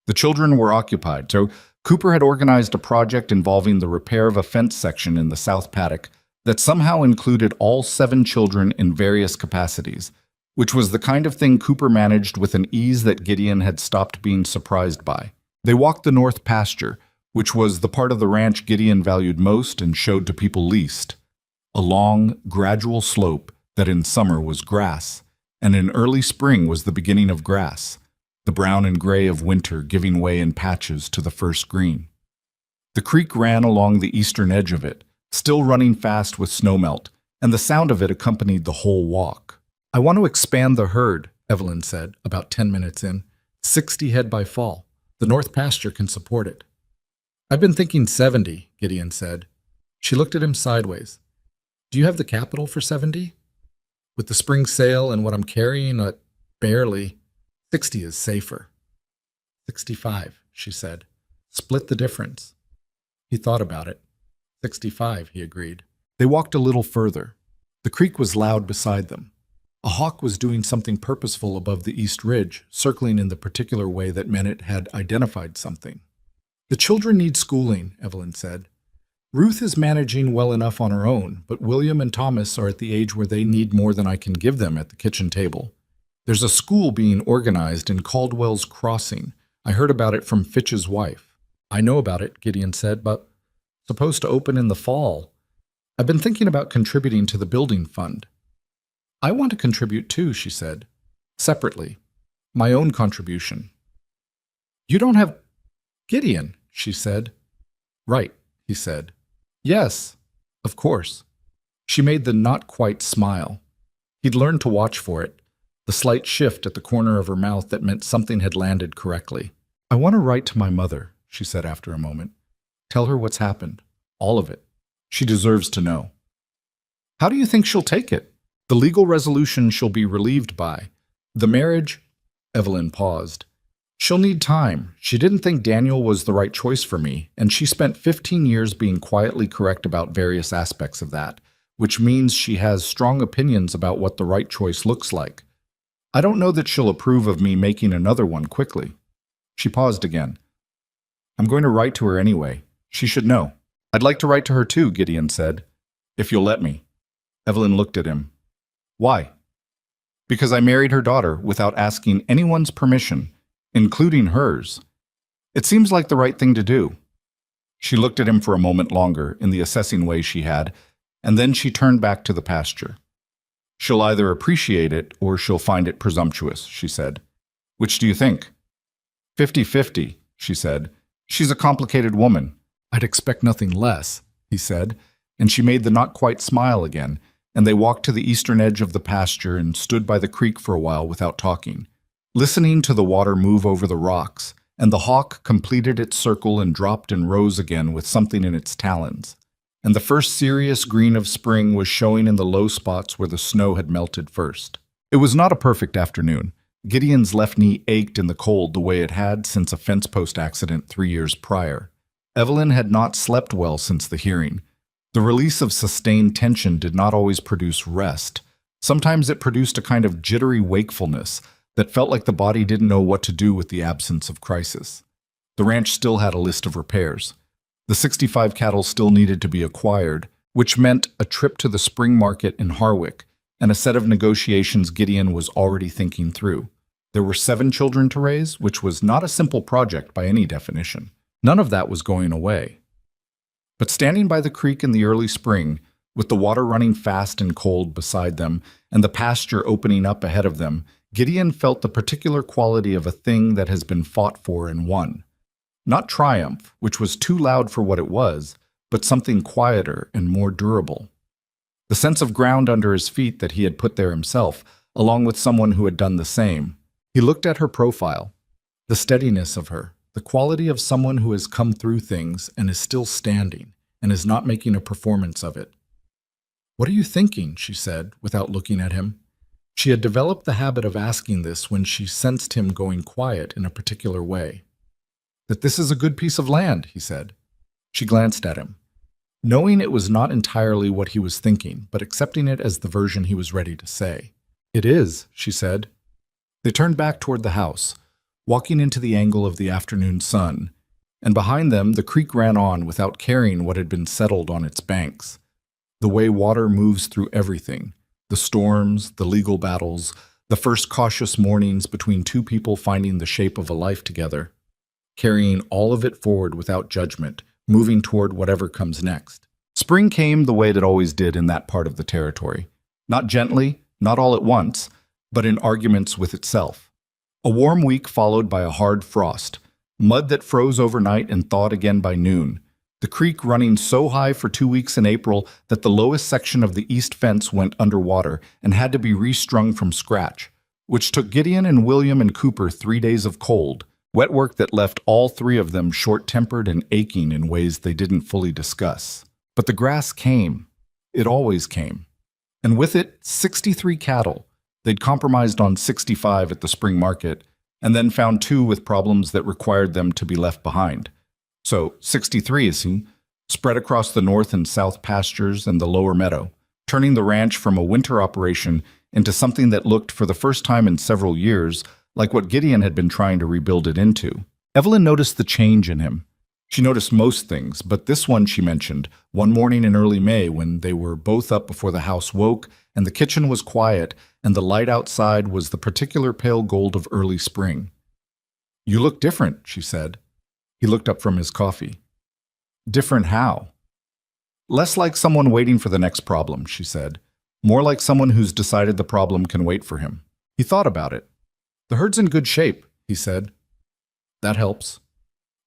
The children were occupied, so Cooper had organized a project involving the repair of a fence section in the south paddock that somehow included all 7 children in various capacities, which was the kind of thing Cooper managed with an ease that Gideon had stopped being surprised by. They walked the north pasture, which was the part of the ranch Gideon valued most and showed to people least. A long, gradual slope that in summer was grass, and in early spring was the beginning of grass, the brown and gray of winter giving way in patches to the first green. The creek ran along the eastern edge of it, still running fast with snowmelt, and the sound of it accompanied the whole walk. "I want to expand the herd," Evelyn said, about 10 minutes in. 60 head by fall. The north pasture can support it. "I've been thinking 70, Gideon said. She looked at him sideways. "Do you have the capital for 70? With the spring sale and what I'm carrying, barely. 60 is safer." 65, she said. "Split the difference." He thought about it. 65, he agreed. They walked a little further. The creek was loud beside them. A hawk was doing something purposeful above the east ridge, circling in the particular way that meant it had identified something. "The children need schooling," Evelyn said. "Ruth is managing well enough on her own, but William and Thomas are at the age where they need more than I can give them at the kitchen table. There's a school being organized in Caldwell's Crossing. I heard about it from Fitch's wife." "I know about it," Gideon said, "but supposed to open in the fall. I've been thinking about contributing to the building fund." "I want to contribute too," she said. "Separately. My own contribution." "You don't have—" "Gideon," she said. "Right," he said. "Yes, of course." She made the not-quite smile. He'd learned to watch for it, the slight shift at the corner of her mouth that meant something had landed correctly. "I want to write to my mother," she said after a moment. "Tell her what's happened. All of it. She deserves to know." "How do you think she'll take it? The legal resolution she'll be relieved by. The marriage—" Evelyn paused. "She'll need time. She didn't think Daniel was the right choice for me, and she spent 15 years being quietly correct about various aspects of that, which means she has strong opinions about what the right choice looks like. I don't know that she'll approve of me making another one quickly." She paused again. "I'm going to write to her anyway. She should know." "I'd like to write to her too," Gideon said. "If you'll let me." Evelyn looked at him. "Why?" "Because I married her daughter without asking anyone's permission, including hers. It seems like the right thing to do." She looked at him for a moment longer in the assessing way she had, and then she turned back to the pasture. "She'll either appreciate it or she'll find it presumptuous," she said. "Which do you think?" 50-50, she said. "She's a complicated woman." "I'd expect nothing less," he said, and she made the not-quite smile again, and they walked to the eastern edge of the pasture and stood by the creek for a while without talking, listening to the water move over the rocks, and the hawk completed its circle and dropped and rose again with something in its talons. And the first serious green of spring was showing in the low spots where the snow had melted first. It was not a perfect afternoon. Gideon's left knee ached in the cold the way it had since a fence post accident 3 years prior. Evelyn had not slept well since the hearing. The release of sustained tension did not always produce rest. Sometimes it produced a kind of jittery wakefulness that felt like the body didn't know what to do with the absence of crisis. The ranch still had a list of repairs. The 65 cattle still needed to be acquired, which meant a trip to the spring market in Harwick and a set of negotiations Gideon was already thinking through. There were 7 children to raise, which was not a simple project by any definition. None of that was going away. But standing by the creek in the early spring, with the water running fast and cold beside them and the pasture opening up ahead of them, Gideon felt the particular quality of a thing that has been fought for and won. Not triumph, which was too loud for what it was, but something quieter and more durable. The sense of ground under his feet that he had put there himself, along with someone who had done the same. He looked at her profile, the steadiness of her, the quality of someone who has come through things and is still standing and is not making a performance of it. "What are you thinking?" she said, without looking at him. She had developed the habit of asking this when she sensed him going quiet in a particular way. "That this is a good piece of land," he said. She glanced at him, knowing it was not entirely what he was thinking, but accepting it as the version he was ready to say. "It is," she said. They turned back toward the house, walking into the angle of the afternoon sun, and behind them the creek ran on without caring what had been settled on its banks. The way water moves through everything, the storms, the legal battles, the first cautious mornings between two people finding the shape of a life together, carrying all of it forward without judgment, moving toward whatever comes next. Spring came the way it always did in that part of the territory. Not gently, not all at once, but in arguments with itself. A warm week followed by a hard frost, mud that froze overnight and thawed again by noon, the creek running so high for 2 weeks in April that the lowest section of the east fence went underwater and had to be restrung from scratch, which took Gideon and William and Cooper 3 days of cold, wet work that left all three of them short-tempered and aching in ways they didn't fully discuss. But the grass came. It always came. And with it, 63 cattle. They'd compromised on 65 at the spring market, and then found 2 with problems that required them to be left behind. So 63, spread across the north and south pastures and the lower meadow, turning the ranch from a winter operation into something that looked, for the first time in several years, like what Gideon had been trying to rebuild it into. Evelyn noticed the change in him. She noticed most things, but this one she mentioned, one morning in early May when they were both up before the house woke and the kitchen was quiet and the light outside was the particular pale gold of early spring. "You look different," she said. He looked up from his coffee. "Different how?" "Less like someone waiting for the next problem," she said. "More like someone who's decided the problem can wait for him." He thought about it. "The herd's in good shape," he said. "That helps."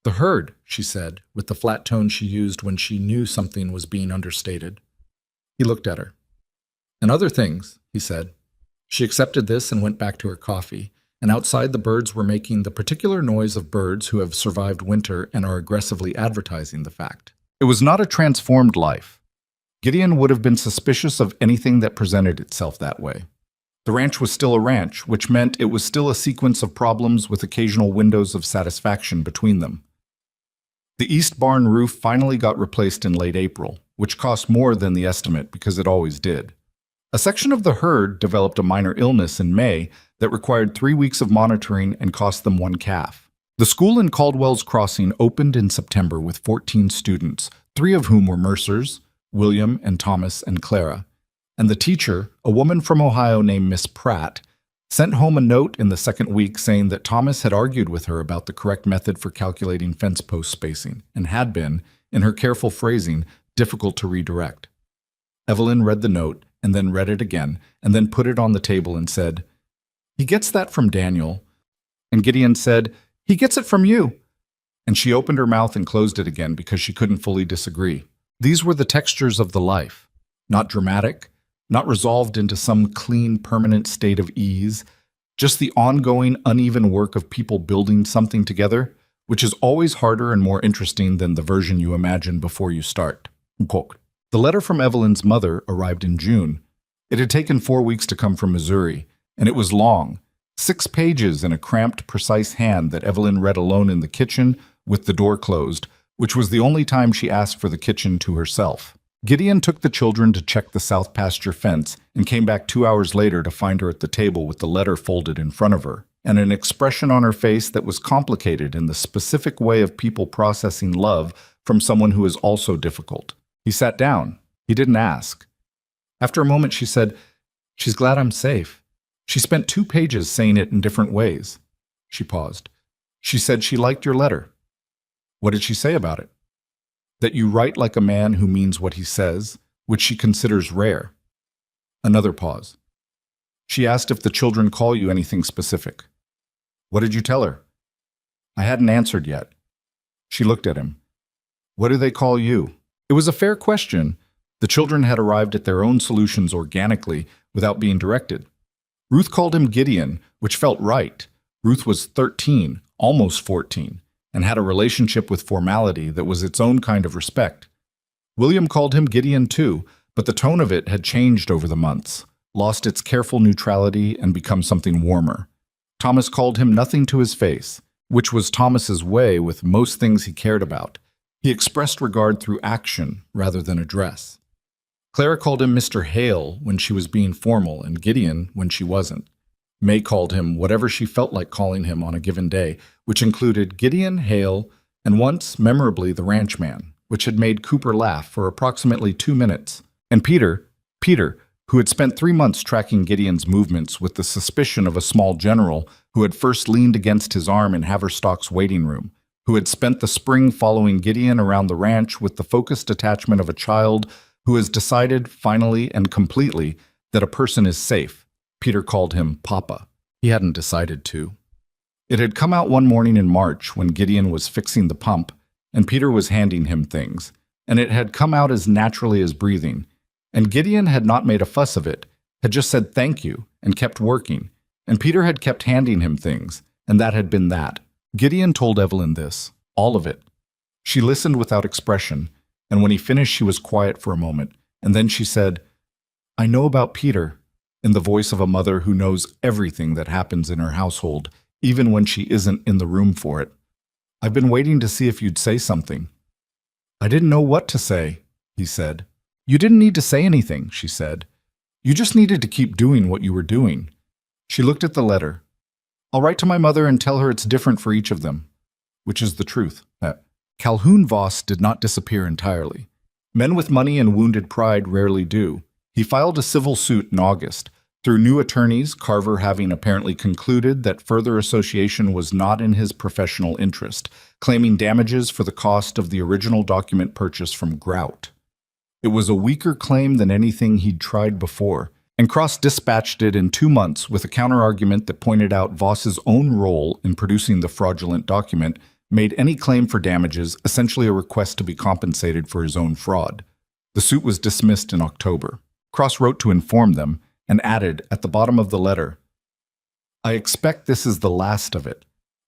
"The herd," she said, with the flat tone she used when she knew something was being understated. He looked at her. "And other things," he said. She accepted this and went back to her coffee, and outside the birds were making the particular noise of birds who have survived winter and are aggressively advertising the fact. It was not a transformed life. Gideon would have been suspicious of anything that presented itself that way. The ranch was still a ranch, which meant it was still a sequence of problems with occasional windows of satisfaction between them. The east barn roof finally got replaced in late April, which cost more than the estimate because it always did. A section of the herd developed a minor illness in May that required 3 weeks of monitoring and cost them 1 calf. The school in Caldwell's Crossing opened in September with 14 students, 3 of whom were Mercers, William and Thomas and Clara, and the teacher, a woman from Ohio named Miss Pratt, sent home a note in the second week saying that Thomas had argued with her about the correct method for calculating fence post spacing and had been, in her careful phrasing, difficult to redirect. Evelyn read the note and then read it again and then put it on the table and said, "He gets that from Daniel." And Gideon said, "He gets it from you." And she opened her mouth and closed it again because she couldn't fully disagree. These were the textures of the life, not dramatic, not resolved into some clean, permanent state of ease, just the ongoing, uneven work of people building something together, which is always harder and more interesting than the version you imagine before you start. Quote. The letter from Evelyn's mother arrived in June. It had taken 4 weeks to come from Missouri, and it was long, 6 pages in a cramped, precise hand that Evelyn read alone in the kitchen with the door closed, which was the only time she asked for the kitchen to herself. Gideon took the children to check the south pasture fence and came back 2 hours later to find her at the table with the letter folded in front of her, and an expression on her face that was complicated in the specific way of people processing love from someone who is also difficult. He sat down. He didn't ask. After a moment, she said, "She's glad I'm safe." She spent 2 pages saying it in different ways. She paused. She said she liked your letter. What did she say about it? That you write like a man who means what he says, which she considers rare. Another pause. She asked if the children call you anything specific. What did you tell her? I hadn't answered yet. She looked at him. What do they call you? It was a fair question. The children had arrived at their own solutions organically without being directed. Ruth called him Gideon, which felt right. Ruth was 13, almost 14, and had a relationship with formality that was its own kind of respect. William called him Gideon too, but the tone of it had changed over the months. lost its careful neutrality, and become something warmer. Thomas called him nothing to his face, which was Thomas's way with most things he cared about. He expressed regard through action rather than address. Clara called him Mr. Hale when she was being formal, and Gideon when she wasn't. May called him whatever she felt like calling him on a given day, which included Gideon, Hale, and once, memorably, the ranchman, which had made Cooper laugh for approximately 2 minutes. And Peter, who had spent 3 months tracking Gideon's movements with the suspicion of a small general who had first leaned against his arm in Haverstock's waiting room, who had spent the spring following Gideon around the ranch with the focused attachment of a child who has decided, finally and completely, that a person is safe. Peter called him Papa. He hadn't decided to. It had come out one morning in March when Gideon was fixing the pump, and Peter was handing him things, and it had come out as naturally as breathing. And Gideon had not made a fuss of it, had just said thank you, and kept working. And Peter had kept handing him things, and that had been that. Gideon told Evelyn this, all of it. She listened without expression, and when he finished she was quiet for a moment, and then she said, "I know about Peter," in the voice of a mother who knows everything that happens in her household, even when she isn't in the room for it. "I've been waiting to see if you'd say something." "I didn't know what to say," he said. "You didn't need to say anything," she said. "You just needed to keep doing what you were doing." She looked at the letter. "I'll write to my mother and tell her it's different for each of them," which is the truth. Calhoun Voss did not disappear entirely. Men with money and wounded pride rarely do. He filed a civil suit in August. Through new attorneys, Carver having apparently concluded that further association was not in his professional interest, claiming damages for the cost of the original document purchase from Grout. It was a weaker claim than anything he'd tried before, and Cross dispatched it in 2 months with a counterargument that pointed out Voss's own role in producing the fraudulent document made any claim for damages essentially a request to be compensated for his own fraud. The suit was dismissed in October. Cross wrote to inform them and added at the bottom of the letter, "I expect this is the last of it.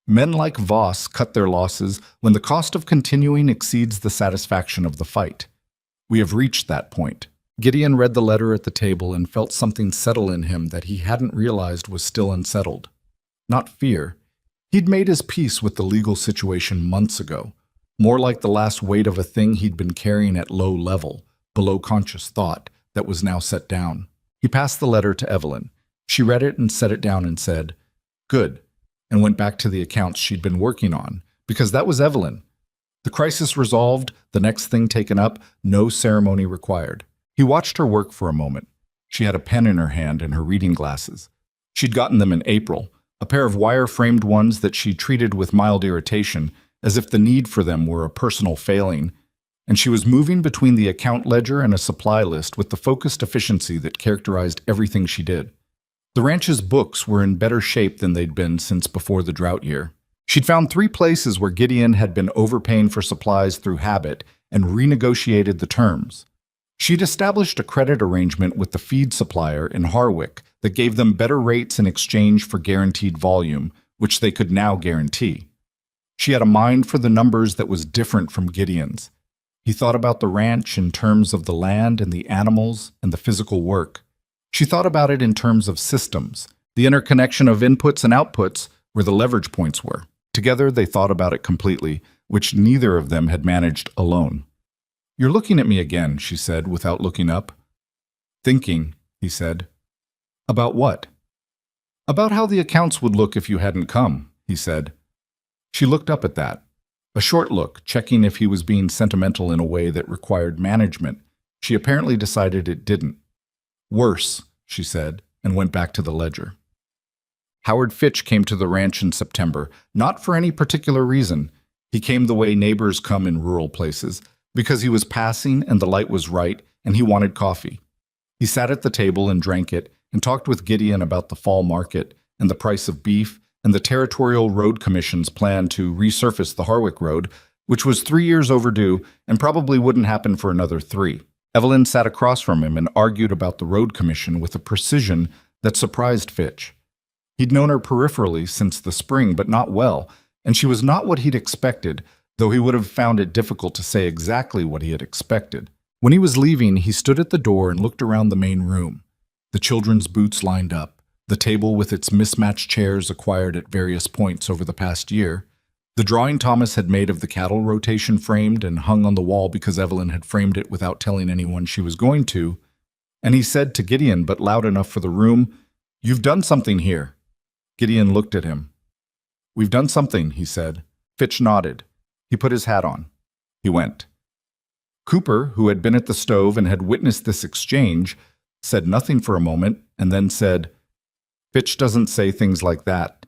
Men like Voss cut their losses when the cost of continuing exceeds the satisfaction of the fight. We have reached that point." Gideon read the letter at the table and felt something settle in him that he hadn't realized was still unsettled. Not fear. He'd made his peace with the legal situation months ago, more like the last weight of a thing he'd been carrying at low level, below conscious thought, that was now set down. He passed the letter to Evelyn. She read it and set it down and said, "Good," and went back to the accounts she'd been working on, because that was Evelyn. The crisis resolved, the next thing taken up, no ceremony required. He watched her work for a moment. She had a pen in her hand and her reading glasses. She'd gotten them in April, a pair of wire-framed ones that she treated with mild irritation, as if the need for them were a personal failing, and she was moving between the account ledger and a supply list with the focused efficiency that characterized everything she did. The ranch's books were in better shape than they'd been since before the drought year. She'd found 3 places where Gideon had been overpaying for supplies through habit and renegotiated the terms. She'd established a credit arrangement with the feed supplier in Harwick that gave them better rates in exchange for guaranteed volume, which they could now guarantee. She had a mind for the numbers that was different from Gideon's. He thought about the ranch in terms of the land and the animals and the physical work. She thought about it in terms of systems, the interconnection of inputs and outputs where the leverage points were. Together they thought about it completely, which neither of them had managed alone. "You're looking at me again," she said, without looking up. "Thinking," he said. "About what?" "About how the accounts would look if you hadn't come," he said. She looked up at that. A short look, checking if he was being sentimental in a way that required management. She apparently decided it didn't. "Worse," she said, and went back to the ledger. Howard Fitch came to the ranch in September, not for any particular reason. He came the way neighbors come in rural places, because he was passing and the light was right, and he wanted coffee. He sat at the table and drank it, and talked with Gideon about the fall market, and the price of beef, and the Territorial Road Commission's plan to resurface the Harwick Road, which was 3 years overdue and probably wouldn't happen for another 3. Evelyn sat across from him and argued about the Road Commission with a precision that surprised Fitch. He'd known her peripherally since the spring, but not well, and she was not what he'd expected, though he would have found it difficult to say exactly what he had expected. When he was leaving, he stood at the door and looked around the main room. The children's boots lined up, the table with its mismatched chairs acquired at various points over the past year, the drawing Thomas had made of the cattle rotation framed and hung on the wall because Evelyn had framed it without telling anyone she was going to, and he said to Gideon, but loud enough for the room, "You've done something here." Gideon looked at him. "We've done something," he said. Fitch nodded. He put his hat on. He went. Cooper, who had been at the stove and had witnessed this exchange, said nothing for a moment and then said, "Fitch doesn't say things like that."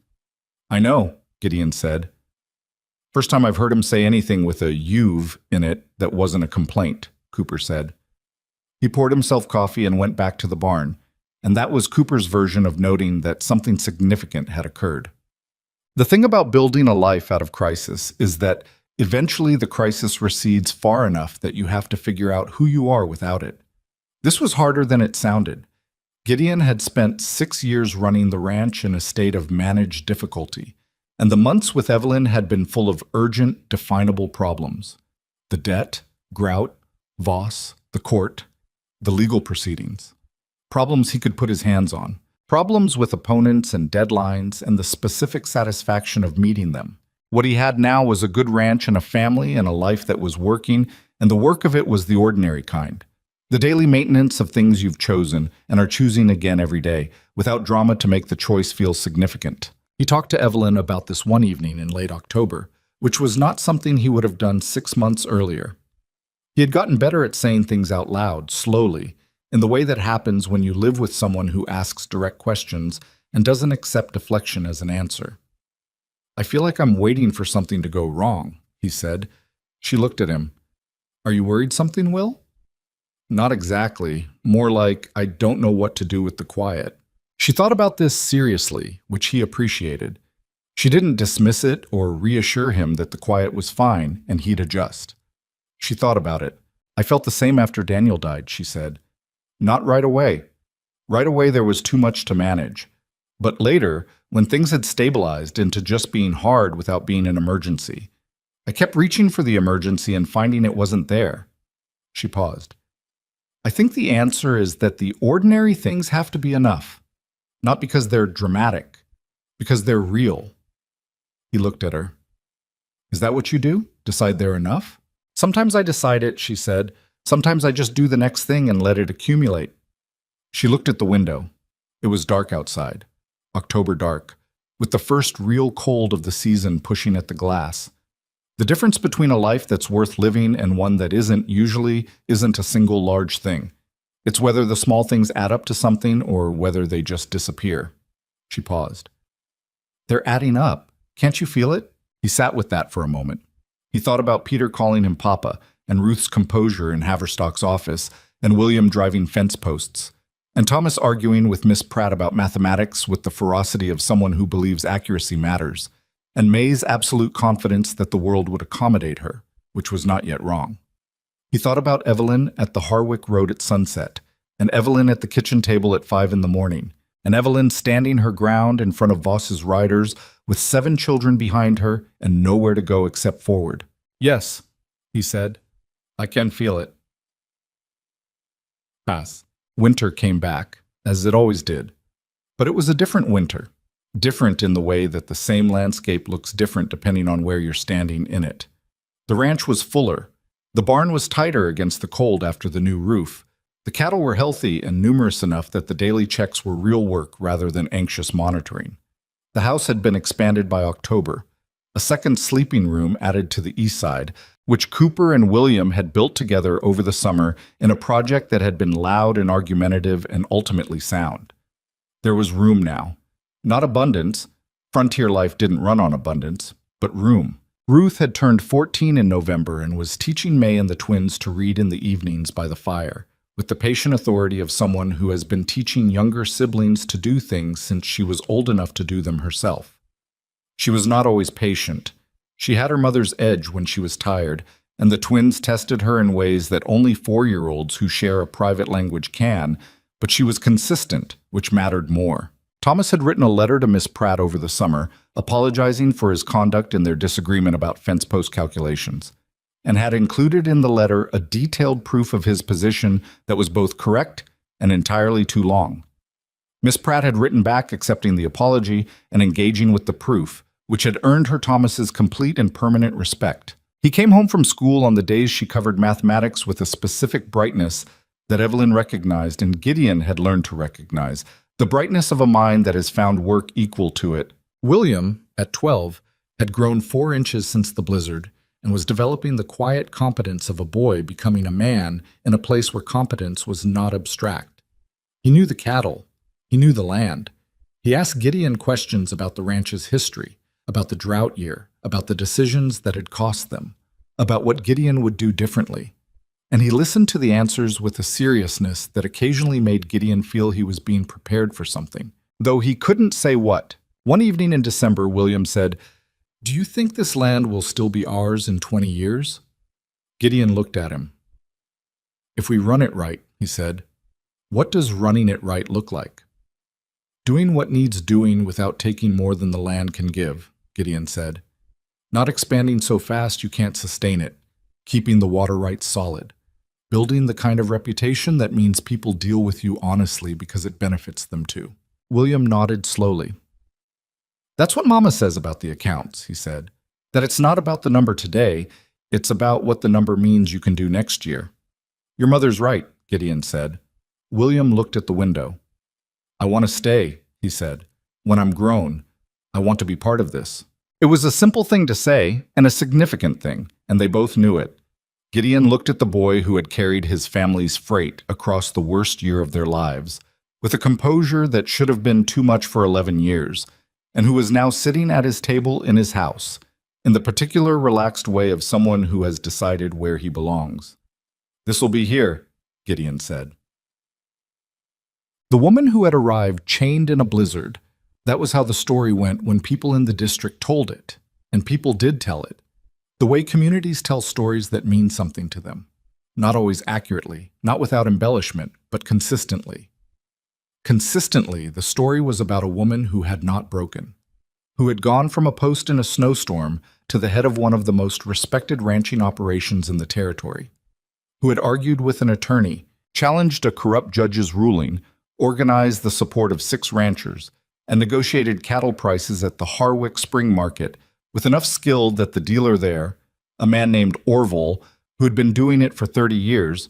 "I know," Gideon said. "First time I've heard him say anything with a you've in it that wasn't a complaint," Cooper said. He poured himself coffee and went back to the barn, and that was Cooper's version of noting that something significant had occurred. The thing about building a life out of crisis is that eventually the crisis recedes far enough that you have to figure out who you are without it. This was harder than it sounded. Gideon had spent 6 years running the ranch in a state of managed difficulty, and the months with Evelyn had been full of urgent, definable problems. The debt, Grout, Voss, the court, the legal proceedings. Problems he could put his hands on. Problems with opponents and deadlines and the specific satisfaction of meeting them. What he had now was a good ranch and a family and a life that was working, and the work of it was the ordinary kind. The daily maintenance of things you've chosen and are choosing again every day, without drama to make the choice feel significant. He talked to Evelyn about this one evening in late October, which was not something he would have done 6 months earlier. He had gotten better at saying things out loud, slowly, in the way that happens when you live with someone who asks direct questions and doesn't accept deflection as an answer. "I feel like I'm waiting for something to go wrong," he said. She looked at him. "Are you worried something will?" "Not exactly. More like I don't know what to do with the quiet." She thought about this seriously, which he appreciated. She didn't dismiss it or reassure him that the quiet was fine and he'd adjust. She thought about it. "I felt the same after Daniel died," she said. "Not right away. Right away there was too much to manage. But later, when things had stabilized into just being hard without being an emergency, I kept reaching for the emergency and finding it wasn't there." She paused. "I think the answer is that the ordinary things have to be enough. Not because they're dramatic, because they're real." He looked at her. "Is that what you do? Decide they're enough?" "Sometimes I decide it," she said. "Sometimes I just do the next thing and let it accumulate." She looked at the window. It was dark outside. October dark, with the first real cold of the season pushing at the glass. The difference between a life that's worth living and one that usually isn't a single large thing. It's whether the small things add up to something or whether they just disappear. She paused. "They're adding up. Can't you feel it?" He sat with that for a moment. He thought about Peter calling him Papa, and Ruth's composure in Haverstock's office, and William driving fence posts, and Thomas arguing with Miss Pratt about mathematics with the ferocity of someone who believes accuracy matters, and May's absolute confidence that the world would accommodate her, which was not yet wrong. He thought about Evelyn at the Harwick Road at sunset, and Evelyn at the kitchen table at 5 in the morning, and Evelyn standing her ground in front of Voss's riders with 7 children behind her and nowhere to go except forward. "Yes," he said. "I can feel it." Pass. Winter came back, as it always did. But it was a different winter. Different in the way that the same landscape looks different depending on where you're standing in it. The ranch was fuller. The barn was tighter against the cold after the new roof. The cattle were healthy and numerous enough that the daily checks were real work rather than anxious monitoring. The house had been expanded by October. A second sleeping room added to the east side, which Cooper and William had built together over the summer in a project that had been loud and argumentative and ultimately sound. There was room now. Not abundance. Frontier life didn't run on abundance, but room. Ruth had turned 14 in November and was teaching May and the twins to read in the evenings by the fire, with the patient authority of someone who has been teaching younger siblings to do things since she was old enough to do them herself. She was not always patient. She had her mother's edge when she was tired, and the twins tested her in ways that only 4-year-olds who share a private language can, but she was consistent, which mattered more. Thomas had written a letter to Miss Pratt over the summer, apologizing for his conduct in their disagreement about fence post calculations, and had included in the letter a detailed proof of his position that was both correct and entirely too long. Miss Pratt had written back accepting the apology and engaging with the proof, which had earned her Thomas's complete and permanent respect. He came home from school on the days she covered mathematics with a specific brightness that Evelyn recognized and Gideon had learned to recognize, the brightness of a mind that has found work equal to it. William, at 12, had grown 4 inches since the blizzard and was developing the quiet competence of a boy becoming a man in a place where competence was not abstract. He knew the cattle. He knew the land. He asked Gideon questions about the ranch's history, about the drought year, about the decisions that had cost them, about what Gideon would do differently. And he listened to the answers with a seriousness that occasionally made Gideon feel he was being prepared for something, though he couldn't say what. One evening in December, William said, "Do you think this land will still be ours in 20 years?" Gideon looked at him. "If we run it right," he said. "What does running it right look like?" "Doing what needs doing without taking more than the land can give," Gideon said. "Not expanding so fast you can't sustain it, keeping the water rights solid, building the kind of reputation that means people deal with you honestly because it benefits them too." William nodded slowly. "That's what Mama says about the accounts," he said. "That it's not about the number today, it's about what the number means you can do next year." "Your mother's right," Gideon said. William looked at the window. "I want to stay," he said. "When I'm grown, I want to be part of this." It was a simple thing to say, and a significant thing, and they both knew it. Gideon looked at the boy who had carried his family's freight across the worst year of their lives, with a composure that should have been too much for 11 years, and who was now sitting at his table in his house, in the particular relaxed way of someone who has decided where he belongs. "This'll be here," Gideon said. The woman who had arrived chained in a blizzard. That was how the story went when people in the district told it, and people did tell it. The way communities tell stories that mean something to them. Not always accurately, not without embellishment, but consistently. Consistently, the story was about a woman who had not broken, who had gone from a post in a snowstorm to the head of one of the most respected ranching operations in the territory, who had argued with an attorney, challenged a corrupt judge's ruling, organized the support of 6 ranchers, and negotiated cattle prices at the Harwick Spring Market with enough skill that the dealer there, a man named Orville, who had been doing it for 30 years,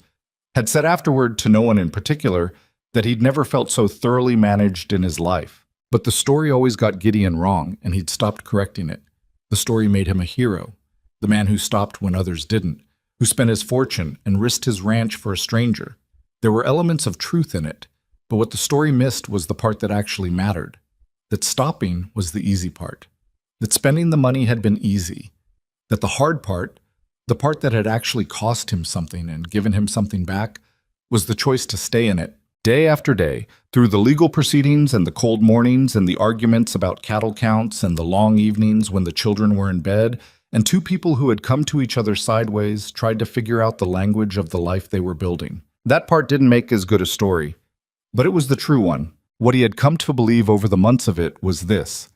had said afterward to no one in particular that he'd never felt so thoroughly managed in his life. But the story always got Gideon wrong, and he'd stopped correcting it. The story made him a hero, the man who stopped when others didn't, who spent his fortune and risked his ranch for a stranger. There were elements of truth in it, but what the story missed was the part that actually mattered. That stopping was the easy part. That spending the money had been easy. That the hard part, the part that had actually cost him something and given him something back, was the choice to stay in it, day after day, through the legal proceedings and the cold mornings and the arguments about cattle counts and the long evenings when the children were in bed, and 2 people who had come to each other sideways tried to figure out the language of the life they were building. That part didn't make as good a story, but it was the true one. What he had come to believe over the months of it was this,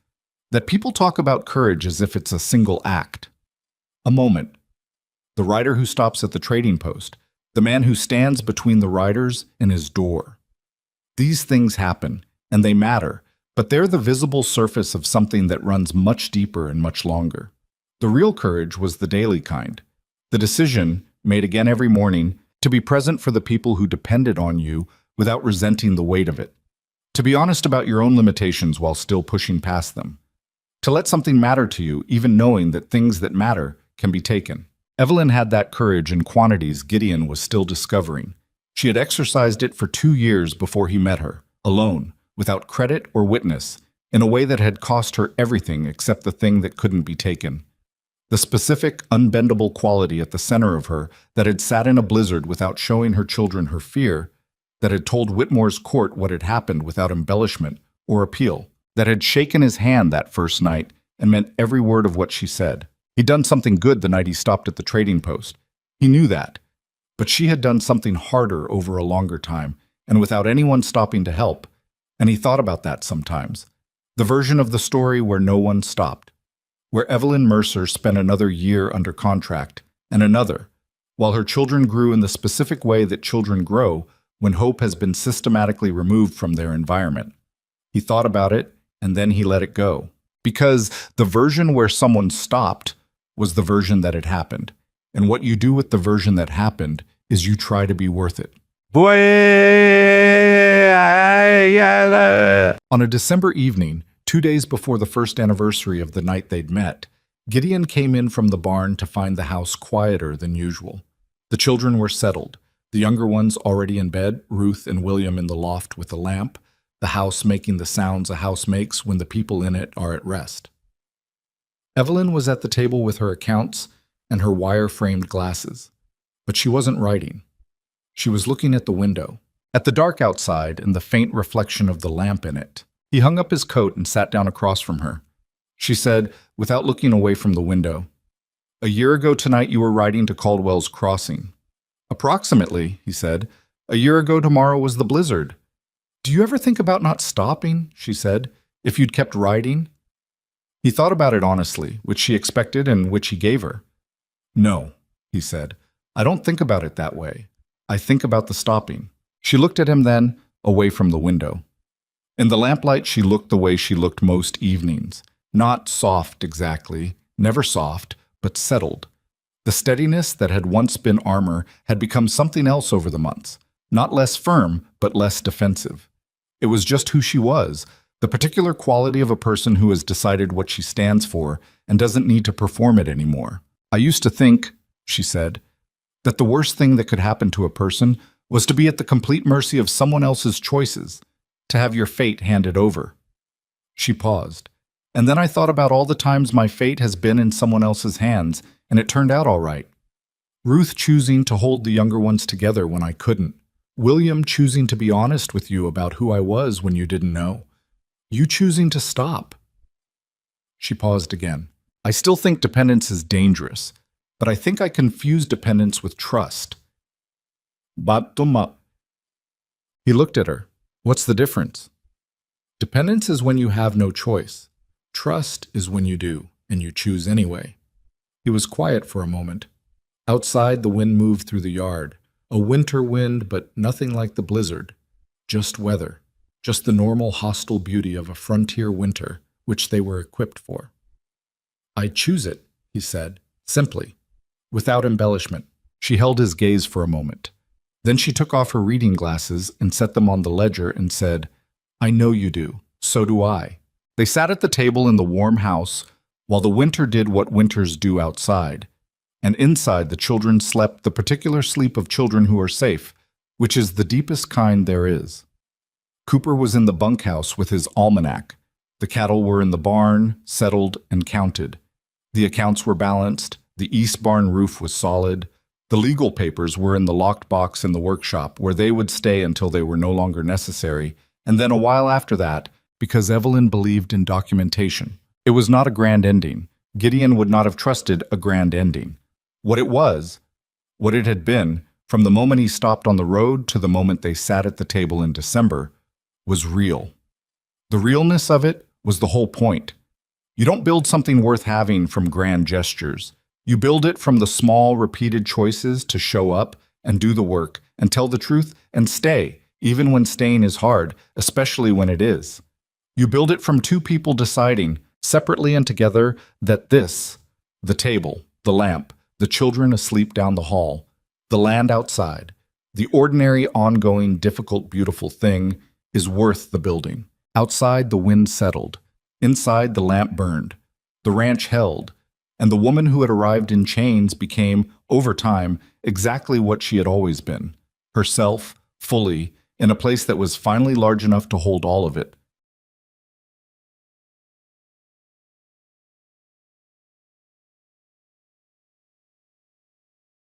that people talk about courage as if it's a single act. A moment. The rider who stops at the trading post. The man who stands between the riders and his door. These things happen, and they matter, but they're the visible surface of something that runs much deeper and much longer. The real courage was the daily kind. The decision, made again every morning, to be present for the people who depended on you without resenting the weight of it. To be honest about your own limitations while still pushing past them. To let something matter to you, even knowing that things that matter can be taken. Evelyn had that courage in quantities Gideon was still discovering. She had exercised it for 2 years before he met her, alone, without credit or witness, in a way that had cost her everything except the thing that couldn't be taken. The specific, unbendable quality at the center of her that had sat in a blizzard without showing her children her fear, that had told Whitmore's court what had happened without embellishment or appeal, that had shaken his hand that first night and meant every word of what she said. He'd done something good the night he stopped at the trading post. He knew that. But she had done something harder over a longer time, and without anyone stopping to help, and he thought about that sometimes. The version of the story where no one stopped, where Evelyn Mercer spent another year under contract, and another, while her children grew in the specific way that children grow when hope has been systematically removed from their environment. He thought about it, and then he let it go. Because the version where someone stopped was the version that had happened. And what you do with the version that happened is you try to be worth it. On a December evening, 2 days before the first anniversary of the night they'd met, Gideon came in from the barn to find the house quieter than usual. The children were settled, the younger ones already in bed, Ruth and William in the loft with a lamp, the house making the sounds a house makes when the people in it are at rest. Evelyn was at the table with her accounts and her wire-framed glasses, but she wasn't writing. She was looking at the window, at the dark outside and the faint reflection of the lamp in it. He hung up his coat and sat down across from her. She said, without looking away from the window, "A year ago tonight you were riding to Caldwell's Crossing." "Approximately," he said. "A year ago tomorrow was the blizzard." "Do you ever think about not stopping?" she said. "If you'd kept riding?" He thought about it honestly, which she expected and which he gave her. "No," he said. "I don't think about it that way. I think about the stopping." She looked at him then, away from the window. In the lamplight she looked the way she looked most evenings. Not soft exactly, never soft, but settled. The steadiness that had once been armor had become something else over the months. Not less firm, but less defensive. It was just who she was, the particular quality of a person who has decided what she stands for and doesn't need to perform it anymore. "I used to think," she said, "that the worst thing that could happen to a person was to be at the complete mercy of someone else's choices, to have your fate handed over." She paused. "And then I thought about all the times my fate has been in someone else's hands, and it turned out all right. Ruth choosing to hold the younger ones together when I couldn't. William choosing to be honest with you about who I was when you didn't know. You choosing to stop." She paused again. "I still think dependence is dangerous, but I think I confuse dependence with trust." He looked at her. "What's the difference?" "Dependence is when you have no choice. Trust is when you do, and you choose anyway." He was quiet for a moment. Outside, the wind moved through the yard. A winter wind, but nothing like the blizzard. Just weather. Just the normal hostile beauty of a frontier winter, which they were equipped for. "I choose it," he said, simply, without embellishment. She held his gaze for a moment. Then she took off her reading glasses and set them on the ledger and said, "I know you do. So do I." They sat at the table in the warm house while the winter did what winters do outside. And inside the children slept the particular sleep of children who are safe, which is the deepest kind there is. Cooper was in the bunkhouse with his almanac. The cattle were in the barn, settled and counted. The accounts were balanced. The east barn roof was solid. The legal papers were in the locked box in the workshop, where they would stay until they were no longer necessary, and then a while after that, because Evelyn believed in documentation. It was not a grand ending. Gideon would not have trusted a grand ending. What it was, what it had been, from the moment he stopped on the road to the moment they sat at the table in December, was real. The realness of it was the whole point. You don't build something worth having from grand gestures. You build it from the small, repeated choices to show up and do the work and tell the truth and stay, even when staying is hard, especially when it is. You build it from two people deciding, separately and together, that this, the table, the lamp, the children asleep down the hall, the land outside, the ordinary, ongoing, difficult, beautiful thing, is worth the building. Outside, the wind settled. Inside, the lamp burned. The ranch held. And the woman who had arrived in chains became, over time, exactly what she had always been. Herself, fully, in a place that was finally large enough to hold all of it.